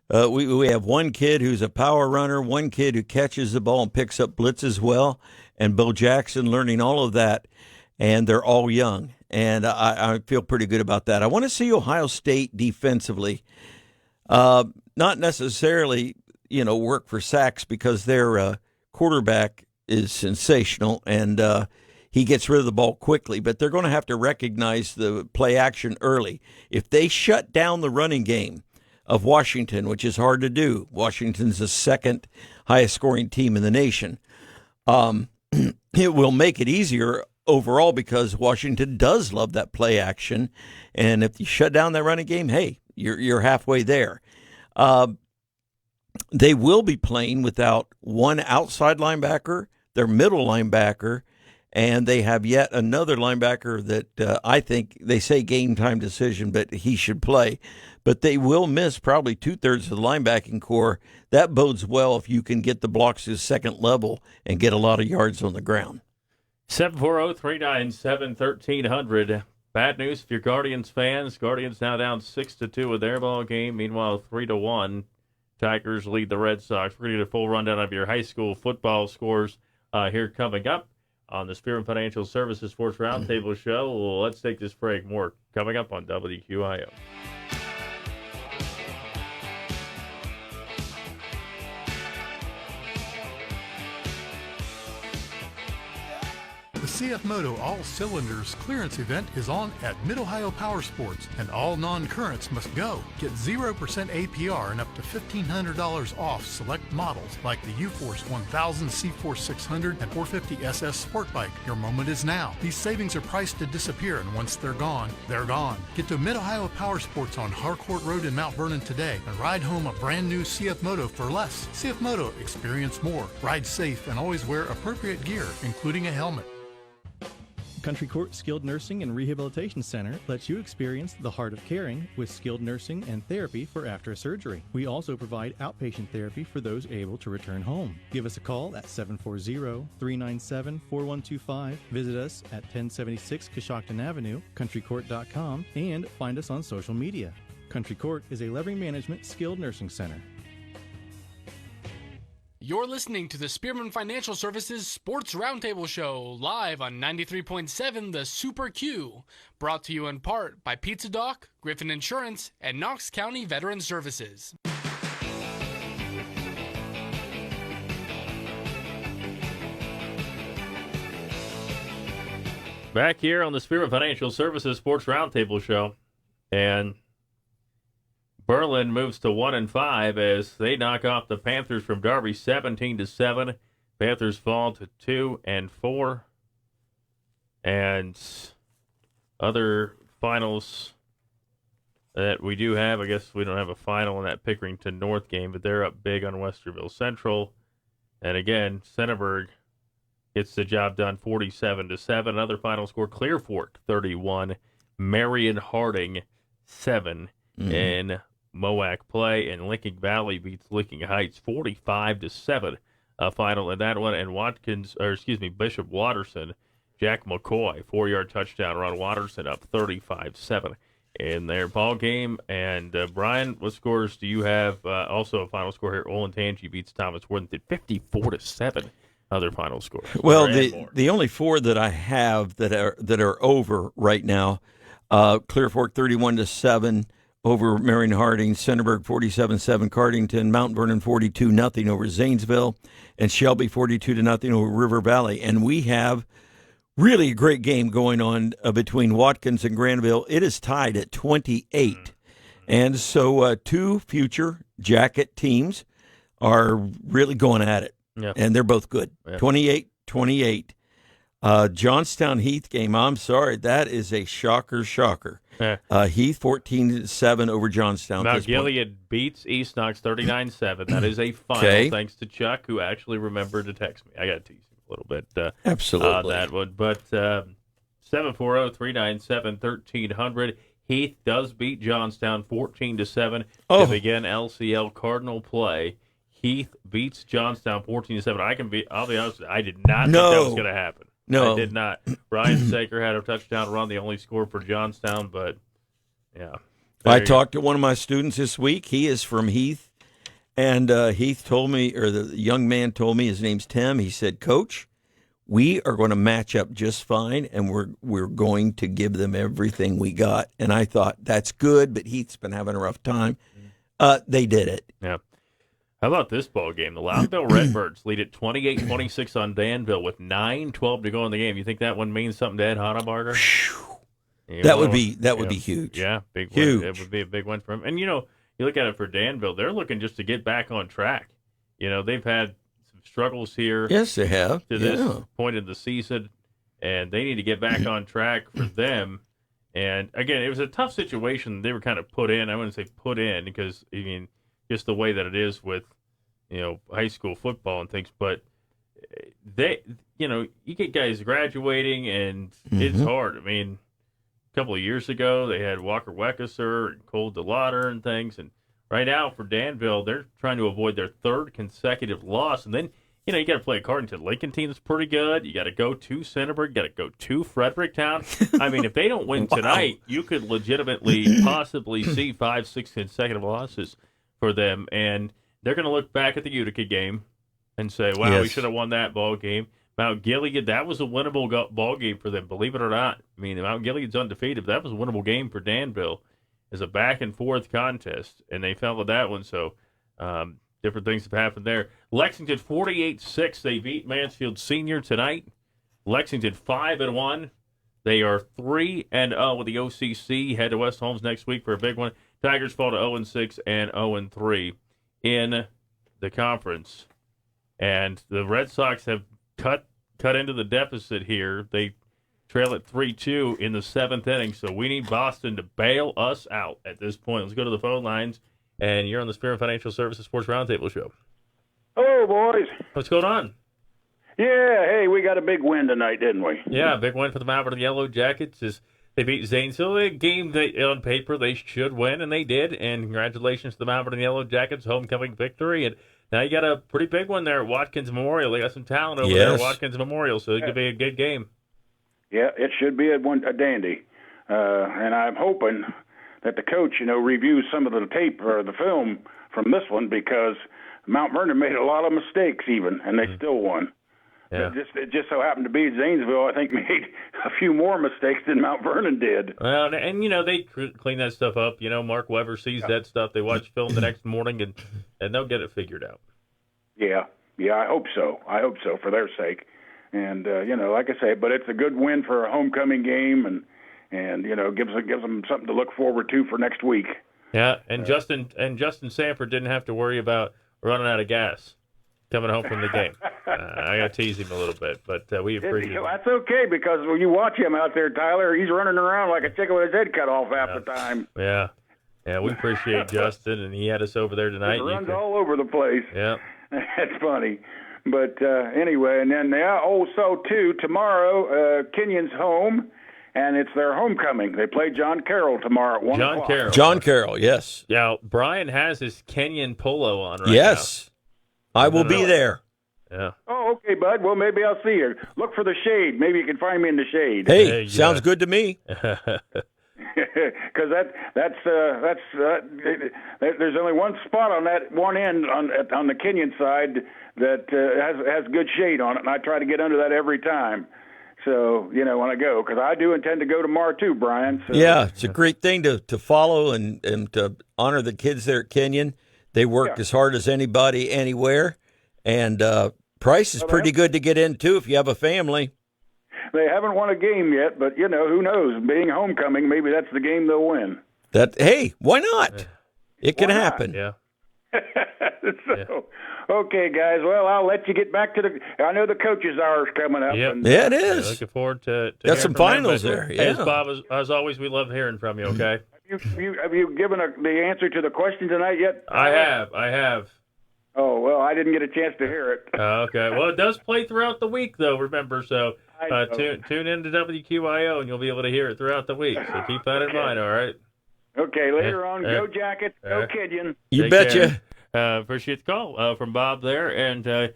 we have one kid who's a power runner, one kid who catches the ball and picks up blitzes well, and Bo Jackson learning all of that, and they're all young. And I feel pretty good about that. I want to see Ohio State defensively. Not necessarily, work for sacks because their quarterback is sensational and he gets rid of the ball quickly. But they're going to have to recognize the play action early. If they shut down the running game of Washington, which is hard to do, Washington's the second highest scoring team in the nation, it will make it easier overall because Washington does love that play action. And if you shut down that running game, hey, you're halfway there. They will be playing without one outside linebacker, their middle linebacker, and they have yet another linebacker that I think they say game time decision, but he should play. But they will miss probably 2/3 of the linebacking core. That bodes well if you can get the blocks to the second level and get a lot of yards on the ground. 740-397-1300. Bad news if you're Guardians fans. Guardians now down 6-2 in their ball game. Meanwhile, 3-1. Tigers lead the Red Sox. We're going to get a full rundown of your high school football scores here coming up on the Spearman Financial Services Sports Roundtable Show. Well, let's take this break. More coming up on WQIO. The CF Moto All Cylinders clearance event is on at Mid-Ohio Power Sports, and all non-currents must go. Get 0% APR and up to $1,500 off select models like the U-Force 1000, C-Force 600, and 450 SS Sport Bike. Your moment is now. These savings are priced to disappear, and once they're gone, they're gone. Get to Mid-Ohio Power Sports on Harcourt Road in Mount Vernon today and ride home a brand new CF Moto for less. CF Moto, experience more. Ride safe and always wear appropriate gear, including a helmet. Country Court Skilled Nursing and Rehabilitation Center lets you experience the heart of caring with skilled nursing and therapy for after surgery. We also provide outpatient therapy for those able to return home. Give us a call at 740-397-4125. Visit us at 1076 Coshocton Avenue, countrycourt.com, and find us on social media. Country Court is a Levering Management skilled nursing center. You're listening to the Spearman Financial Services Sports Roundtable Show, live on 93.7 The Super Q, brought to you in part by Pizza Doc, Griffin Insurance, and Knox County Veteran Services. Back here on the Spearman Financial Services Sports Roundtable Show, and Berlin moves to 1-5 as they knock off the Panthers from Darby 17-7. Panthers fall to 2-4. And other finals that we do have, I guess we don't have a final in that Pickerington North game, but they're up big on Westerville Central. And again, Centerburg gets the job done 47-7. Another final score, Clear Fork 31, Marion Harding 7 in MOAC play, and Lincoln Valley beats Licking Heights 45-7. Final in that one, and Bishop Watterson, Jack McCoy, 4-yard touchdown. Ron Watterson up 35-7 in their ball game. And Brian, what scores do you have? Also a final score here. Olentangy beats Thomas Worthington 54-7. Other final score. Well, the only four that I have that are over right now, Clear Fork 31-7. over Marion Harding, Centerburg 47-7 Cardington, Mount Vernon 42-0 over Zanesville, and Shelby 42-0 over River Valley. And we have really a great game going on between Watkins and Granville. It is tied at 28. And so two future Jacket teams are really going at it. Yeah. And they're both good. Yeah. 28-28. Johnstown Heath game, I'm sorry, that is a shocker. Heath 14-7 over Johnstown. Mount Gilead beats East Knox 39-7. That is a final, Okay. thanks to Chuck, who actually remembered to text me. I got to tease him a little bit. Absolutely. On that one. But 740-397-1300. Heath does beat Johnstown 14-7 to begin LCL Cardinal play. Heath beats Johnstown 14-7. I'll be honest with you, I did not think that was going to happen. No. I did not. Ryan Saker had a touchdown run, the only score for Johnstown, but yeah. I talked to one of my students this week. He is from Heath, and Heath told me, or the young man told me, his name's Tim. He said, Coach, we are going to match up just fine, and we're going to give them everything we got. And I thought, that's good, but Heath's been having a rough time. They did it. Yeah. How about this ball game? The Loudonville Redbirds lead at 28-26 on Danville with 9:12 to go in the game. You think that one means something to Ed Hannebarger? That would be huge. Yeah, big huge. win. It would be a big win for him. And, you look at it for Danville, they're looking just to get back on track. They've had some struggles here. Yes, they have. To this point in the season, and they need to get back on track for them. And, again, it was a tough situation they were kind of put in. I wouldn't say put in because, just the way that it is with, high school football and things. But they, you get guys graduating, and it's hard. I mean, a couple of years ago, they had Walker Weckeser and Cole DeLauder and things. And right now for Danville, they're trying to avoid their third consecutive loss. And then, you got to play a Cardington Lincoln team that's pretty good. You got to go to Centerburg. You got to go to Fredericktown. I mean, if they don't win tonight, you could legitimately possibly see 5-6 consecutive losses for them, and they're going to look back at the Utica game and say, wow, we should have won that ball game. Mount Gilead, that was a winnable ball game for them, believe it or not. I mean, Mount Gilead's undefeated, but that was a winnable game for Danville as a back-and-forth contest, and they fell with that one, so different things have happened there. Lexington 48-6, they beat Mansfield Senior tonight. Lexington 5-1. They are 3-0 with the OCC. Head to West Holmes next week for a big one. Tigers fall to 0-6 and 0-3 in the conference. And the Red Sox have cut into the deficit here. They trail at 3-2 in the seventh inning, so we need Boston to bail us out at this point. Let's go to the phone lines, and you're on the Spearman Financial Services Sports Roundtable show. Hello, boys. What's going on? Yeah, hey, we got a big win tonight, didn't we? Yeah, big win for the Mount Vernon Yellow Jackets. They beat Zanesville, a game that on paper they should win, and they did. And congratulations to the Mount Vernon Yellow Jackets, homecoming victory. And now you got a pretty big one there at Watkins Memorial. They got some talent over there at Watkins Memorial, so it could be a good game. Yeah, it should be a dandy. And I'm hoping that the coach, reviews some of the tape or the film from this one because Mount Vernon made a lot of mistakes even, and they still won. Yeah. It just so happened to be Zanesville, I think, made a few more mistakes than Mount Vernon did. Well, and they clean that stuff up. Mark Weber sees that stuff. They watch film the next morning, and they'll get it figured out. Yeah, I hope so. I hope so for their sake. And, like I say, but it's a good win for a homecoming game and gives them something to look forward to for next week. Yeah, and Justin Sanford didn't have to worry about running out of gas coming home from the game. I got to tease him a little bit, but we appreciate it. That's okay, because when you watch him out there, Tyler, he's running around like a chicken with his head cut off half the time. Yeah, we appreciate Justin, and he had us over there tonight. He runs all over the place. Yeah. That's funny. But anyway, and then also, too, tomorrow, Kenyon's home, and it's their homecoming. They play John Carroll tomorrow at 1 o'clock. John Carroll, yes. Yeah, Brian has his Kenyon polo on right now. Yes. I will be there. Yeah. Oh, okay, bud. Well, maybe I'll see you. Look for the shade. Maybe you can find me in the shade. Hey, sounds good to me. Because there's only one spot on that one end on the Kenyon side that has good shade on it, and I try to get under that every time. So, when I go, because I do intend to go tomorrow too, Brian. So. Yeah, it's a great thing to follow and to honor the kids there at Kenyon. They work as hard as anybody anywhere, and price is pretty good to get in, too, if you have a family. They haven't won a game yet, but, who knows? Being homecoming, maybe that's the game they'll win. Hey, why not? It can happen. Yeah. Okay, guys. Well, I'll let you get back to I know the coaches' hour's coming up. Yep. And, it is. Looking forward to got some finals there. Hey, Bob, as always, we love hearing from you. Okay. Have you given the answer to the question tonight yet? I have. Oh well, I didn't get a chance to hear it. Okay. Well, it does play throughout the week, though. Remember, so tune in to WQIO, and you'll be able to hear it throughout the week. So keep that in mind. All right. Okay. Later on, go Jackets, go Kenyon. You betcha. Appreciate the call from Bob there. And, I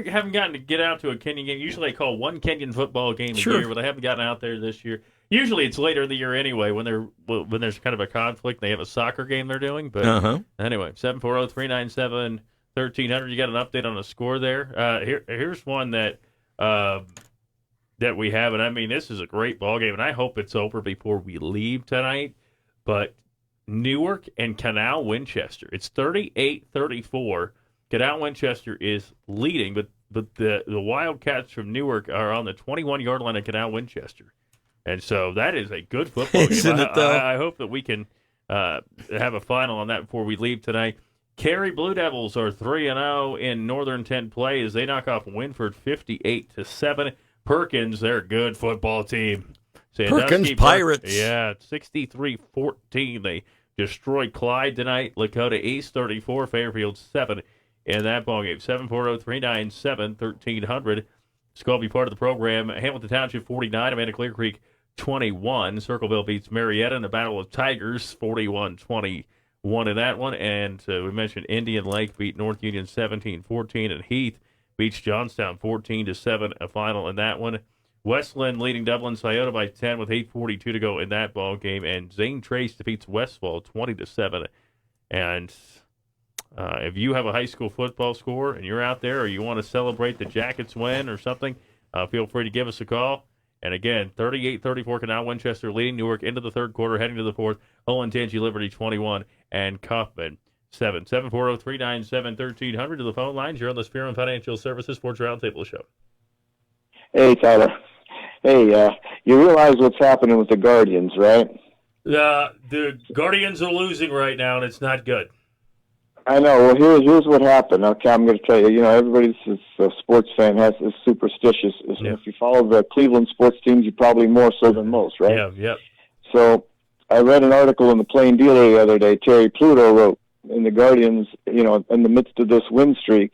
haven't gotten to get out to a Kenyon game. Usually I call one Kenyon football game a year, but I haven't gotten out there this year. Usually it's later in the year anyway when there's kind of a conflict. They have a soccer game they're doing. But anyway, 740-397-1300. You got an update on the score there. Here's one that we have. And, I mean, this is a great ball game, and I hope it's over before we leave tonight. But Newark and Canal Winchester. It's 38-34. Canal Winchester is leading, but the Wildcats from Newark are on the 21-yard line of Canal Winchester. And so that is a good football game. Isn't it, though? I hope that we can have a final on that before we leave tonight. Cary Blue Devils are 3-0 in Northern 10 play as they knock off Winford 58-7. Perkins, they're a good football team. Perkins Pirates. 63-14. They destroyed Clyde tonight. Lakota East 34, Fairfield 7 in that ballgame. 740-397-1300. Skull be part of the program. Hamilton Township 49, Amanda Clear Creek 21. Circleville beats Marietta in the Battle of Tigers 41-21 in that one. And we mentioned Indian Lake beat North Union 17-14, and Heath beats Johnstown 14-7, a final in that one. Westland leading Dublin Scioto by 10 with 8:42 to go in that ball game, and Zane Trace defeats Westfall 20-7. And if you have a high school football score and you're out there, or you want to celebrate the Jackets win or something, feel free to give us a call. And again, 38-34, Canal Winchester leading Newark into the third quarter, heading to the fourth. Owen Tangi Liberty 21 and Kaufman 7. 740-397-1300 to the phone lines. You're on the Spearman Financial Services Sports Roundtable Show. Hey, Tyler. Hey, you realize what's happening with the Guardians, right? The Guardians are losing right now, and it's not good. I know. Well, here's what happened. Okay, I'm going to tell you. Everybody that's a sports fan is superstitious. Yeah. If you follow the Cleveland sports teams, you probably more so than most, right? Yeah, yep. So I read an article in the Plain Dealer the other day. Terry Pluto wrote, in the Guardians, in the midst of this win streak,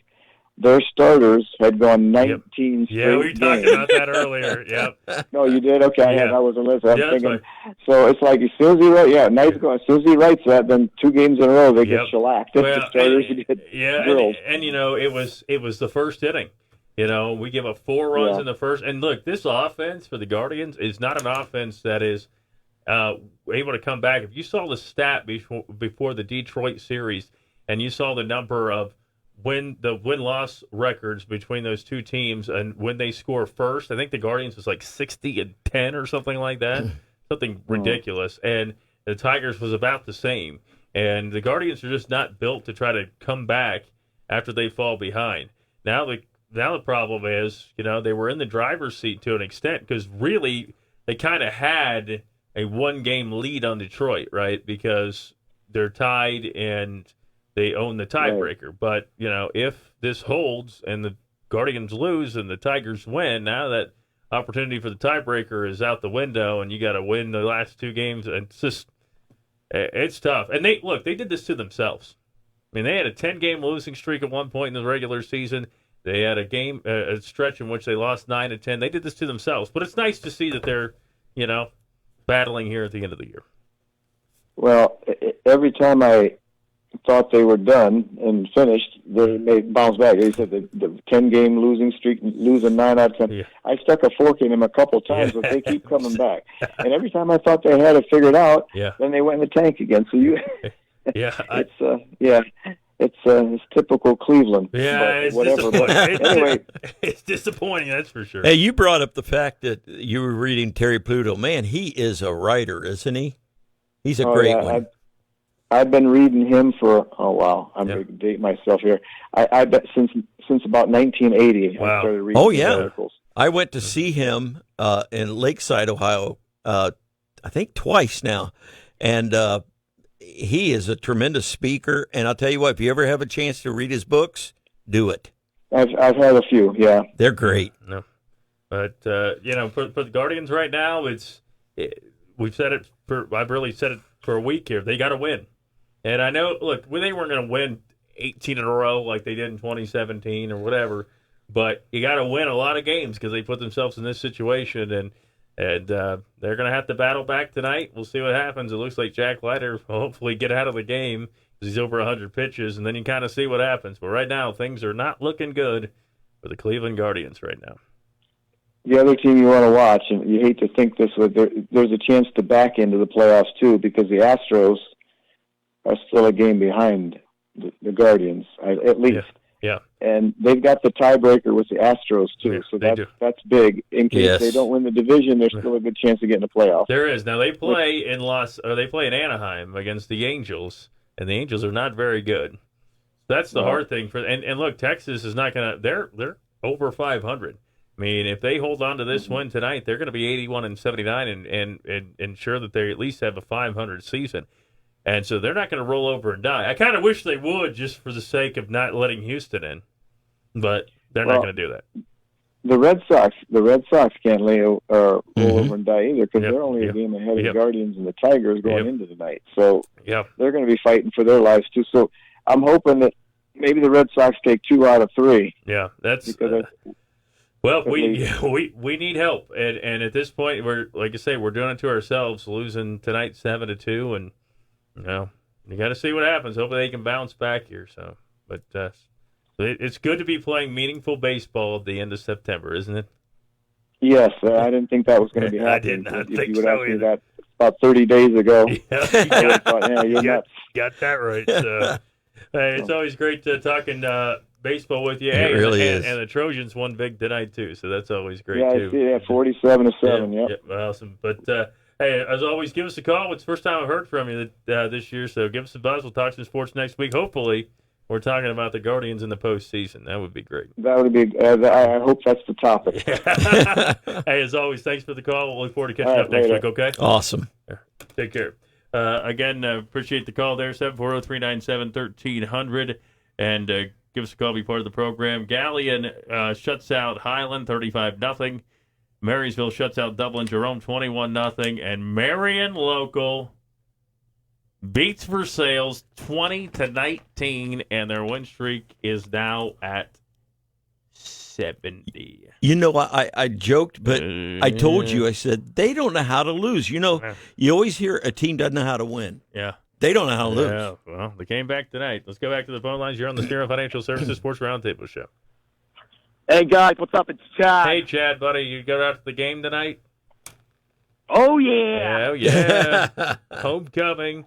their starters had gone 19 straight Yeah, we talked games. about that earlier. Yep. No, you did? Okay, Yeah. I wasn't listening. I'm thinking. Right. So it's like as soon as he writes, as soon as he writes that, then 2 games in a row they get shellacked. Well, The starters get drilled. And it was the first inning. We give up 4 runs in the first. And look, this offense for the Guardians is not an offense that is able to come back. If you saw the stat before the Detroit series, and you saw the number of win-loss records between those two teams, and when they score first, I think the Guardians was like 60-10 or something like that, something ridiculous. And the Tigers was about the same. And the Guardians are just not built to try to come back after they fall behind. Now the problem is, they were in the driver's seat to an extent, because really they kind of had a 1-game lead on Detroit, right? Because they're tied and they own the tiebreaker. But, if this holds and the Guardians lose and the Tigers win, now that opportunity for the tiebreaker is out the window, and you got to win the last 2 games. And it's tough. And they did this to themselves. I mean, they had a 10-game losing streak at one point in the regular season. They had a stretch in which they lost 9 of 10. They did this to themselves. But it's nice to see that they're, battling here at the end of the year. Well, every time I thought they were done and finished, they bounce back. They said the 10-game losing streak, losing 9 out of 10. Yeah. I stuck a fork in them a couple times, but they keep coming back. And every time I thought they had it figured out, then they went in the tank again. So it's typical Cleveland. Yeah, but it's whatever. But disappointing. anyway, It's disappointing, that's for sure. Hey, you brought up the fact that you were reading Terry Pluto. Man, he is a writer, isn't he? He's a great one. I've been reading him for I'm going to date myself here. I bet since about 1980 I started reading his articles. I went to see him in Lakeside, Ohio, I think twice now, and he is a tremendous speaker. And I'll tell you what, if you ever have a chance to read his books, do it. I've had a few, yeah. They're great. No, but for the Guardians right now, we've said it I've really said it for a week here. They got to win, and I know. Look, they weren't going to win 18 in a row like they did in 2017 or whatever, but you got to win a lot of games because they put themselves in this situation, and they're going to have to battle back tonight. We'll see what happens. It looks like Jack Leiter will hopefully get out of the game because he's over 100 pitches, and then you kind of see what happens. But right now, things are not looking good for the Cleveland Guardians right now. The other team you want to watch, and you hate to think this, but there's a chance to back into the playoffs too, because the Astros are still a game behind the Guardians, at least. Yeah. And they've got the tiebreaker with the Astros too, so that's big. In case they don't win the division, there's still a good chance of getting the playoffs. There is. Now they play in Anaheim against the Angels, and the Angels are not very good. That's the hard thing and look, Texas is not gonna. They're over 500. I mean, if they hold on to this win tonight, they're going to be 81-79 and ensure that they at least have a 500 season. And so they're not going to roll over and die. I kind of wish they would, just for the sake of not letting Houston in, but they're not going to do that. The Red Sox can't roll over and die either, because they're only a game ahead of the Guardians and the Tigers going into the night. So they're going to be fighting for their lives too. So I'm hoping that maybe the Red Sox take 2 out of 3. Yeah, that's. Well, we need help, and at this point, we're like I say, we're doing it to ourselves, losing tonight 7-2, and you got to see what happens. Hopefully, they can bounce back here. So, but it's good to be playing meaningful baseball at the end of September, isn't it? Yes, I didn't think that was going to be happening. I did not think you would so ask me either. that about 30 days ago. Yeah, you're nuts. Got that right. So, hey, it's always great talking baseball with you. It really is. And the Trojans won big tonight, too, so that's always great, too. Yeah, 47-7, yep. Awesome. But, hey, as always, give us a call. It's the first time I've heard from you this year, so give us a buzz. We'll talk some sports next week. Hopefully, we're talking about the Guardians in the postseason. That would be great. That would be. I hope that's the topic. Hey, as always, thanks for the call. We'll look forward to catching up next week, okay? Awesome. Take care. Again, appreciate the call there, 740-397-1300. And give us a call, be part of the program. Galleon shuts out Highland 35-0. Marysville shuts out Dublin Jerome 21-0. And Marion Local beats Versailles 20-19, and their win streak is now at 70. You know, I joked, but I told you, I said, they don't know how to lose. You know, you always hear a team doesn't know how to win. Yeah. They don't know how to lose. Yeah, well, they came back tonight. Let's go back to the phone lines. You're on the Spearman Financial Services Sports Roundtable Show. Hey, guys, what's up? It's Chad. Hey, Chad, buddy. You go out to the game tonight? Oh, yeah. Oh, yeah. Homecoming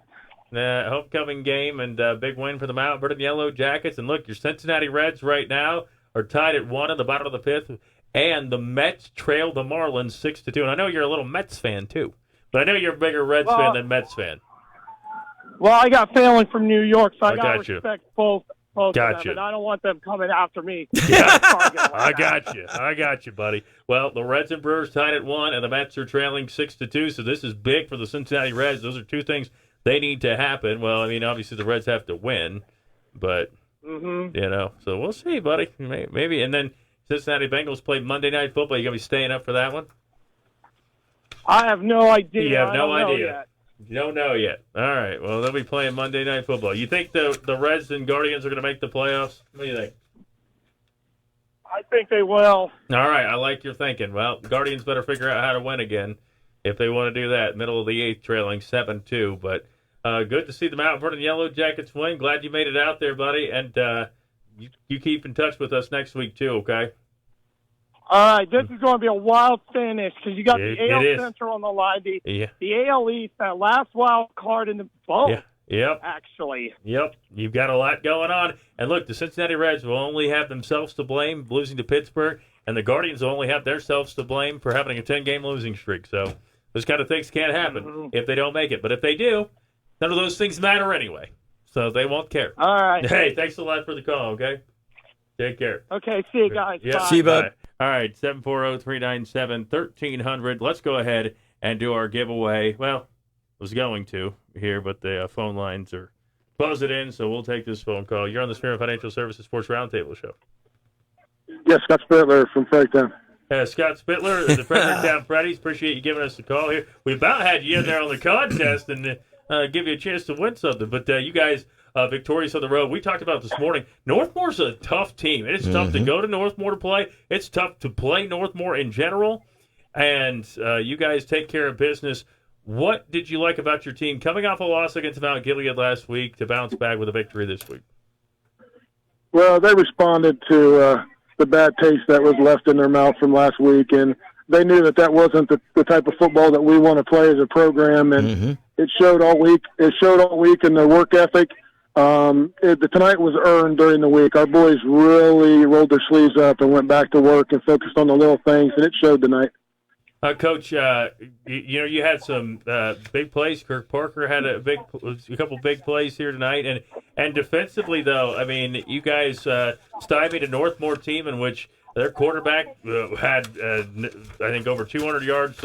game, and big win for the Mount Vernon Yellow Jackets. And look, your Cincinnati Reds right now are tied at 1 at the bottom of the 5th, and the Mets trail the Marlins 6-2. And I know you're a little Mets fan, too, but I know you're a bigger Reds fan than Mets fan. Well, I got family from New York, so I got to you. respect both of them, Gotcha. and I don't want them coming after me. Yeah. I got you, buddy. Well, the Reds and Brewers tied at 1, and the Mets are trailing 6-2, so this is big for the Cincinnati Reds. Those are two things they need to happen. Well, I mean, obviously the Reds have to win, but, so we'll see, buddy. Maybe. And then Cincinnati Bengals play Monday Night Football. You going to be staying up for that one? I have no idea. You have no I don't know idea. yet. You don't know yet. All right. Well, they'll be playing Monday Night Football. You think the Reds and Guardians are going to make the playoffs? What do you think? I think they will. All right. I like your thinking. Well, Guardians better figure out how to win again if they want to do that. Middle of the 8th, trailing 7-2. But good to see the Mount Vernon Yellow Jackets win. Glad you made it out there, buddy. And you keep in touch with us next week, too, okay? All right, this is going to be a wild finish because you got the AL is. Central on the line, the Yeah. AL East, that last wild card in the boat. Yeah. Yep. Actually. Yep. You've got a lot going on. And look, the Cincinnati Reds will only have themselves to blame losing to Pittsburgh, and the Guardians will only have themselves to blame for having a 10-game losing streak. So those kind of things can't happen if they don't make it. But if they do, none of those things matter anyway. So they won't care. All right. Hey, thanks a lot for the call, okay? Take care. Okay, see you guys. Yeah. Bye. See you, bud. All right, 740-397-1300. Let's go ahead and do our giveaway. Well, I was going to here, but the phone lines are buzzing in, so we'll take this phone call. You're on the Spearman Financial Services Sports Roundtable Show. Yes, Scott Spittler from Fredericktown. Scott Spittler, the Fredericktown Freddies. Appreciate you giving us a call here. We about had you in there on the contest and give you a chance to win something, but you guys victorious on the road. We talked about this morning. Northmore's a tough team. It's tough to go to Northmore to play. It's tough to play Northmore in general, and you guys take care of business. What did you like about your team coming off a loss against Mount Gilead last week to bounce back with a victory this week? Well, they responded to the bad taste that was left in their mouth from last week, and they knew that wasn't the type of football that we want to play as a program, and it showed all week. It showed all week in their work ethic. The tonight was earned during the week. Our boys really rolled their sleeves up and went back to work and focused on the little things, and it showed tonight. Coach, you had some big plays. Kirk Parker had a couple big plays here tonight, and defensively though, I mean, you guys stymied a Northmore team in which their quarterback had I think over 200 yards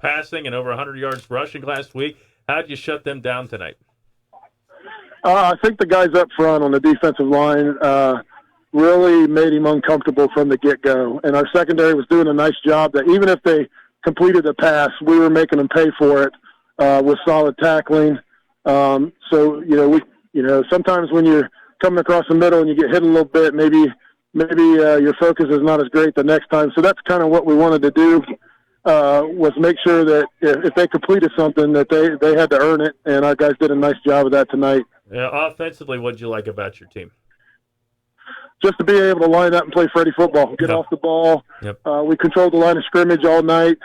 passing and over 100 yards rushing last week. How'd you shut them down tonight? I think the guys up front on the defensive line really made him uncomfortable from the get-go, and our secondary was doing a nice job that even if they completed a pass, we were making them pay for it with solid tackling. So sometimes when you're coming across the middle and you get hit a little bit, maybe your focus is not as great the next time. So that's kind of what we wanted to do, was make sure that if they completed something that they had to earn it, and our guys did a nice job of that tonight. Offensively, what did you like about your team? Just to be able to line up and play Freddie football, get off the ball. Yep. We controlled the line of scrimmage all night.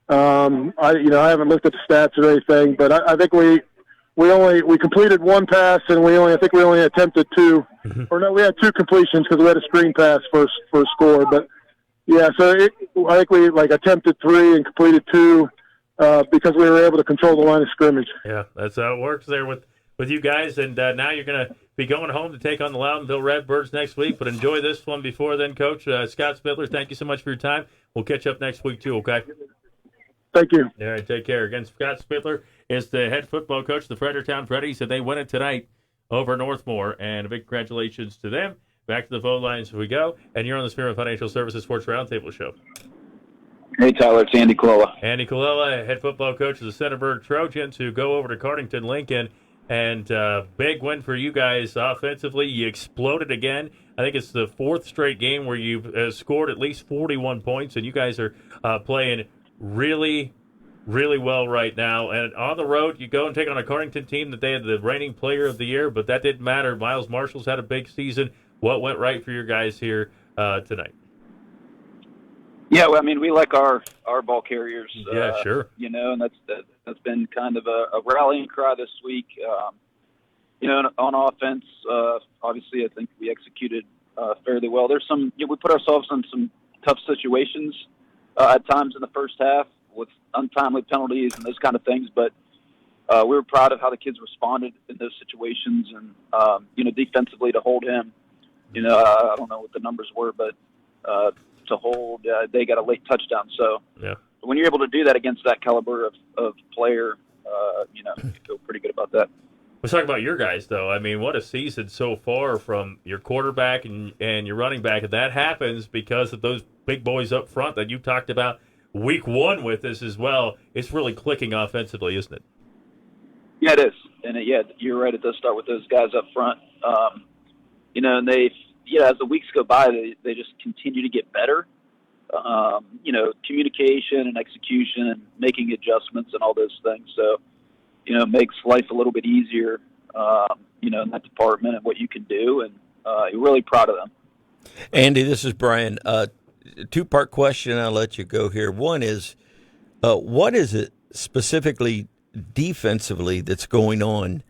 I haven't looked at the stats or anything, but I think we completed one pass, and we only attempted two. Or no, we had two completions because we had a screen pass for a score. But yeah, so I think we attempted three and completed two because we were able to control the line of scrimmage. Yeah, that's how it works there with you guys, and now you're going to be going home to take on the Loudonville Redbirds next week, but enjoy this one before then, Coach. Scott Spittler, thank you so much for your time. We'll catch up next week, too, okay? Thank you. All right, take care. Again, Scott Spittler is the head football coach of the Fredericktown Freddies, and they win it tonight over Northmore, and a big congratulations to them. Back to the phone lines as we go, and you're on the Spearman Financial Services Sports Roundtable Show. Hey, Tyler, it's Andy Colella. Andy Colella, head football coach of the Centerburg Trojans, who go over to Cardington Lincoln. And big win for you guys offensively. You exploded again. I think it's the fourth straight game where you've scored at least 41 points, and you guys are playing really, really well right now. And on the road, you go and take on a Cardington team that they had the reigning player of the year, but that didn't matter. Miles Marshall's had a big season. What went right for your guys here tonight? Yeah, well, I mean, we like our ball carriers. Yeah, sure. And that's been kind of a rallying cry this week. On offense, obviously, I think we executed fairly well. There's we put ourselves in some tough situations at times in the first half with untimely penalties and those kind of things, but we were proud of how the kids responded in those situations, and defensively to hold him. I don't know what the numbers were, but to hold, they got a late touchdown. So yeah, when you're able to do that against that caliber of player, you feel pretty good about that. Let's talk about your guys, though. I mean, what a season so far from your quarterback and your running back. And that happens because of those big boys up front that you talked about week one with us as well. It's really clicking offensively, isn't it? Yeah, it is. And, you're right. It does start with those guys up front. And as the weeks go by, they just continue to get better. Communication and execution and making adjustments and all those things. So, it makes life a little bit easier, in that department and what you can do. And you're really proud of them. Andy, this is Brian. Two-part question. I'll let you go here. One is, what is it specifically defensively that's going on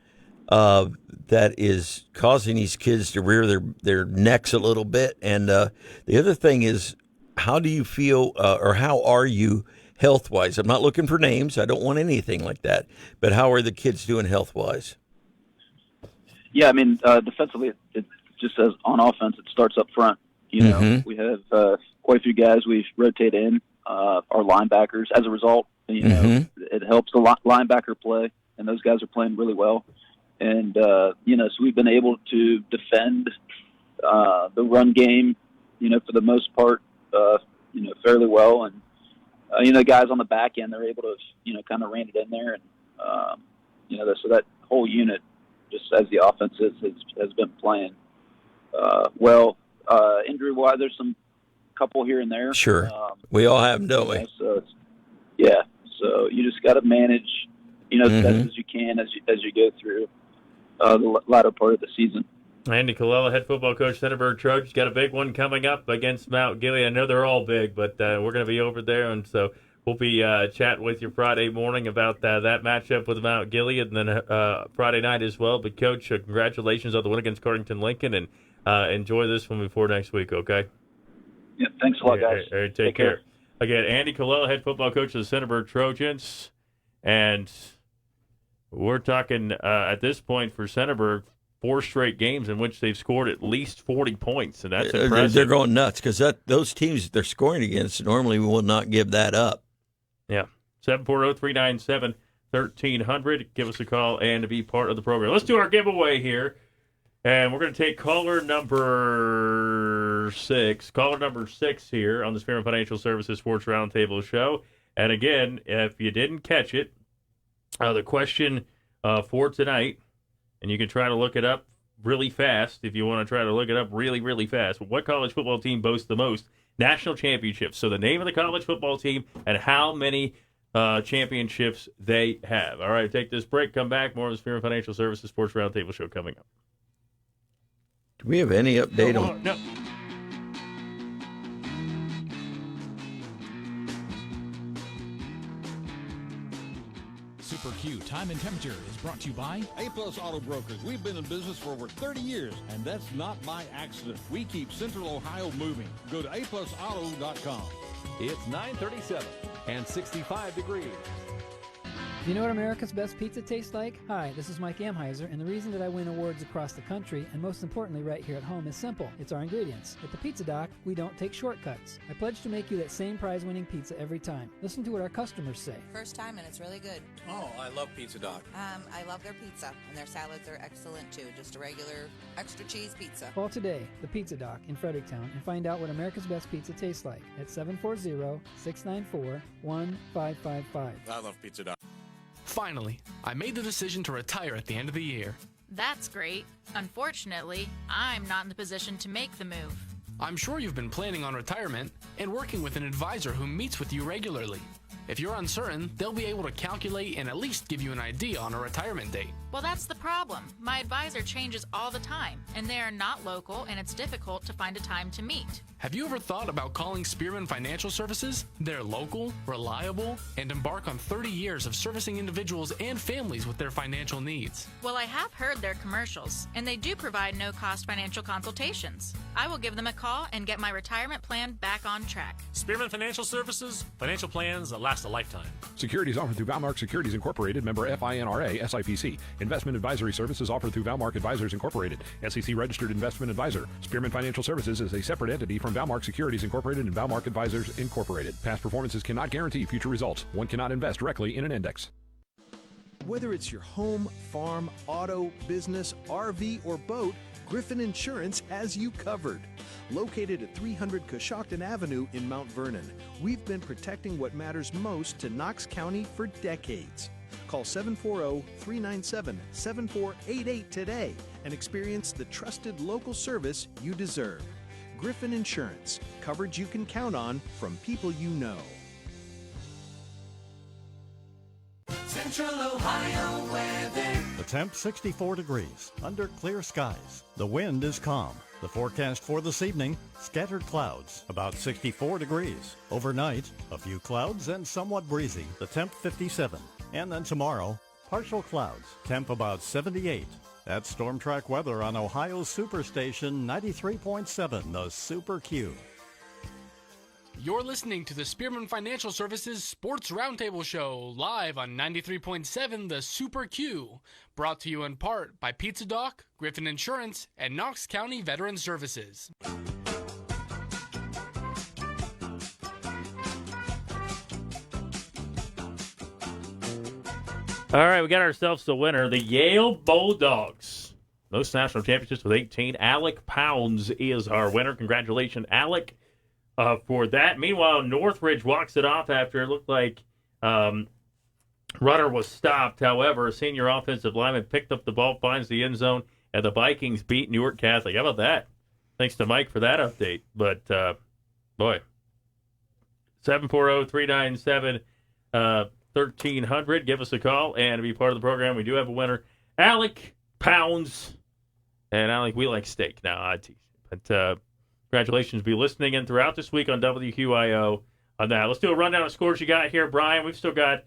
that is causing these kids to rear their necks a little bit. And the other thing is, how do you feel or how are you health-wise? I'm not looking for names. I don't want anything like that. But how are the kids doing health-wise? Yeah, I mean, defensively, it just says on offense, it starts up front. You know, we have quite a few guys we've rotated in, our linebackers. As a result, you know, it helps the linebacker play, and those guys are playing really well. And, you know, so we've been able to defend the run game, you know, for the most part, you know, fairly well. And, you know, guys on the back end, they're able to, you know, kind of rein it in there. And, you know, so that whole unit, just as the offense has been playing well. Injury-wise, there's some couple here and there. Sure. We all have them, don't we? So, yeah. So you just got to manage, you know, as best as you can as you go through the latter part of the season. Andy Colella, head football coach, Centerburg Trojans, got a big one coming up against Mount Gilead. I know they're all big, but we're going to be over there, and so we'll be chatting with you Friday morning about that matchup with Mount Gilead, and then Friday night as well. But, Coach, congratulations on the win against Cardington Lincoln, and enjoy this one before next week, okay? Yeah, thanks a lot, guys. All right, take care. Again, Andy Colella, head football coach of the Centerburg Trojans, and we're talking at this point for Centerburg, 4 straight games in which they've scored at least 40 points, and that's impressive. They're going nuts because those teams they're scoring against normally will not give that up. Yeah, 740-397-1300. Give us a call and be part of the program. Let's do our giveaway here, and we're going to take caller number 6. Caller number 6 here on the Spearman Financial Services Sports Roundtable show. And again, if you didn't catch it, the question for tonight, and you can try to look it up really fast if you want to try to look it up really, really fast. What college football team boasts the most national championships? So the name of the college football team and how many championships they have. All right, take this break. Come back. More of the Spearman Financial Services Sports Roundtable show coming up. Do we have any update on? No. Super Q Time and Temperature is brought to you by A-Plus Auto Brokers. We've been in business for over 30 years, and that's not by accident. We keep Central Ohio moving. Go to aplusauto.com. It's 9:37 and 65 degrees. Do you know what America's Best Pizza tastes like? Hi, this is Mike Amheiser, and the reason that I win awards across the country, and most importantly right here at home, is simple. It's our ingredients. At the Pizza Doc, we don't take shortcuts. I pledge to make you that same prize-winning pizza every time. Listen to what our customers say. First time, and it's really good. Oh, I love Pizza Doc. I love their pizza, and their salads are excellent too. Just a regular extra cheese pizza. Call today, the Pizza Doc in Fredericktown, and find out what America's Best Pizza tastes like at 740-694-1555. I love Pizza Doc. Finally, I made the decision to retire at the end of the year. That's great. Unfortunately, I'm not in the position to make the move. I'm sure you've been planning on retirement and working with an advisor who meets with you regularly. If you're uncertain, they'll be able to calculate and at least give you an idea on a retirement date. Well, that's the problem. My advisor changes all the time, and they are not local, and it's difficult to find a time to meet. Have you ever thought about calling Spearman Financial Services? They're local, reliable, and embark on 30 years of servicing individuals and families with their financial needs. Well, I have heard their commercials, and they do provide no-cost financial consultations. I will give them a call and get my retirement plan back on track. Spearman Financial Services, financial plans that last a lifetime. Securities offered through Valmark Securities Incorporated, member FINRA, SIPC. Investment advisory services offered through Valmark Advisors Incorporated, SEC registered investment advisor. Spearman Financial Services is a separate entity from Valmark Securities Incorporated and Valmark Advisors Incorporated. Past performances cannot guarantee future results. One cannot invest directly in an index. Whether it's your home, farm, auto, business, RV, or boat, Griffin Insurance has you covered. Located at 300 Coshocton Avenue in Mount Vernon, we've been protecting what matters most to Knox County for decades. Call 740-397-7488 today and experience the trusted local service you deserve. Griffin Insurance, coverage you can count on from people you know. Central Ohio weather. The temp 64 degrees, under clear skies. The wind is calm. The forecast for this evening, scattered clouds, about 64 degrees. Overnight, a few clouds and somewhat breezy. The temp 57. And then tomorrow, partial clouds, temp about 78. That's Storm Track weather on Ohio's Superstation 93.7, the Super Q. You're listening to the Spearman Financial Services Sports Roundtable Show, live on 93.7 The Super Q, brought to you in part by Pizza Doc, Griffin Insurance, and Knox County Veteran Services. All right, we got ourselves the winner, the Yale Bulldogs. Most national championships with 18. Alec Pounds is our winner. Congratulations, Alec, for that. Meanwhile, Northridge walks it off after it looked like runner was stopped. However, a senior offensive lineman picked up the ball, finds the end zone, and the Vikings beat Newark Catholic. How about that? Thanks to Mike for that update. But, boy, 740-397 1300. Give us a call and be part of the program. We do have a winner, Alec Pounds. And Alec, we like steak. Now, I tease. But congratulations. Be listening in throughout this week on WQIO on that. Let's do a rundown of scores you got here, Brian. We've still got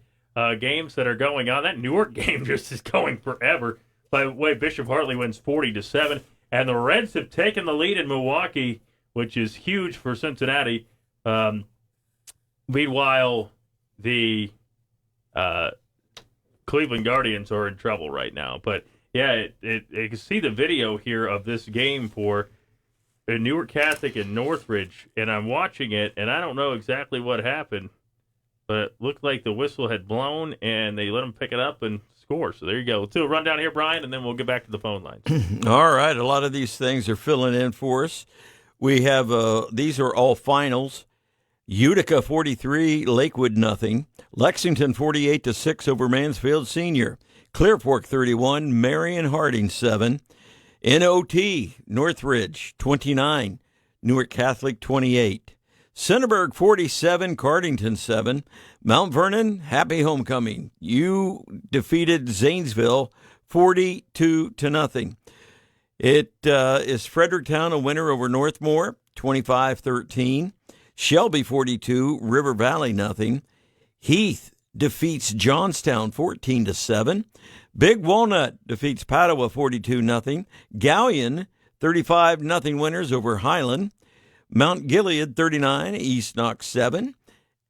games that are going on. That Newark game just is going forever. By the way, Bishop Hartley wins 40-7. And the Reds have taken the lead in Milwaukee, which is huge for Cincinnati. Meanwhile, the Cleveland Guardians are in trouble right now. But, yeah, you can see the video here of this game for Newark Catholic and Northridge, and I'm watching it, and I don't know exactly what happened, but it looked like the whistle had blown, and they let them pick it up and score. So there you go. Let's do a rundown here, Brian, and then we'll get back to the phone lines. All right. A lot of these things are filling in for us. We have these are all finals. Utica 43, Lakewood nothing. Lexington 48-6 over Mansfield Senior. Clear Fork 31, Marion Harding 7. NOT Northridge 29, Newark Catholic 28. Centerburg 47, Cardington 7. Mount Vernon, happy homecoming. You defeated Zanesville 42-0. It is Fredericktown a winner over Northmore 25-13. Shelby 42, River Valley nothing. Heath defeats Johnstown 14-7. Big Walnut defeats Padua 42-0. Galion 35-0 winners over Highland. Mount Gilead 39, East Knox 7.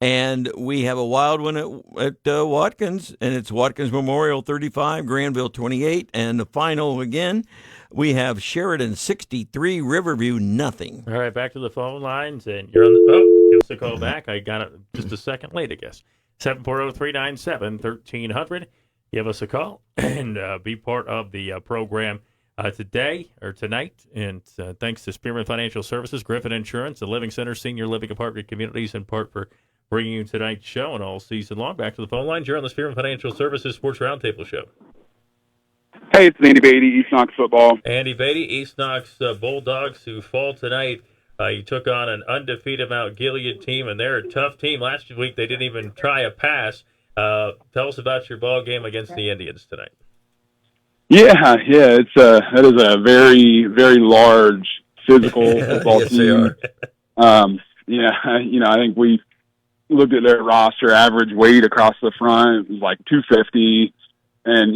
And we have a wild one at Watkins, and it's Watkins Memorial 35, Granville 28. And the final again, we have Sheridan 63, Riverview nothing. All right, back to the phone lines, and you're on the give us a call back. I got it just a second late, I guess. 740-397-1300. Give us a call and be part of the program today or tonight. And thanks to Spearman Financial Services, Griffin Insurance, the Living Center, Senior Living Apartment Communities, in part for bringing you tonight's show and all season long. Back to the phone lines. You're on the Spearman Financial Services Sports Roundtable Show. Hey, it's Andy Beatty, East Knox football. Andy Beatty, East Knox Bulldogs, who fall tonight. You took on an undefeated Mount Gilead team, and they're a tough team. Last week they didn't even try a pass. Tell us about your ball game against the Indians tonight. Yeah, that is a very, very large physical football yes, team. They are. I think we looked at their roster, average weight across the front, it was like 250. And,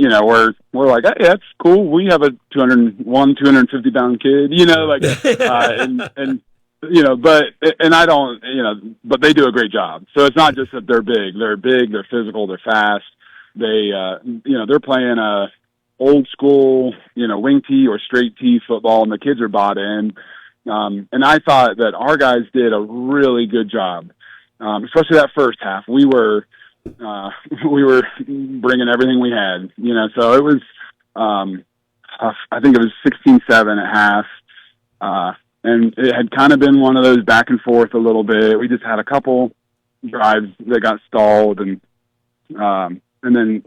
we're like, hey, that's cool. We have a 250 pound kid, but they do a great job. So it's not just that they're big, they're physical, they're fast. They're playing old school, wing tee or straight tee football, and the kids are bought in. And I thought that our guys did a really good job, especially that first half. We were bringing everything we had, so it was, I think it was 16-7 at half. And it had kind of been one of those back and forth a little bit. We just had a couple drives that got stalled, and then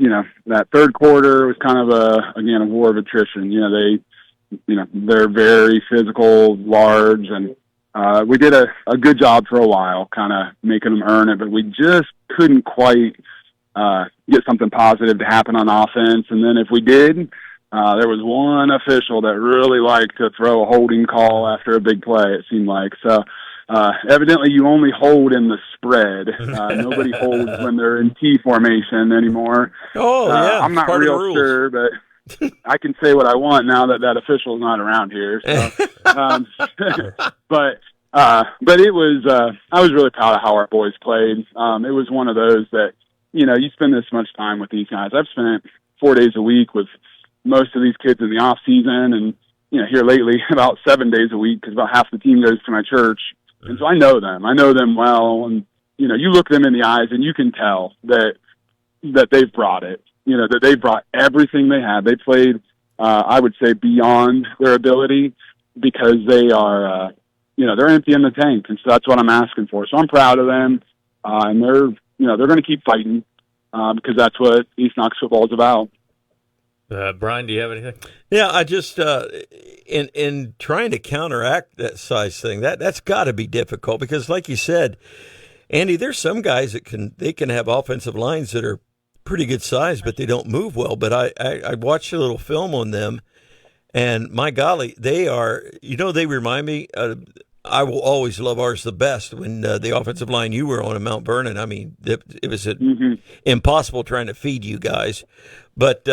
that third quarter was kind of a war of attrition. They're very physical, large, and we did a good job for a while, kind of making them earn it, but we just couldn't quite get something positive to happen on offense. And then if we did, there was one official that really liked to throw a holding call after a big play, it seemed like. So evidently you only hold in the spread. Nobody holds when they're in T formation anymore. Oh, yeah. I'm not part of the real rules. sure, but I can say what I want now that official's not around here. So, but it was, I was really proud of how our boys played. It was one of those that, you spend this much time with these guys. I've spent 4 days a week with most of these kids in the off season, and, here lately about 7 days a week, because about half the team goes to my church. And so I know them well. And, you look them in the eyes and you can tell that they've brought it, that they brought everything they had. They played, I would say, beyond their ability, because they are, they're empty in the tank. And so that's what I'm asking for. So I'm proud of them. And they're going to keep fighting, because that's what East Knox football is about. Brian, do you have anything? Yeah, I just in trying to counteract that size thing, that's got to be difficult, because, like you said, Andy, there's some guys that can have offensive lines that are pretty good size, but they don't move well. But I watched a little film on them, and my golly, they are, they remind me. I will always love ours the best. When the offensive line you were on in Mount Vernon, I mean, it was impossible trying to feed you guys. But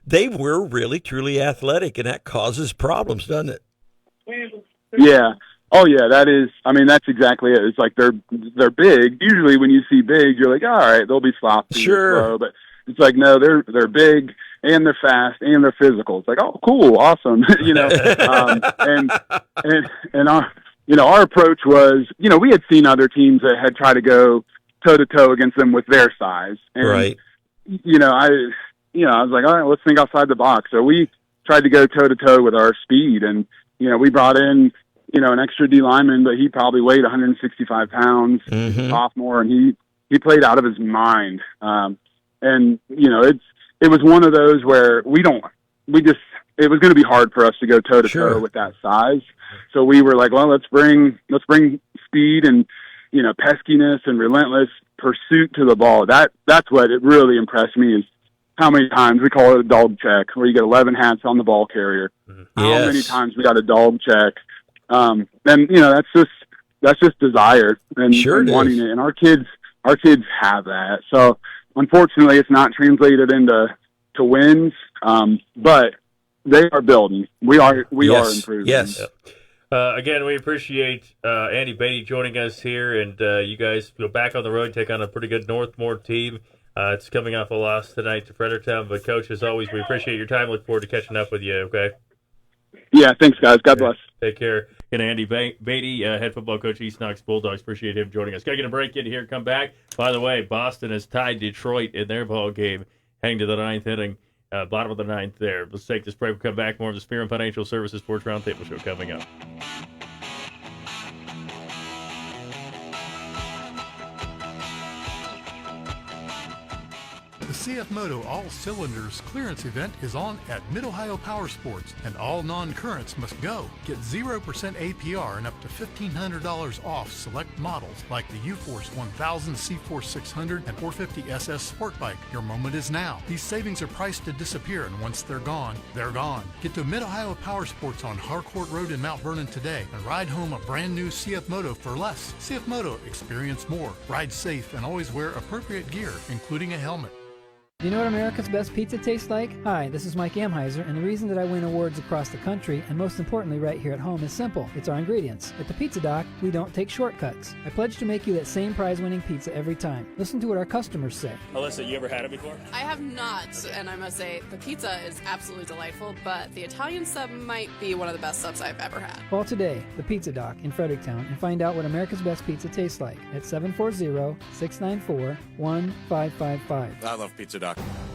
they were really, truly athletic, and that causes problems, doesn't it? Yeah. Oh, yeah, that is, that's exactly it. It's like they're big. Usually when you see big, you're like, all right, they'll be sloppy. Sure. Slow. But it's like, no, they're big, and they're fast, and they're physical. It's like, oh, cool, awesome. And our approach was, we had seen other teams that had tried to go toe-to-toe against them with their size. And, right. I was like, all right, let's think outside the box. So we tried to go toe-to-toe with our speed, and, we brought in, an extra D lineman, but he probably weighed 165 pounds, sophomore, and he played out of his mind. It was one of those where it was going to be hard for us to go toe-to-toe with that size. So we were like, well, let's bring speed and, peskiness and relentless pursuit to the ball. That's what it really impressed me, is how many times we call it a dog check, where you get 11 hats on the ball carrier. How many times we got a dog check. And that's just desire and wanting it. And our kids have that. So unfortunately it's not translated into wins. But they are building. We are improving. Yes. Again, we appreciate Andy Beatty joining us here, and you guys go back on the road, take on a pretty good Northmore team. It's coming off a loss tonight to Fredericktown, but Coach, as always, we appreciate your time. Look forward to catching up with you, okay? Yeah, thanks, guys. God bless. Take care. And Andy Beatty, head football coach, East Knox Bulldogs. Appreciate him joining us. Got to get a break, get here, come back. By the way, Boston has tied Detroit in their ball game, heading to the ninth inning. Bottom of the ninth there. Let's take this break. We'll come back. More of the Spearman Financial Services Sports Roundtable Show coming up. The CF Moto All Cylinders clearance event is on at Mid-Ohio Power Sports, and all non-currents must go. Get 0% APR and up to $1,500 off select models like the U-Force 1000, C-Force 600, and 450 SS Sport Bike. Your moment is now. These savings are priced to disappear, and once they're gone, they're gone. Get to Mid-Ohio Power Sports on Harcourt Road in Mount Vernon today and ride home a brand new CF Moto for less. CF Moto, experience more. Ride safe and always wear appropriate gear, including a helmet. Do you know what America's best pizza tastes like? Hi, this is Mike Amheiser, and the reason that I win awards across the country, and most importantly right here at home, is simple. It's our ingredients. At the Pizza Doc, we don't take shortcuts. I pledge to make you that same prize-winning pizza every time. Listen to what our customers say. Alyssa, you ever had it before? I have not, and I must say, the pizza is absolutely delightful, but the Italian sub might be one of the best subs I've ever had. Call today, the Pizza Doc in Fredericktown, and find out what America's best pizza tastes like at 740-694-1555. I love Pizza Doc.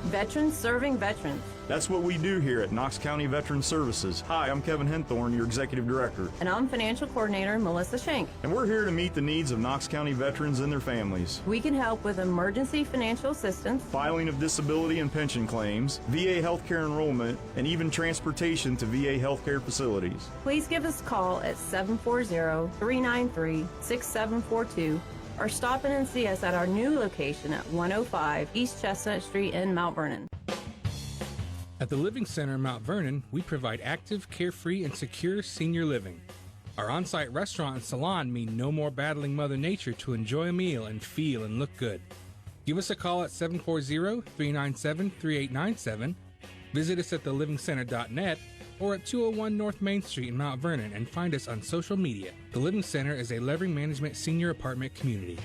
Veterans serving veterans. That's what we do here at Knox County Veteran Services. Hi, I'm Kevin Henthorne, your Executive Director. And I'm Financial Coordinator Melissa Schenk. And we're here to meet the needs of Knox County veterans and their families. We can help with emergency financial assistance, filing of disability and pension claims, VA healthcare enrollment, and even transportation to VA healthcare facilities. Please give us a call at 740-393-6742. or stop in and see us at our new location at 105 East Chestnut Street in Mount Vernon. At the Living Center in Mount Vernon, we provide active, carefree, and secure senior living. Our on-site restaurant and salon mean no more battling Mother Nature to enjoy a meal and feel and look good. Give us a call at 740-397-3897. Visit us at thelivingcenter.net or at 201 North Main Street in Mount Vernon and find us on social media. The Living Center is a Levering Management senior apartment community.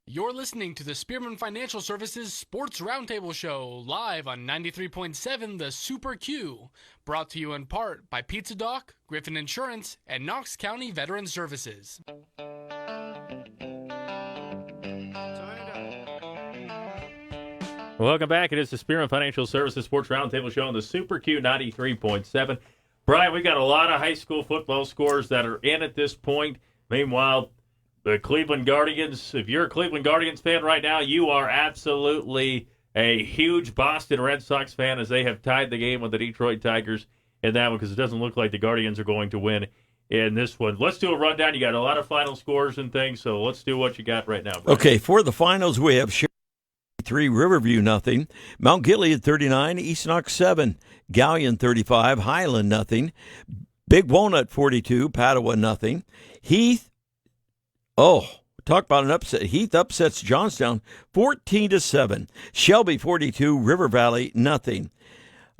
You're listening to the Spearman Financial Services Sports Roundtable Show, live on 93.7 The Super Q, brought to you in part by Pizza Doc, Griffin Insurance, and Knox County Veteran Services. Welcome back. It is the Spearman Financial Services Sports Roundtable Show on the Super Q 93.7. Brian, we got a lot of high school football scores that are in at this point. Meanwhile, the Cleveland Guardians, if you're a Cleveland Guardians fan right now, you are absolutely a huge Boston Red Sox fan, as they have tied the game with the Detroit Tigers in that one, because it doesn't look like the Guardians are going to win in this one. Let's do a rundown. You got a lot of final scores and things, so let's do what you got right now, Brian. Okay, for the finals, we have 3, Riverview nothing, Mount Gilead 39, East Knox 7, Galleon 35, Highland nothing, Big Walnut 42, Padua nothing, Heath. Talk about an upset. Heath upsets Johnstown 14-7. Shelby 42, River Valley nothing.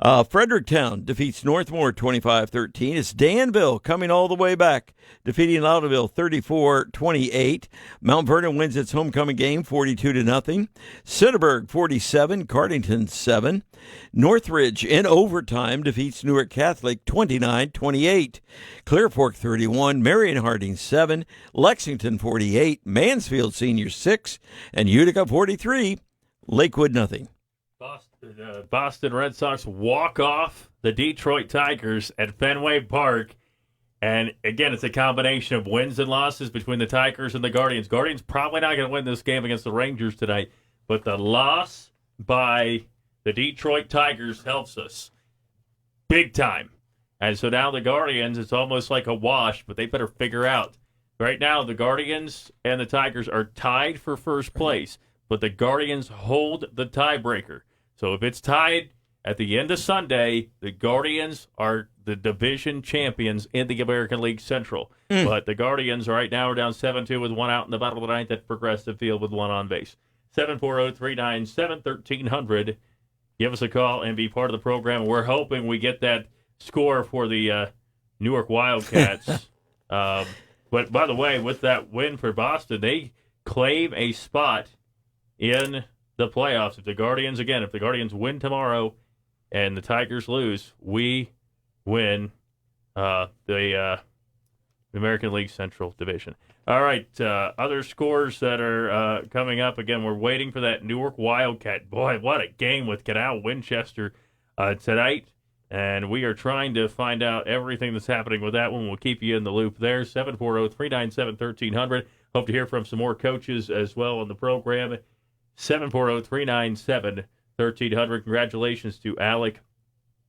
Fredericktown defeats Northmore 25-13. It's Danville coming all the way back, defeating Loudonville 34-28. Mount Vernon wins its homecoming game 42-0. Cinderberg 47, Cardington 7. Northridge in overtime defeats Newark Catholic 29-28. Clear Fork 31, Marion Harding 7, Lexington 48, Mansfield Senior 6, and Utica 43, Lakewood nothing. Boston Red Sox walk off the Detroit Tigers at Fenway Park. And, again, it's a combination of wins and losses between the Tigers and the Guardians. Guardians probably not going to win this game against the Rangers tonight, but the loss by the Detroit Tigers helps us big time. And so now the Guardians, it's almost like a wash, but they better figure out. Right now, the Guardians and the Tigers are tied for first place, but the Guardians hold the tiebreaker. So if it's tied at the end of Sunday, the Guardians are the division champions in the American League Central. But the Guardians right now are down 7-2 with one out in the bottom of the ninth at Progressive Field with one on base. 740-397-1300. Give us a call and be part of the program. We're hoping we get that score for the Newark Wildcats. But by the way, with that win for Boston, they claim a spot in the playoffs. If the Guardians win tomorrow and the Tigers lose, we win the American League Central Division. All right, other scores that are coming up. Again, we're waiting for that Newark Wildcat. Boy, what a game with Canal Winchester tonight. And we are trying to find out everything that's happening with that one. We'll keep you in the loop there. 740-397-1300. Hope to hear from some more coaches as well on the program. 740-397-1300. Congratulations to Alec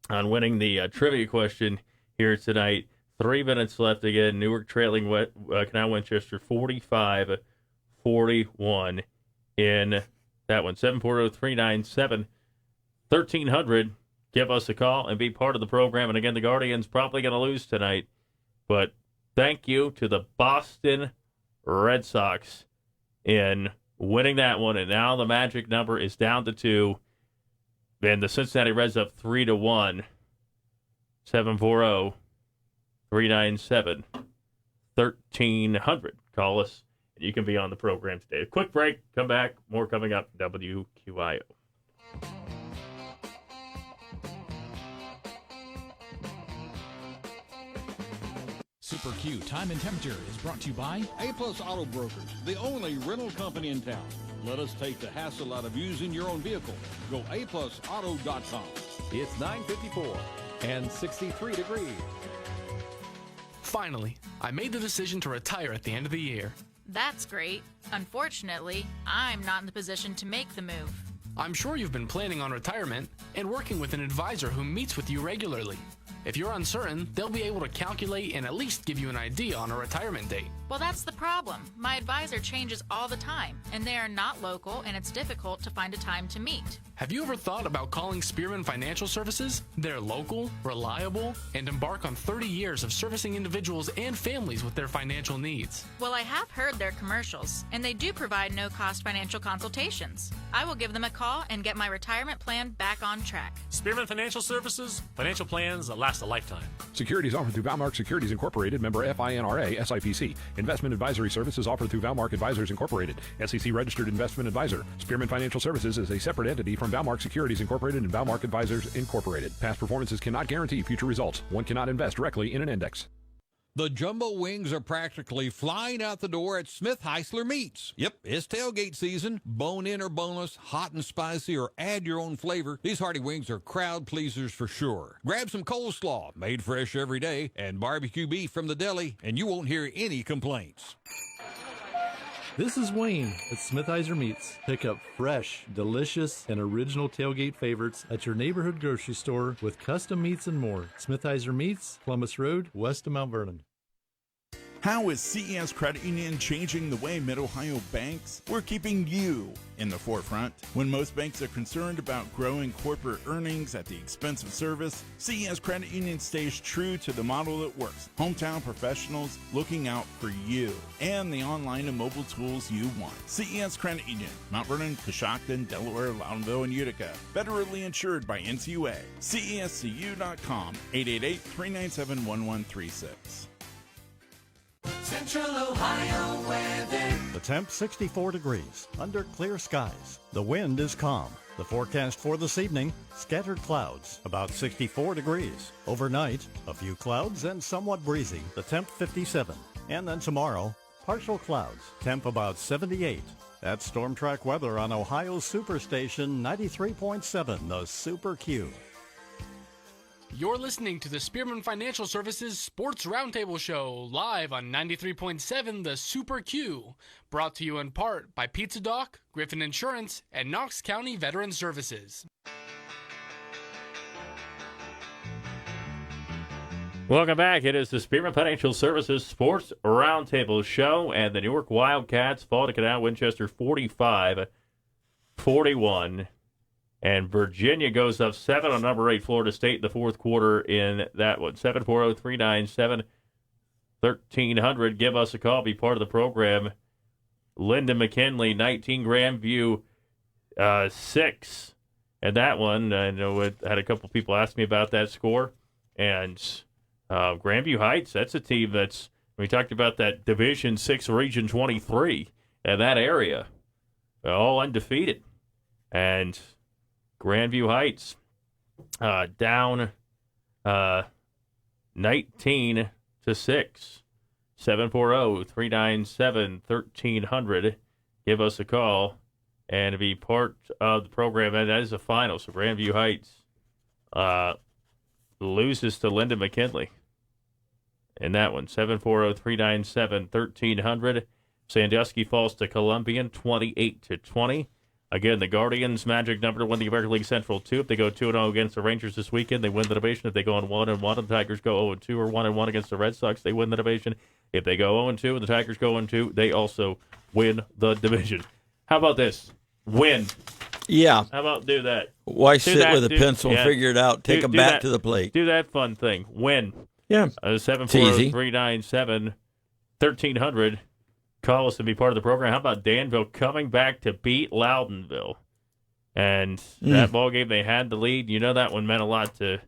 on winning the trivia question here tonight. 3 minutes left again. Newark trailing Canal Winchester 45-41 in that one. 740-397-1300. Give us a call and be part of the program. And again, the Guardians probably going to lose tonight. But thank you to the Boston Red Sox in winning that one. And now the magic number is down to 2. And the Cincinnati Reds up 3-1. 740-397-1300. Call us and you can be on the program today. A quick break. Come back. More coming up. WQIO. Super Q Time and Temperature is brought to you by A-Plus Auto Brokers, the only rental company in town. Let us take the hassle out of using your own vehicle. Go aplusauto.com. It's 9:54 and 63 degrees. Finally, I made the decision to retire at the end of the year. That's great. Unfortunately, I'm not in the position to make the move. I'm sure you've been planning on retirement and working with an advisor who meets with you regularly. If you're uncertain, they'll be able to calculate and at least give you an idea on a retirement date. Well, that's the problem. My advisor changes all the time, and they are not local, and it's difficult to find a time to meet. Have you ever thought about calling Spearman Financial Services? They're local, reliable, and embark on 30 years of servicing individuals and families with their financial needs. Well, I have heard their commercials, and they do provide no-cost financial consultations. I will give them a call and get my retirement plan back on track. Spearman Financial Services, financial plans that last a lifetime. Securities offered through Valmark Securities Incorporated, member FINRA, SIPC. Investment advisory services offered through Valmark Advisors Incorporated, SEC registered investment advisor. Spearman Financial Services is a separate entity from Valmark Securities Incorporated and Valmark Advisors Incorporated. Past performances cannot guarantee future results. One cannot invest directly in an index. The jumbo wings are practically flying out the door at Smith Heisler Meats. Yep, it's tailgate season. Bone in or boneless, hot and spicy, or add your own flavor. These hearty wings are crowd pleasers for sure. Grab some coleslaw, made fresh every day, and barbecue beef from the deli, and you won't hear any complaints. This is Wayne at Smithheiser Meats. Pick up fresh, delicious, and original tailgate favorites at your neighborhood grocery store with custom meats and more. Smithheiser Meats, Columbus Road, west of Mount Vernon. How is CES Credit Union changing the way Mid-Ohio banks? We're keeping you in the forefront. When most banks are concerned about growing corporate earnings at the expense of service, CES Credit Union stays true to the model that works. Hometown professionals looking out for you and the online and mobile tools you want. CES Credit Union, Mount Vernon, Coshocton, Delaware, Loudonville, and Utica. Federally insured by NCUA. CESCU.com, 888-397-1136. Central Ohio weather. The temp 64 degrees under clear skies. The wind is calm. The forecast for this evening, scattered clouds, about 64 degrees. Overnight, a few clouds and somewhat breezy. The temp 57. And then tomorrow, partial clouds, temp about 78. That's Storm Track weather on Ohio's Superstation 93.7, the Super Q. You're listening to the Spearman Financial Services Sports Roundtable Show, live on 93.7 The Super Q, brought to you in part by Pizza Doc, Griffin Insurance, and Knox County Veteran Services. Welcome back. It is the Spearman Financial Services Sports Roundtable Show, and the Newark Wildcats fall to Canal Winchester 45-41. And Virginia goes up 7 on number 8 Florida State in the fourth quarter in that one. 740-397-1300. Give us a call. Be part of the program. Linda McKinley, 19 Grandview, 6. And that one, I know it had a couple people ask me about that score. And Grandview Heights, that's a team that's, we talked about that Division 6 Region 23 and that area. All undefeated. And Grandview Heights down 19-6. 740-397-1300. Give us a call and be part of the program. And that is a final. So Grandview Heights loses to Linda McKinley in that one. 740-397-1300. Sandusky falls to Columbian 28-20. Again, the Guardians' magic number to win the American League Central 2. If they go 2-0 against the Rangers this weekend, they win the division. If they go on 1-1 and the Tigers go 0-2 or 1-1 against the Red Sox, they win the division. If they go 0-2 and the Tigers go 0-2, they also win the division. How about this? Win. Yeah. How about do that? Why sit with a pencil and figure it out? Take a bat to the plate. Do that fun thing. Win. Yeah. 740-397-1300. Call us to be part of the program. How about Danville coming back to beat Loudonville? And that ball game, they had the lead. You know that one meant a lot to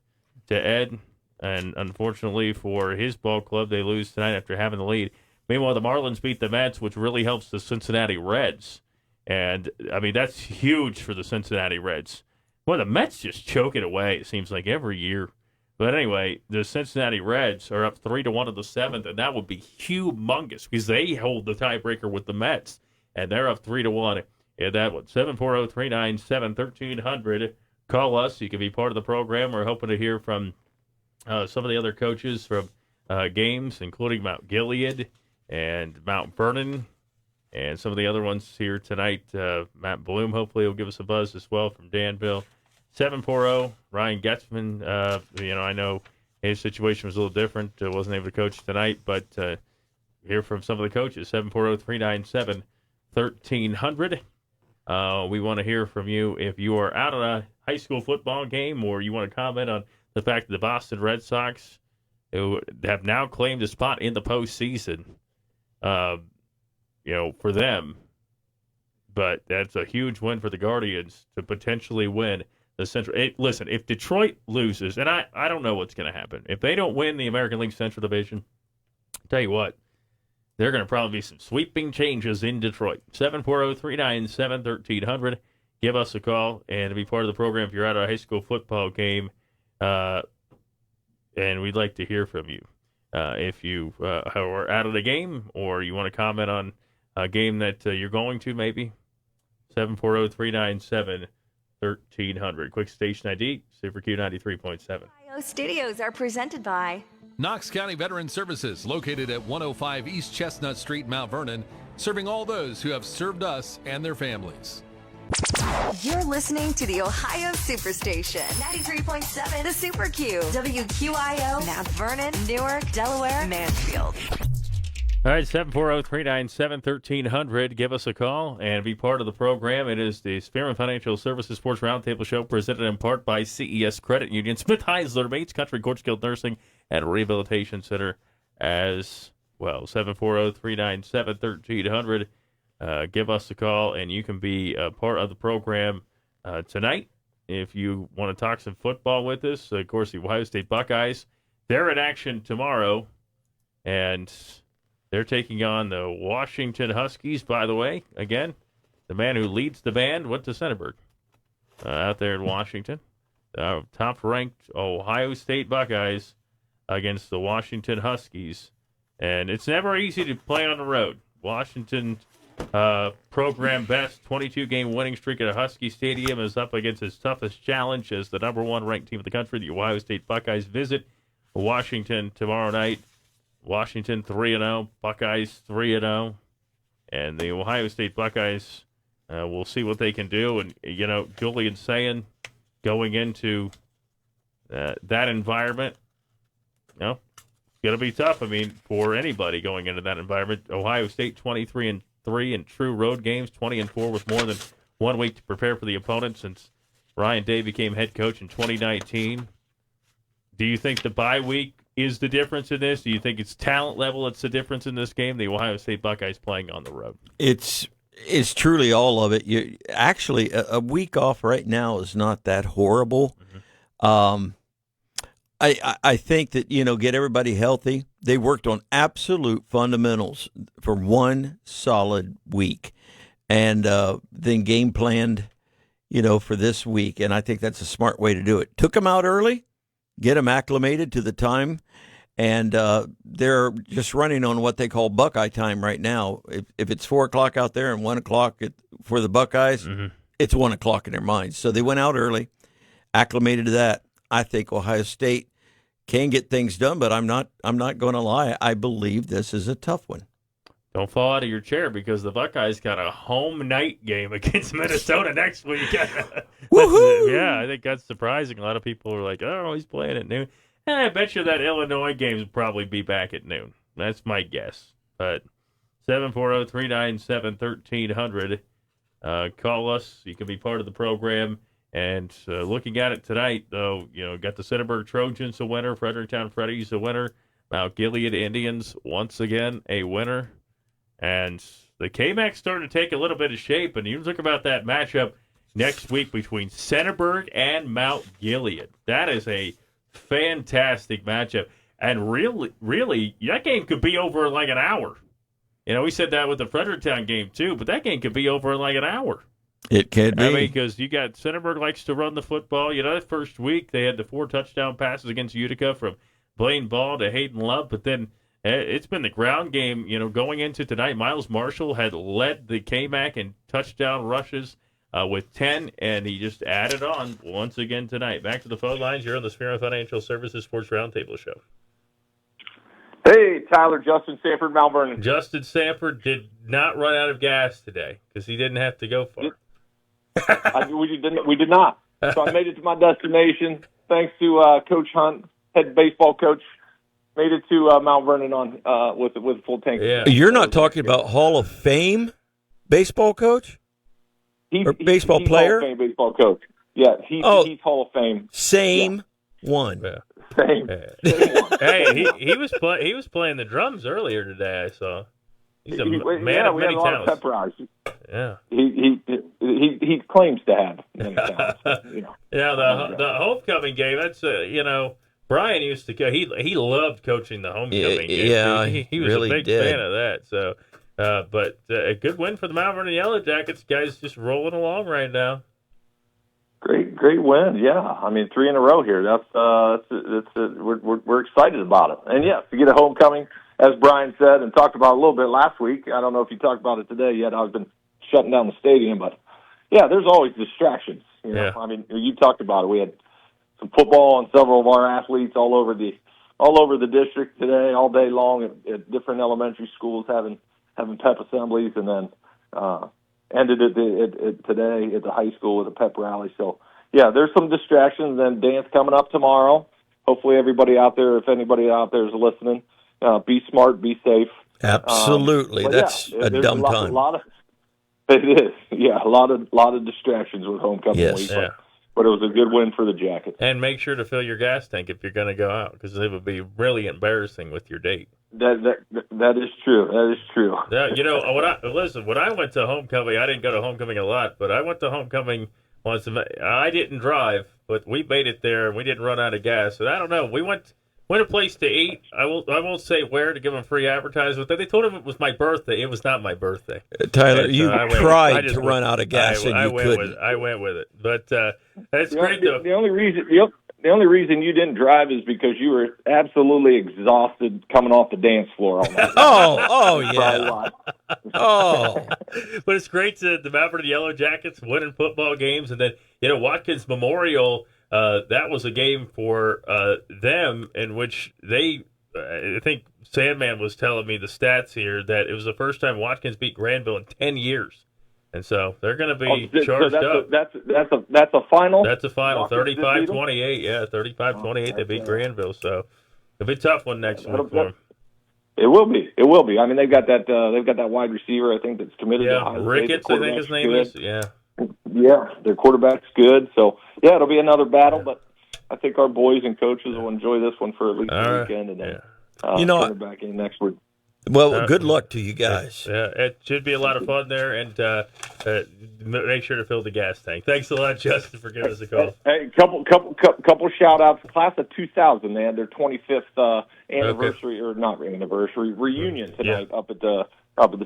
Ed. And unfortunately for his ball club, they lose tonight after having the lead. Meanwhile, the Marlins beat the Mets, which really helps the Cincinnati Reds. And, I mean, that's huge for the Cincinnati Reds. Well, the Mets just choke it away, it seems like, every year. But anyway, the Cincinnati Reds are up 3-1 in the seventh, and that would be humongous because they hold the tiebreaker with the Mets, and they're up 3-1 in that one. 740-397-1300. Call us. You can be part of the program. We're hoping to hear from some of the other coaches from games, including Mount Gilead and Mount Vernon, and some of the other ones here tonight. Matt Bloom, hopefully, will give us a buzz as well from Danville. 740, Ryan Getzman, I know his situation was a little different. Wasn't able to coach tonight, but hear from some of the coaches. 740-397-1300. We want to hear from you if you are out at a high school football game or you want to comment on the fact that the Boston Red Sox have now claimed a spot in the postseason, for them. But that's a huge win for the Guardians to potentially win the Central. Listen, if Detroit loses, and I don't know what's going to happen. If they don't win the American League Central Division, tell you what, there are going to probably be some sweeping changes in Detroit. 740-397-1300. Give us a call and be part of the program if you're at a high school football game, and we'd like to hear from you. If you are out of the game or you want to comment on a game that you're going to, maybe 740-397-1300. Quick station ID, Super Q 93.7. Ohio Studios are presented by Knox County Veteran Services, located at 105 East Chestnut Street, Mount Vernon, serving all those who have served us and their families. You're listening to the Ohio Superstation, 93.7, the Super Q, WQIO, Mount Vernon, Newark, Delaware, Mansfield. All right, 740-397-1300. Give us a call and be part of the program. It is the Spearman Financial Services Sports Roundtable Show, presented in part by CES Credit Union, Smith Heisler Bates Country Court Skilled Nursing and Rehabilitation Center as well. 740-397-1300. Give us a call, and you can be a part of the program tonight. If you want to talk some football with us, of course, the Ohio State Buckeyes, they're in action tomorrow, and they're taking on the Washington Huskies, by the way. Again, the man who leads the band went to Centerburg out there in Washington. Top-ranked Ohio State Buckeyes against the Washington Huskies. And it's never easy to play on the road. Washington program best 22-game winning streak at a Husky Stadium is up against its toughest challenge as the number one ranked team in the country. The Ohio State Buckeyes visit Washington tomorrow night. Washington 3-0, Buckeyes 3-0, and the Ohio State Buckeyes will see what they can do. And Julian's saying going into that environment, it's going to be tough. I mean, for anybody going into that environment. Ohio State 23-3 in true road games, 20-4 with more than 1 week to prepare for the opponent since Ryan Day became head coach in 2019. Do you think the bye week is the difference in this? Do you think it's talent level that's the difference in this game? The Ohio State Buckeyes playing on the road. It's truly all of it. Actually, a week off right now is not that horrible. Mm-hmm. I think that, get everybody healthy. They worked on absolute fundamentals for one solid week and then game planned, for this week. And I think that's a smart way to do it. Took them out early, get them acclimated to the time. And they're just running on what they call Buckeye time right now. If it's 4 o'clock out there and 1 o'clock for the Buckeyes, mm-hmm. It's 1 o'clock in their minds. So they went out early, acclimated to that. I think Ohio State can get things done, but I'm not going to lie. I believe this is a tough one. Don't fall out of your chair because the Buckeyes got a home night game against Minnesota next week. Woohoo! Yeah, I think that's surprising. A lot of people are like, "Oh, he's playing at noon." And I bet you that Illinois game will probably be back at noon. That's my guess. But 740-397-1300. Call us. You can be part of the program. And looking at it tonight, though, got the Centerburg Trojans a winner, Fredericktown Freddies a winner, Mount Gilead Indians once again a winner. And the KMAC started to take a little bit of shape. And you look about that matchup next week between Centerburg and Mount Gilead. That is a fantastic matchup. And really, that game could be over in like an hour. We said that with the Fredericktown game too, but that game could be over in like an hour. It could be. I mean, because you got Centerburg likes to run the football. That first week they had the 4 touchdown passes against Utica from Blaine Ball to Hayden Love, but then it's been the ground game, going into tonight. Miles Marshall had led the KMAC in touchdown rushes with 10, and he just added on once again tonight. Back to the phone lines. You're on the Spearman Financial Services Sports Roundtable Show. Hey, Tyler, Justin Sanford, Mount Vernon. Justin Sanford did not run out of gas today because he didn't have to go far. We did not. So I made it to my destination thanks to Coach Hunt, head baseball coach. to Mount Vernon with full tank. Yeah. You're not talking about Hall of Fame baseball coach? He's baseball player? Hall of Fame baseball coach. Yeah, he's Hall of Fame. Same one. Yeah. Same. Hey, he was playing the drums earlier today. I saw. He's a man of many talents. Yeah. He claims to have many talents. Yeah, the homecoming game. That's Brian used to go. He loved coaching the homecoming game. Yeah, he was really a big fan of that. So, but a good win for the Mount Vernon Yellow Jackets. Guys, just rolling along right now. Great win. Yeah, I mean 3 in a row here. We're excited about it. And yes, to get a homecoming, as Brian said and talked about a little bit last week. I don't know if you talked about it today yet. I've been shutting down the stadium, but yeah, there's always distractions. Yeah. I mean, you talked about it. We had some football and several of our athletes all over the district today, all day long at different elementary schools having pep assemblies, and then ended it today at the high school with a pep rally. So yeah, there's some distractions. And dance coming up tomorrow. Hopefully, everybody out there, if anybody out there is listening, be smart, be safe. Absolutely, that's a dumb time. It is, yeah, a lot of distractions with homecoming week. Yeah. But it was a good win for the Jackets. And make sure to fill your gas tank if you're going to go out, because it would be really embarrassing with your date. That is true. That is true. Yeah, when I went to homecoming, I didn't go to homecoming a lot, but I went to homecoming once. I didn't drive, but we made it there, and we didn't run out of gas. So I don't know. We went a place to eat. I won't say where to give them free advertisement. They told him it was my birthday. It was not my birthday. Tyler, you tried to run out of gas and you couldn't. I went with it, but that's great though. The only reason you didn't drive is because you were absolutely exhausted coming off the dance floor all night. Oh yeah. But it's great to the Mount Vernon Yellow Jackets winning football games, and then Watkins Memorial. That was a game for them in which I think Sandman was telling me the stats here, that it was the first time Watkins beat Granville in 10 years. And so they're going to be charged up. That's a final? That's a final, 35-28. Yeah, 35-28 they beat Granville. So it'll be a tough one next week for them. It will be. I mean, they've got that wide receiver, I think, that's committed to Ohio State. Ricketts, I think his name is. Yeah. Yeah, their quarterback's good. So, yeah, it'll be another battle, but I think our boys and coaches will enjoy this one for at least the weekend, and then turn it back in next week. Well, good luck to you guys. Yeah, it should be a lot of fun there, and make sure to fill the gas tank. Thanks a lot, Justin, for giving us a call. Hey, couple shout-outs. Class of 2000, they had their 25th anniversary, or not anniversary, reunion tonight up at the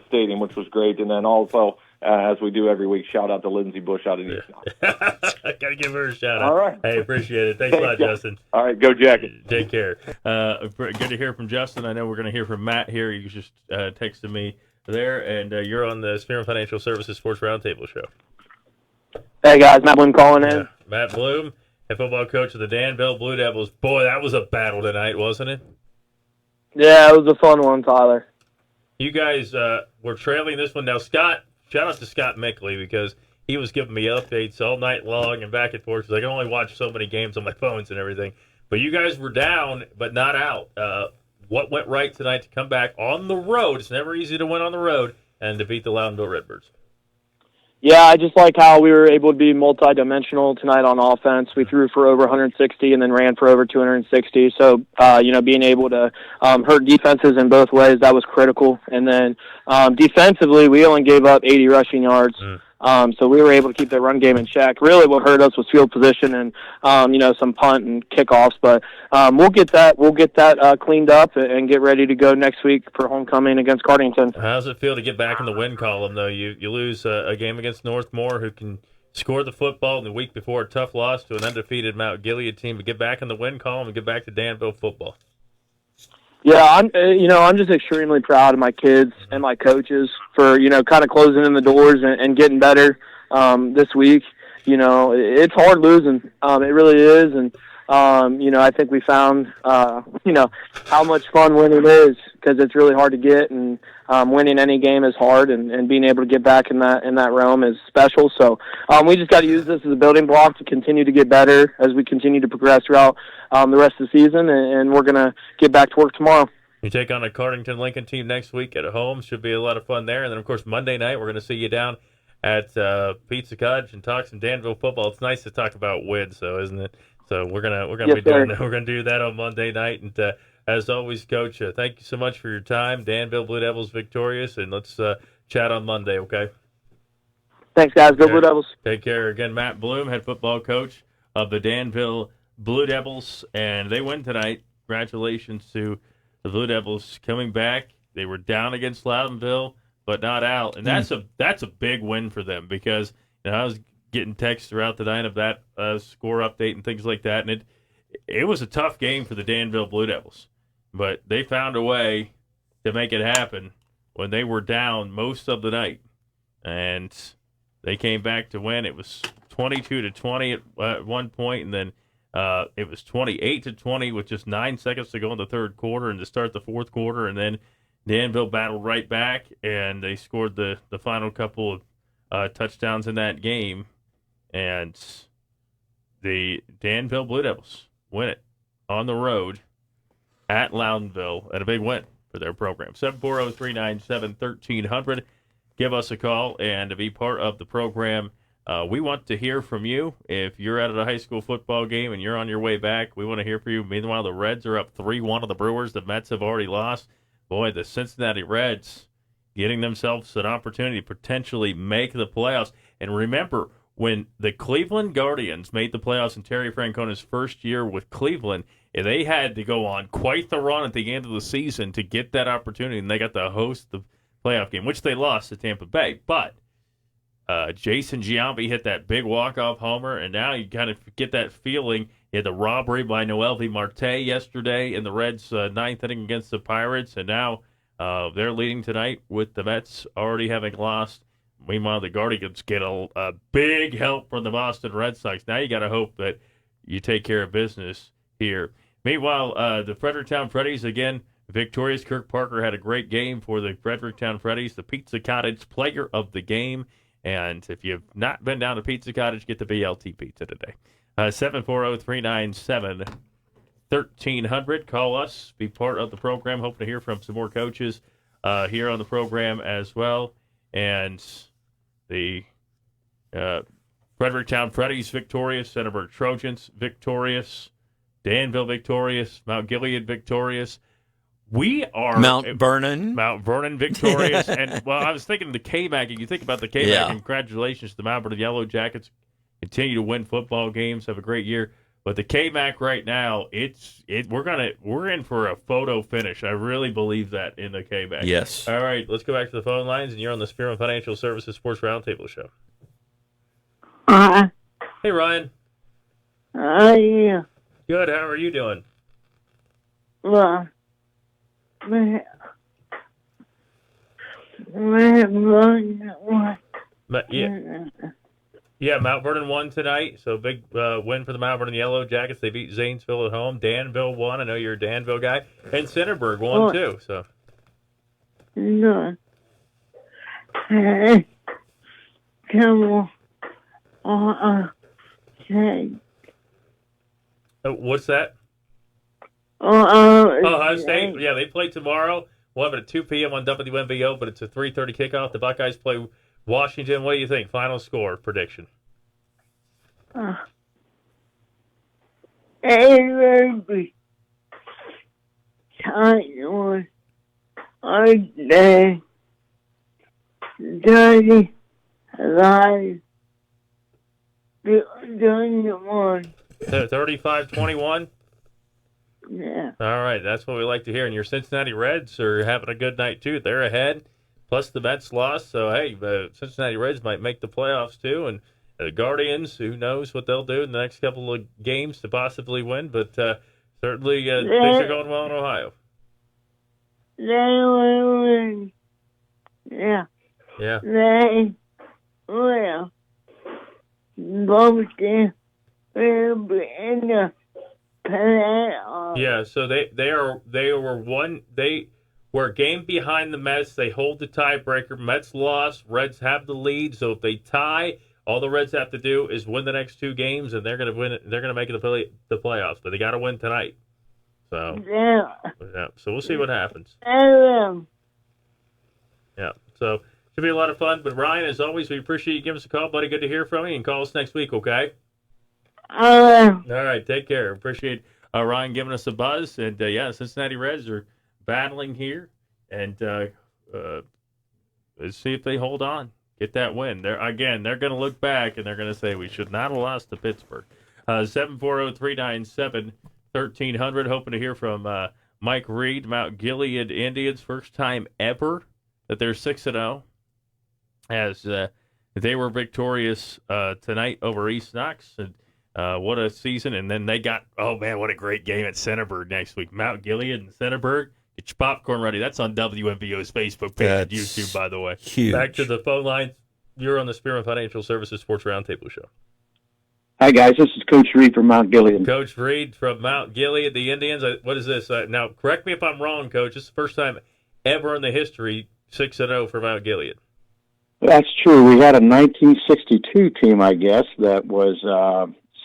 stadium, which was great. And then also, as we do every week, shout out to Lindsay Bush out in East Knox. I got to give her a shout out. All right. Hey, appreciate it. Thanks a lot, Justin. All right, go Jackets. Take care. Good to hear from Justin. I know we're going to hear from Matt here. You just texted me there, and you're on the Spearman Financial Services Sports Roundtable show. Hey, guys. Matt Bloom calling in. Yeah. Matt Bloom, head football coach of the Danville Blue Devils. Boy, that was a battle tonight, wasn't it? Yeah, it was a fun one, Tyler. You guys were trailing this one. Now, Scott, shout out to Scott Mickley, because he was giving me updates all night long and back and forth, because I can only watch so many games on my phones and everything. But you guys were down, but not out. What went right tonight to come back on the road? It's never easy to win on the road and defeat the Loudonville Redbirds. Yeah, I just like how we were able to be multidimensional tonight on offense. We threw for over 160 and then ran for over 260. So, being able to hurt defenses in both ways, that was critical. And then defensively, we only gave up 80 rushing yards. So we were able to keep the run game in check. Really what hurt us was field position and, some punt and kickoffs. But we'll get that cleaned up and get ready to go next week for homecoming against Cardington. How does it feel to get back in the win column, though? You lose a game against Northmore, who can score the football, and the week before a tough loss to an undefeated Mount Gilead team, but get back in the win column and get back to Danville football. Yeah, I'm just extremely proud of my kids and my coaches for, kind of closing in the doors and getting better this week. It's hard losing. It really is. And, I think we found, how much fun winning is, because it's really hard to get, and winning any game is hard, and being able to get back in that realm is special. So we just got to use this as a building block to continue to get better as we continue to progress throughout the rest of the season, and we're going to get back to work tomorrow. You take on a Cardington Lincoln team next week at home. Should be a lot of fun there. And then, of course, Monday night, we're going to see you down at Pizza Cottage and talk some Danville football. It's nice to talk about wins, though, isn't it? So we're gonna be doing that. We're gonna do that on Monday night. And as always, Coach, thank you so much for your time. Danville Blue Devils victorious, and let's chat on Monday, okay? Thanks, guys. Go Blue Devils. Take care. Again, Matt Bloom, head football coach of the Danville Blue Devils, and they win tonight. Congratulations to the Blue Devils coming back. They were down against Loudonville, but not out, and that's a big win for them, because I was getting texts throughout the night of that score update and things like that, and it was a tough game for the Danville Blue Devils, but they found a way to make it happen when they were down most of the night, and they came back to win. It was 22-20 at one point, and then it was 28-20 with just 9 seconds to go in the third quarter and to start the fourth quarter, and then Danville battled right back, and they scored the final couple of touchdowns in that game. And the Danville Blue Devils win it on the road at Loudonville, and a big win for their program. 740-397-1300. Give us a call and to be part of the program. We want to hear from you. If you're at a high school football game and you're on your way back, we want to hear from you. Meanwhile, the Reds are up 3-1 on the Brewers. The Mets have already lost. Boy, the Cincinnati Reds getting themselves an opportunity to potentially make the playoffs. And remember, when the Cleveland Guardians made the playoffs in Terry Francona's first year with Cleveland, they had to go on quite the run at the end of the season to get that opportunity, and they got to host the playoff game, which they lost to Tampa Bay. But Jason Giambi hit that big walk-off homer, and now you kind of get that feeling. You had the robbery by Noel V. Marte yesterday in the Reds' ninth inning against the Pirates, and now they're leading tonight with the Mets already having lost. Meanwhile, the Guardians get a big help from the Boston Red Sox. Now you got to hope that you take care of business here. Meanwhile, the Fredericktown Freddies, again, victorious. Kirk Parker had a great game for the Fredericktown Freddies, the Pizza Cottage player of the game. And if you've not been down to Pizza Cottage, get the BLT pizza today. 740-397-1300. Call us. Be part of the program. Hoping to hear from some more coaches here on the program as well. And the Fredericktown Freddies victorious, Centerburg Trojans victorious, Danville victorious, Mount Gilead victorious. We are Mount Vernon victorious. And, well, I was thinking the K-Mac. You think about the K-Mac, and congratulations to the Mount Vernon Yellow Jackets. Continue to win football games, have a great year. But the K-Mac right now, we're in for a photo finish. I really believe that in the K-Mac. Yes. All right, let's go back to the phone lines, and you're on the Spearman Financial Services Sports Roundtable show. Hey, Ryan. Yeah. Good. How are you doing? Well, yeah, Mount Vernon won tonight, so big win for the Mount Vernon Yellow Jackets. They beat Zanesville at home. Danville won. I know you're a Danville guy. And Centerburg won, too. So. No. Hey, come on. What's that? Ohio State. Yeah, they play tomorrow. We'll have it at 2 p.m. on WMVO, but it's a 3:30 kickoff. The Buckeyes play Washington. What do you think? Final score prediction? It will be day 35-21? Yeah. All right, that's what we like to hear. And your Cincinnati Reds are having a good night, too. They're ahead, plus the Mets lost. So, hey, the Cincinnati Reds might make the playoffs, too. And the Guardians, who knows what they'll do in the next couple of games to possibly win. But certainly things are going well in Ohio. They will win. Yeah. Yeah. They will. Both teams will be in the playoff. Yeah, so they were a game behind the Mets. They hold the tiebreaker. Mets lost. Reds have the lead. So if they tie, all the Reds have to do is win the next 2 games, and they're going to win it. They're going to make it the playoffs. But they got to win tonight. So Yeah. So we'll see what happens. I Yeah. So should be a lot of fun. But Ryan, as always, we appreciate you giving us a call, buddy. Good to hear from you, and call us next week, okay? All right. Take care. Appreciate Ryan giving us a buzz. And Cincinnati Reds are battling here, and let's see if they hold on, get that win. They're going to look back and they're going to say we should not have lost to Pittsburgh. 740-397-1300. Hoping to hear from Mike Reed, Mount Gilead Indians, first time ever that they're 6-0, as they were victorious tonight over East Knox. And what a season! And then they got what a great game at Centerburg next week. Mount Gilead and Centerburg. Get your popcorn ready. That's on WMVO's Facebook page and YouTube, by the way. Huge. Back to the phone lines. You're on the Spearman Financial Services Sports Roundtable Show. Hi, guys. This is Coach Reed from Mount Gilead. Coach Reed from Mount Gilead, the Indians. What is this? Now, correct me if I'm wrong, Coach. This is the first time ever in the history 6-0 for Mount Gilead. That's true. We had a 1962 team, I guess, that was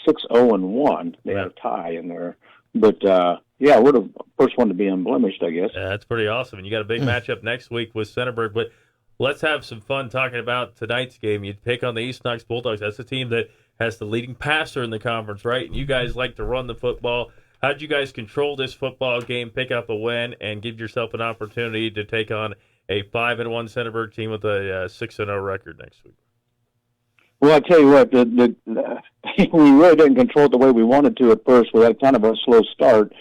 6-0-1. They had a tie in there. But, we're the first one to be unblemished, I guess. Yeah, that's pretty awesome. And you got a big matchup next week with Centerburg. But let's have some fun talking about tonight's game. You pick on the East Knox Bulldogs. That's the team that has the leading passer in the conference, right? And you guys like to run the football. How'd you guys control this football game, pick up a win, and give yourself an opportunity to take on a 5-1 Centerburg team with a 6-0 record next week? Well, I tell you what, we really didn't control it the way we wanted to at first. We had kind of a slow start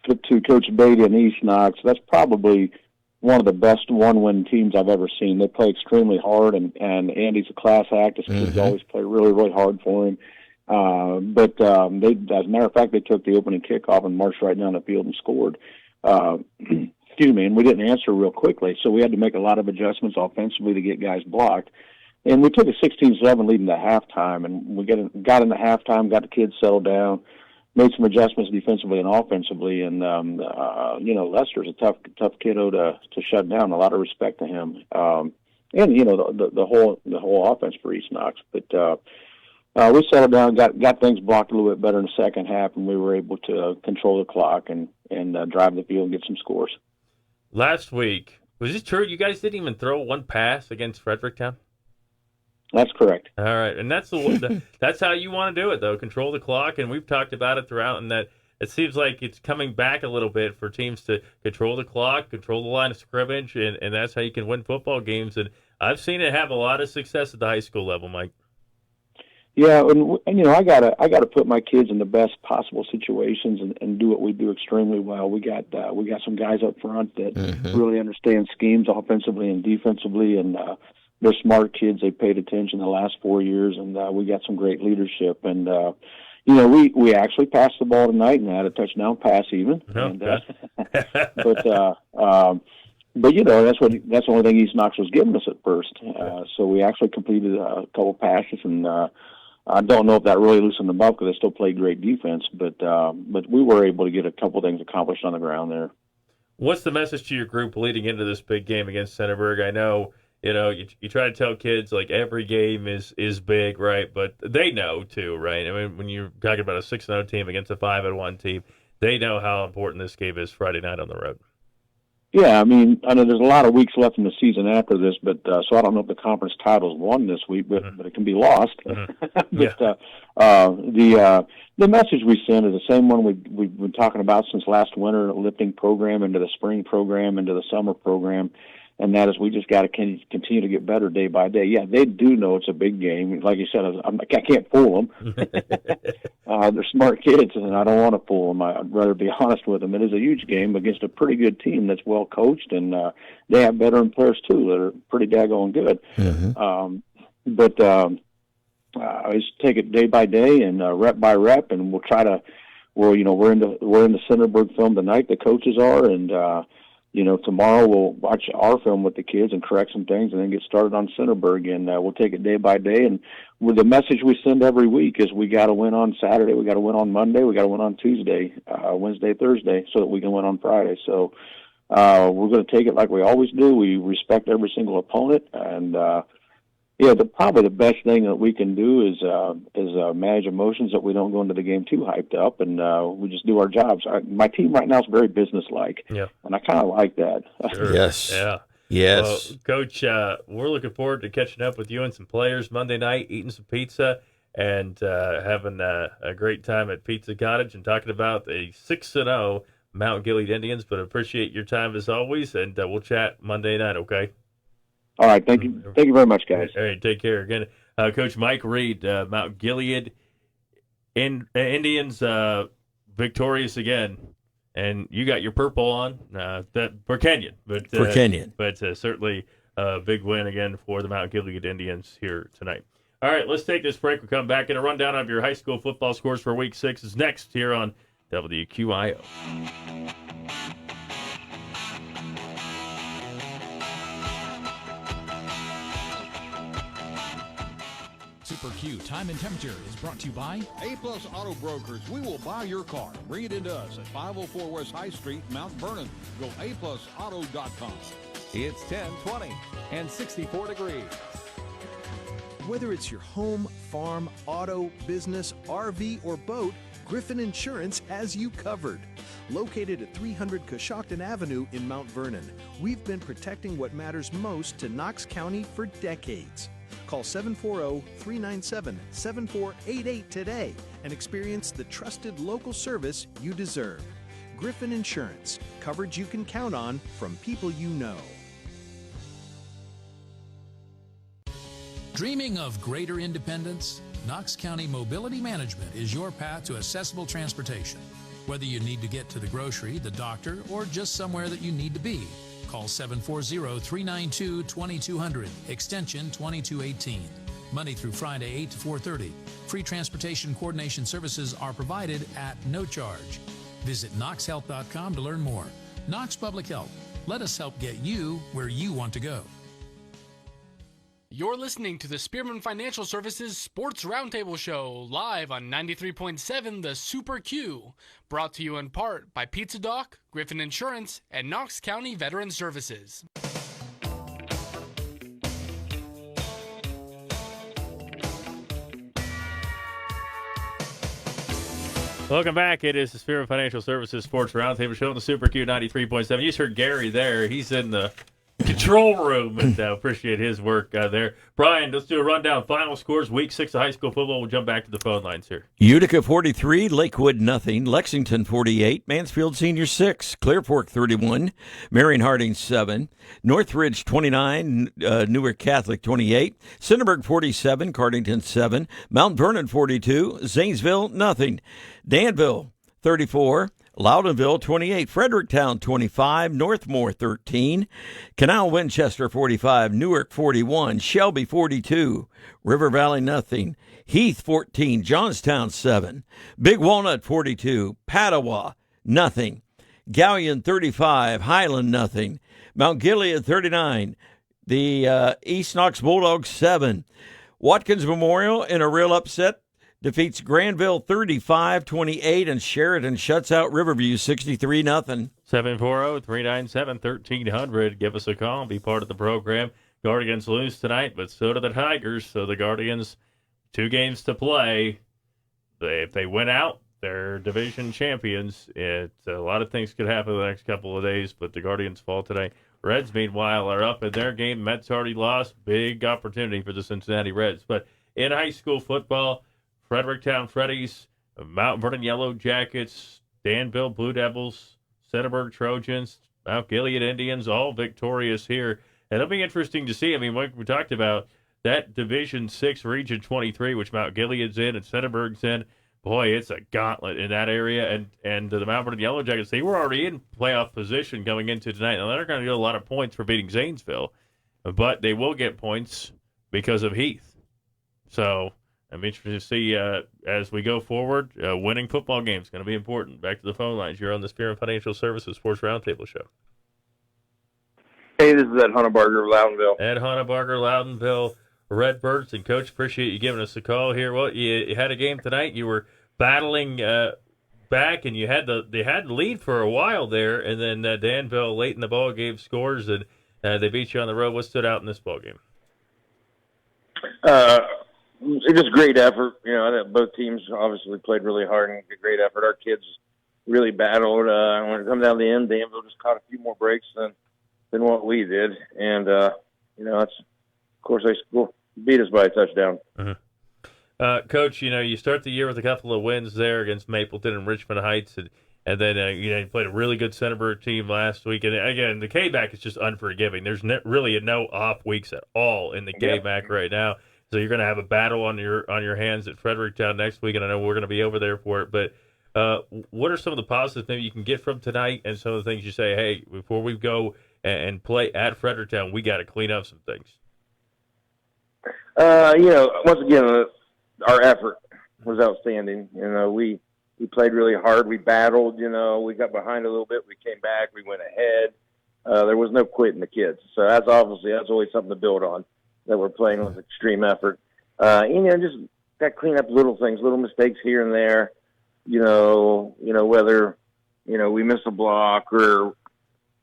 to Coach Beatty and East Knox. That's probably one of the best one-win teams I've ever seen. They play extremely hard, and Andy's a class act. His kids always play really, really hard for him. But they, as a matter of fact, they took the opening kickoff and marched right down the field and scored. Excuse me, and we didn't answer real quickly, so we had to make a lot of adjustments offensively to get guys blocked. And we took a 16-7 lead into halftime, and we got into halftime, got the kids settled down, made some adjustments defensively and offensively, and Lester's a tough kiddo to shut down. A lot of respect to him, and the whole offense for East Knox. But we settled down, got things blocked a little bit better in the second half, and we were able to control the clock and drive the field and get some scores. Last week, was it true you guys didn't even throw one pass against Fredericktown? That's correct. All right, and that's that's how you want to do it, though. Control the clock, and we've talked about it throughout, and that it seems like it's coming back a little bit for teams to control the clock, control the line of scrimmage, and that's how you can win football games. And I've seen it have a lot of success at the high school level, Mike. Yeah, and I gotta put my kids in the best possible situations and do what we do extremely well. We got some guys up front that really understand schemes offensively and defensively, and they're smart kids. They paid attention the last 4 years, and we got some great leadership. And we actually passed the ball tonight and had a touchdown pass even. But that's the only thing East Knox was giving us at first. So we actually completed a couple passes, and I don't know if that really loosened them up because they still played great defense. But we were able to get a couple things accomplished on the ground there. What's the message to your group leading into this big game against Centerburg? I know. You try to tell kids, like, every game is big, right? But they know, too, right? I mean, when you're talking about a 6-0 team against a 5-1 team, they know how important this game is Friday night on the road. Yeah, I mean, I know there's a lot of weeks left in the season after this, but so I don't know if the conference title's won this week, but it can be lost. But the message we send is the same one we've been talking about since last winter, the lifting program into the spring program into the summer program. And that is, we just got to continue to get better day by day. Yeah, they do know it's a big game. Like you said, I can't fool them. They're smart kids, and I don't want to fool them. I'd rather be honest with them. It is a huge game against a pretty good team that's well coached, and they have veteran players too that are pretty daggone good. I just take it day by day and rep by rep, and we'll try to. We're in the Centerburg film tonight. The coaches are, and tomorrow we'll watch our film with the kids and correct some things and then get started on Centerburg. And we'll take it day by day. And with the message we send every week is we got to win on Saturday, we got to win on Monday, we got to win on Tuesday, Wednesday, Thursday, so that we can win on Friday. So we're going to take it like we always do. We respect every single opponent. And, probably the best thing that we can do is manage emotions, that we don't go into the game too hyped up, and we just do our jobs. My team right now is very businesslike, and I kind of like that. Sure. Yes. Yeah. Yes. Well, Coach, we're looking forward to catching up with you and some players Monday night, eating some pizza, and having a great time at Pizza Cottage and talking about the 6-0 Mount Gilead Indians. But appreciate your time as always, and we'll chat Monday night, okay? All right, thank you. Thank you very much, guys. All right, take care. Again, Coach Mike Reed, Mount Gilead Indians victorious again. And you got your purple on for Kenyon. But, for Kenyon. But certainly a big win again for the Mount Gilead Indians here tonight. All right, let's take this break. We'll come back, and a rundown of your high school football scores for Week 6 is next here on WQIO. Super Q Time and Temperature is brought to you by A-Plus Auto Brokers. We will buy your car. Bring it into us at 504 West High Street, Mount Vernon. Go aplusauto.com. It's 10:20 and 64 degrees. Whether it's your home, farm, auto, business, RV, or boat, Griffin Insurance has you covered. Located at 300 Coshocton Avenue in Mount Vernon, we've been protecting what matters most to Knox County for decades. Call 740-397-7488 today and experience the trusted local service you deserve. Griffin Insurance, coverage you can count on from people you know. Dreaming of greater independence? Knox County Mobility Management is your path to accessible transportation. Whether you need to get to the grocery, the doctor, or just somewhere that you need to be, call 740-392-2200, extension 2218. Monday through Friday, 8 to 4:30. Free transportation coordination services are provided at no charge. Visit knoxhealth.com to learn more. Knox Public Health. Let us help get you where you want to go. You're listening to the Spearman Financial Services Sports Roundtable Show, live on 93.7 The Super Q, brought to you in part by Pizza Doc, Griffin Insurance, and Knox County Veteran Services. Welcome back. It is the Spearman Financial Services Sports Roundtable Show on the Super Q 93.7. You just heard Gary there. He's in the control room, and appreciate his work there. Brian, let's do a rundown. Final scores, Week 6 of high school football. We'll jump back to the phone lines here. Utica 43, Lakewood nothing, Lexington 48, Mansfield Senior 6, Clear Fork 31, Marion Harding 7, Northridge 29, Newark Catholic 28, Centerburg 47, Cardington 7, Mount Vernon 42, Zanesville nothing, Danville 34, Loudonville 28, Fredericktown 25, Northmore 13, Canal Winchester 45, Newark 41, Shelby 42, River Valley nothing, Heath 14, Johnstown 7, Big Walnut 42, Padua nothing, Galion 35, Highland nothing, Mount Gilead 39, the East Knox Bulldogs 7, Watkins Memorial in a real upset defeats Granville 35-28, and Sheridan shuts out Riverview 63-0. 740-397-1300. Give us a call and be part of the program. Guardians lose tonight, but so do the Tigers. So the Guardians, 2 games to play. If they win out, they're division champions. A lot of things could happen the next couple of days, but the Guardians fall today. Reds, meanwhile, are up in their game. Mets already lost. Big opportunity for the Cincinnati Reds. But in high school football, Fredericktown Freddies, Mount Vernon Yellow Jackets, Danville Blue Devils, Centerburg Trojans, Mount Gilead Indians, all victorious here. And it'll be interesting to see. I mean, like we talked about, that Division 6, Region 23, which Mount Gilead's in and Centerburg's in, boy, it's a gauntlet in that area. And the Mount Vernon Yellow Jackets, they were already in playoff position going into tonight. Now, they're going to get a lot of points for beating Zanesville, but they will get points because of Heath. So I'm interested to see as we go forward, winning football games is going to be important. Back to the phone lines. You're on the Spearman Financial Services Sports Roundtable Show. Hey, this is Ed Hunnebarger of Loudonville. Ed Hunnebarger, Loudonville Redbirds. And, Coach, appreciate you giving us a call here. Well, you had a game tonight. You were battling back, and they had the lead for a while there, and then Danville late in the ball gave scores, and they beat you on the road. What stood out in this ball game? It was great effort. You know, I think both teams obviously played really hard and did great effort. Our kids really battled. When it comes down to the end, Danville just caught a few more breaks than what we did, and you know, it's of course they beat us by a touchdown. Mm-hmm. Coach, you know, you start the year with a couple of wins there against Mapleton and Richmond Heights, and then you played a really good Centerburg team last week. And again, the K-Mac is just unforgiving. There's really no off weeks at all in the K-Mac right now. So you're going to have a battle on your hands at Fredericktown next week, and I know we're going to be over there for it. But what are some of the positives maybe you can get from tonight, and some of the things you say, hey, before we go and play at Fredericktown, we got to clean up some things? You know, once again, our effort was outstanding. You know, we played really hard. We battled. You know, we got behind a little bit. We came back. We went ahead. There was no quitting the kids. So that's always something to build on, that we're playing with extreme effort. You know, just got to clean up little things, little mistakes here and there. You know, whether, you know, we miss a block or,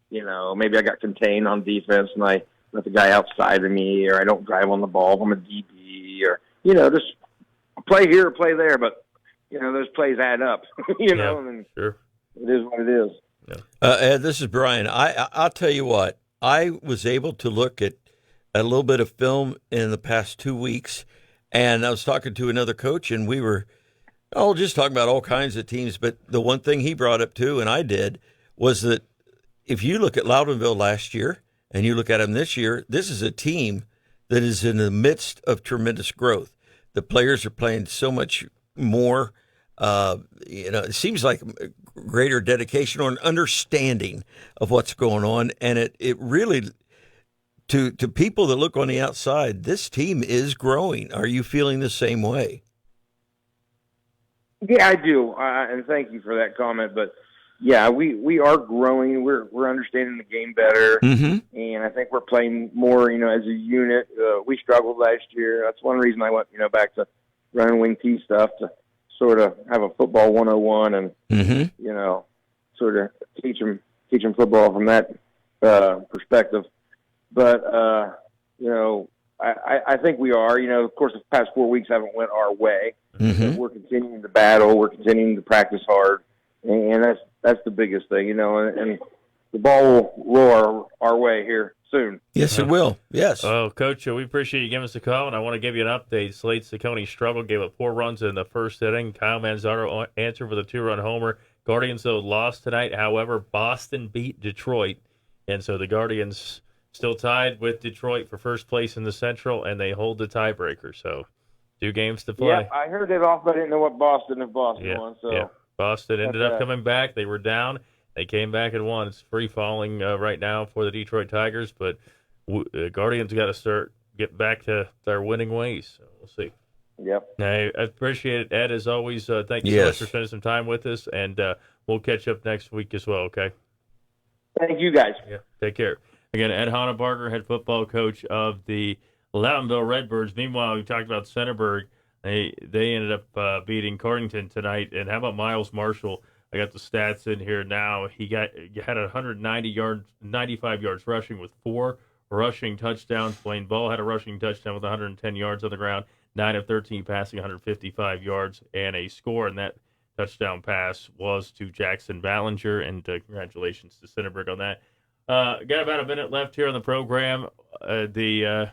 you know, maybe I got contained on defense and I let the guy outside of me, or I don't drive on the ball from a DB, or, you know, just play here or play there. But, you know, those plays add up, you know, and sure. It is what it is. Yeah. Ed, this is Brian. I'll tell you what, I was able to look at a little bit of film in the past 2 weeks, and I was talking to another coach, and we were just talking about all kinds of teams. But the one thing he brought up too, and I did, was that if you look at Loudonville last year and you look at them this year, this is a team that is in the midst of tremendous growth. The players are playing so much more. You know, it seems like greater dedication or an understanding of what's going on, and it really, to people that look on the outside, this team is growing. Are you feeling the same way? Yeah, I do, and thank you for that comment. But yeah, we are growing. We're understanding the game better, and I think we're playing more, you know, as a unit. We struggled last year. That's one reason I went, you know, back to running wing T stuff, to sort of have a football 101 and you know, sort of teach them football from that perspective. But you know, I think we are. You know, of course, the past 4 weeks haven't went our way. We're continuing to battle. We're continuing to practice hard, and that's the biggest thing. You know, and the ball will roll our way here soon. Yes, it will. Yes. Oh, Coach, we appreciate you giving us a call, and I want to give you an update. Slate Saccone struggled, gave up 4 runs in the first inning. Kyle Manzardo answered with a 2-run homer. Guardians, though, lost tonight. However, Boston beat Detroit, and so the Guardians still tied with Detroit for first place in the Central, and they hold the tiebreaker. So 2 games to play. Yeah, I heard it off, but I didn't know what Boston won. So Boston ended up coming back. They were down. They came back and won. It's free falling right now for the Detroit Tigers, but the Guardians got to get back to their winning ways. So we'll see. Yep. I appreciate it, Ed, as always. Thank you so much for spending some time with us, and we'll catch up next week as well, okay? Thank you, guys. Yeah, take care. Again, Ed Hunnebarger, head football coach of the Loudonville Redbirds. Meanwhile, we talked about Centerburg. They ended up beating Cardington tonight. And how about Miles Marshall? I got the stats in here now. He had 95 yards rushing with 4 rushing touchdowns. Blaine Ball had a rushing touchdown with 110 yards on the ground, 9 of 13 passing, 155 yards, and a score. And that touchdown pass was to Jackson Ballinger. And congratulations to Centerburg on that. Got about a minute left here on the program. The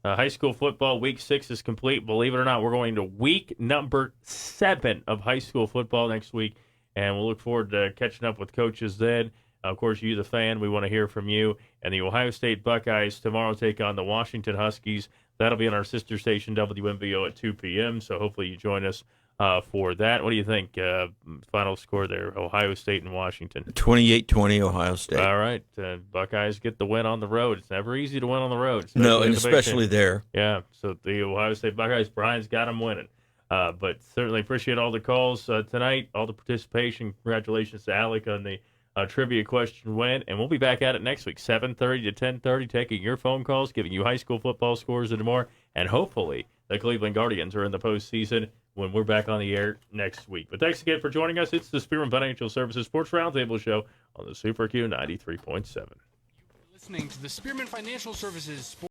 high school football week 6 is complete. Believe it or not, we're going to week number 7 of high school football next week, and we'll look forward to catching up with coaches then. Of course, you, the fan, we want to hear from you. And the Ohio State Buckeyes tomorrow take on the Washington Huskies. That'll be on our sister station, WMVO, at 2 p.m., so hopefully you join us for that. What do you think? Final score there, Ohio State and Washington. 28-20 Ohio State. All right. Buckeyes get the win on the road. It's never easy to win on the road. No, and especially there. Yeah, so the Ohio State Buckeyes, Brian's got them winning. But certainly appreciate all the calls tonight, all the participation. Congratulations to Alec on the trivia question win. And we'll be back at it next week, 7:30 to 10:30, taking your phone calls, giving you high school football scores and more. And hopefully the Cleveland Guardians are in the postseason when we're back on the air next week. But thanks again for joining us. It's the Spearman Financial Services Sports Roundtable Show on the Super Q 93.7. Listening to the Spearman Financial Services Sports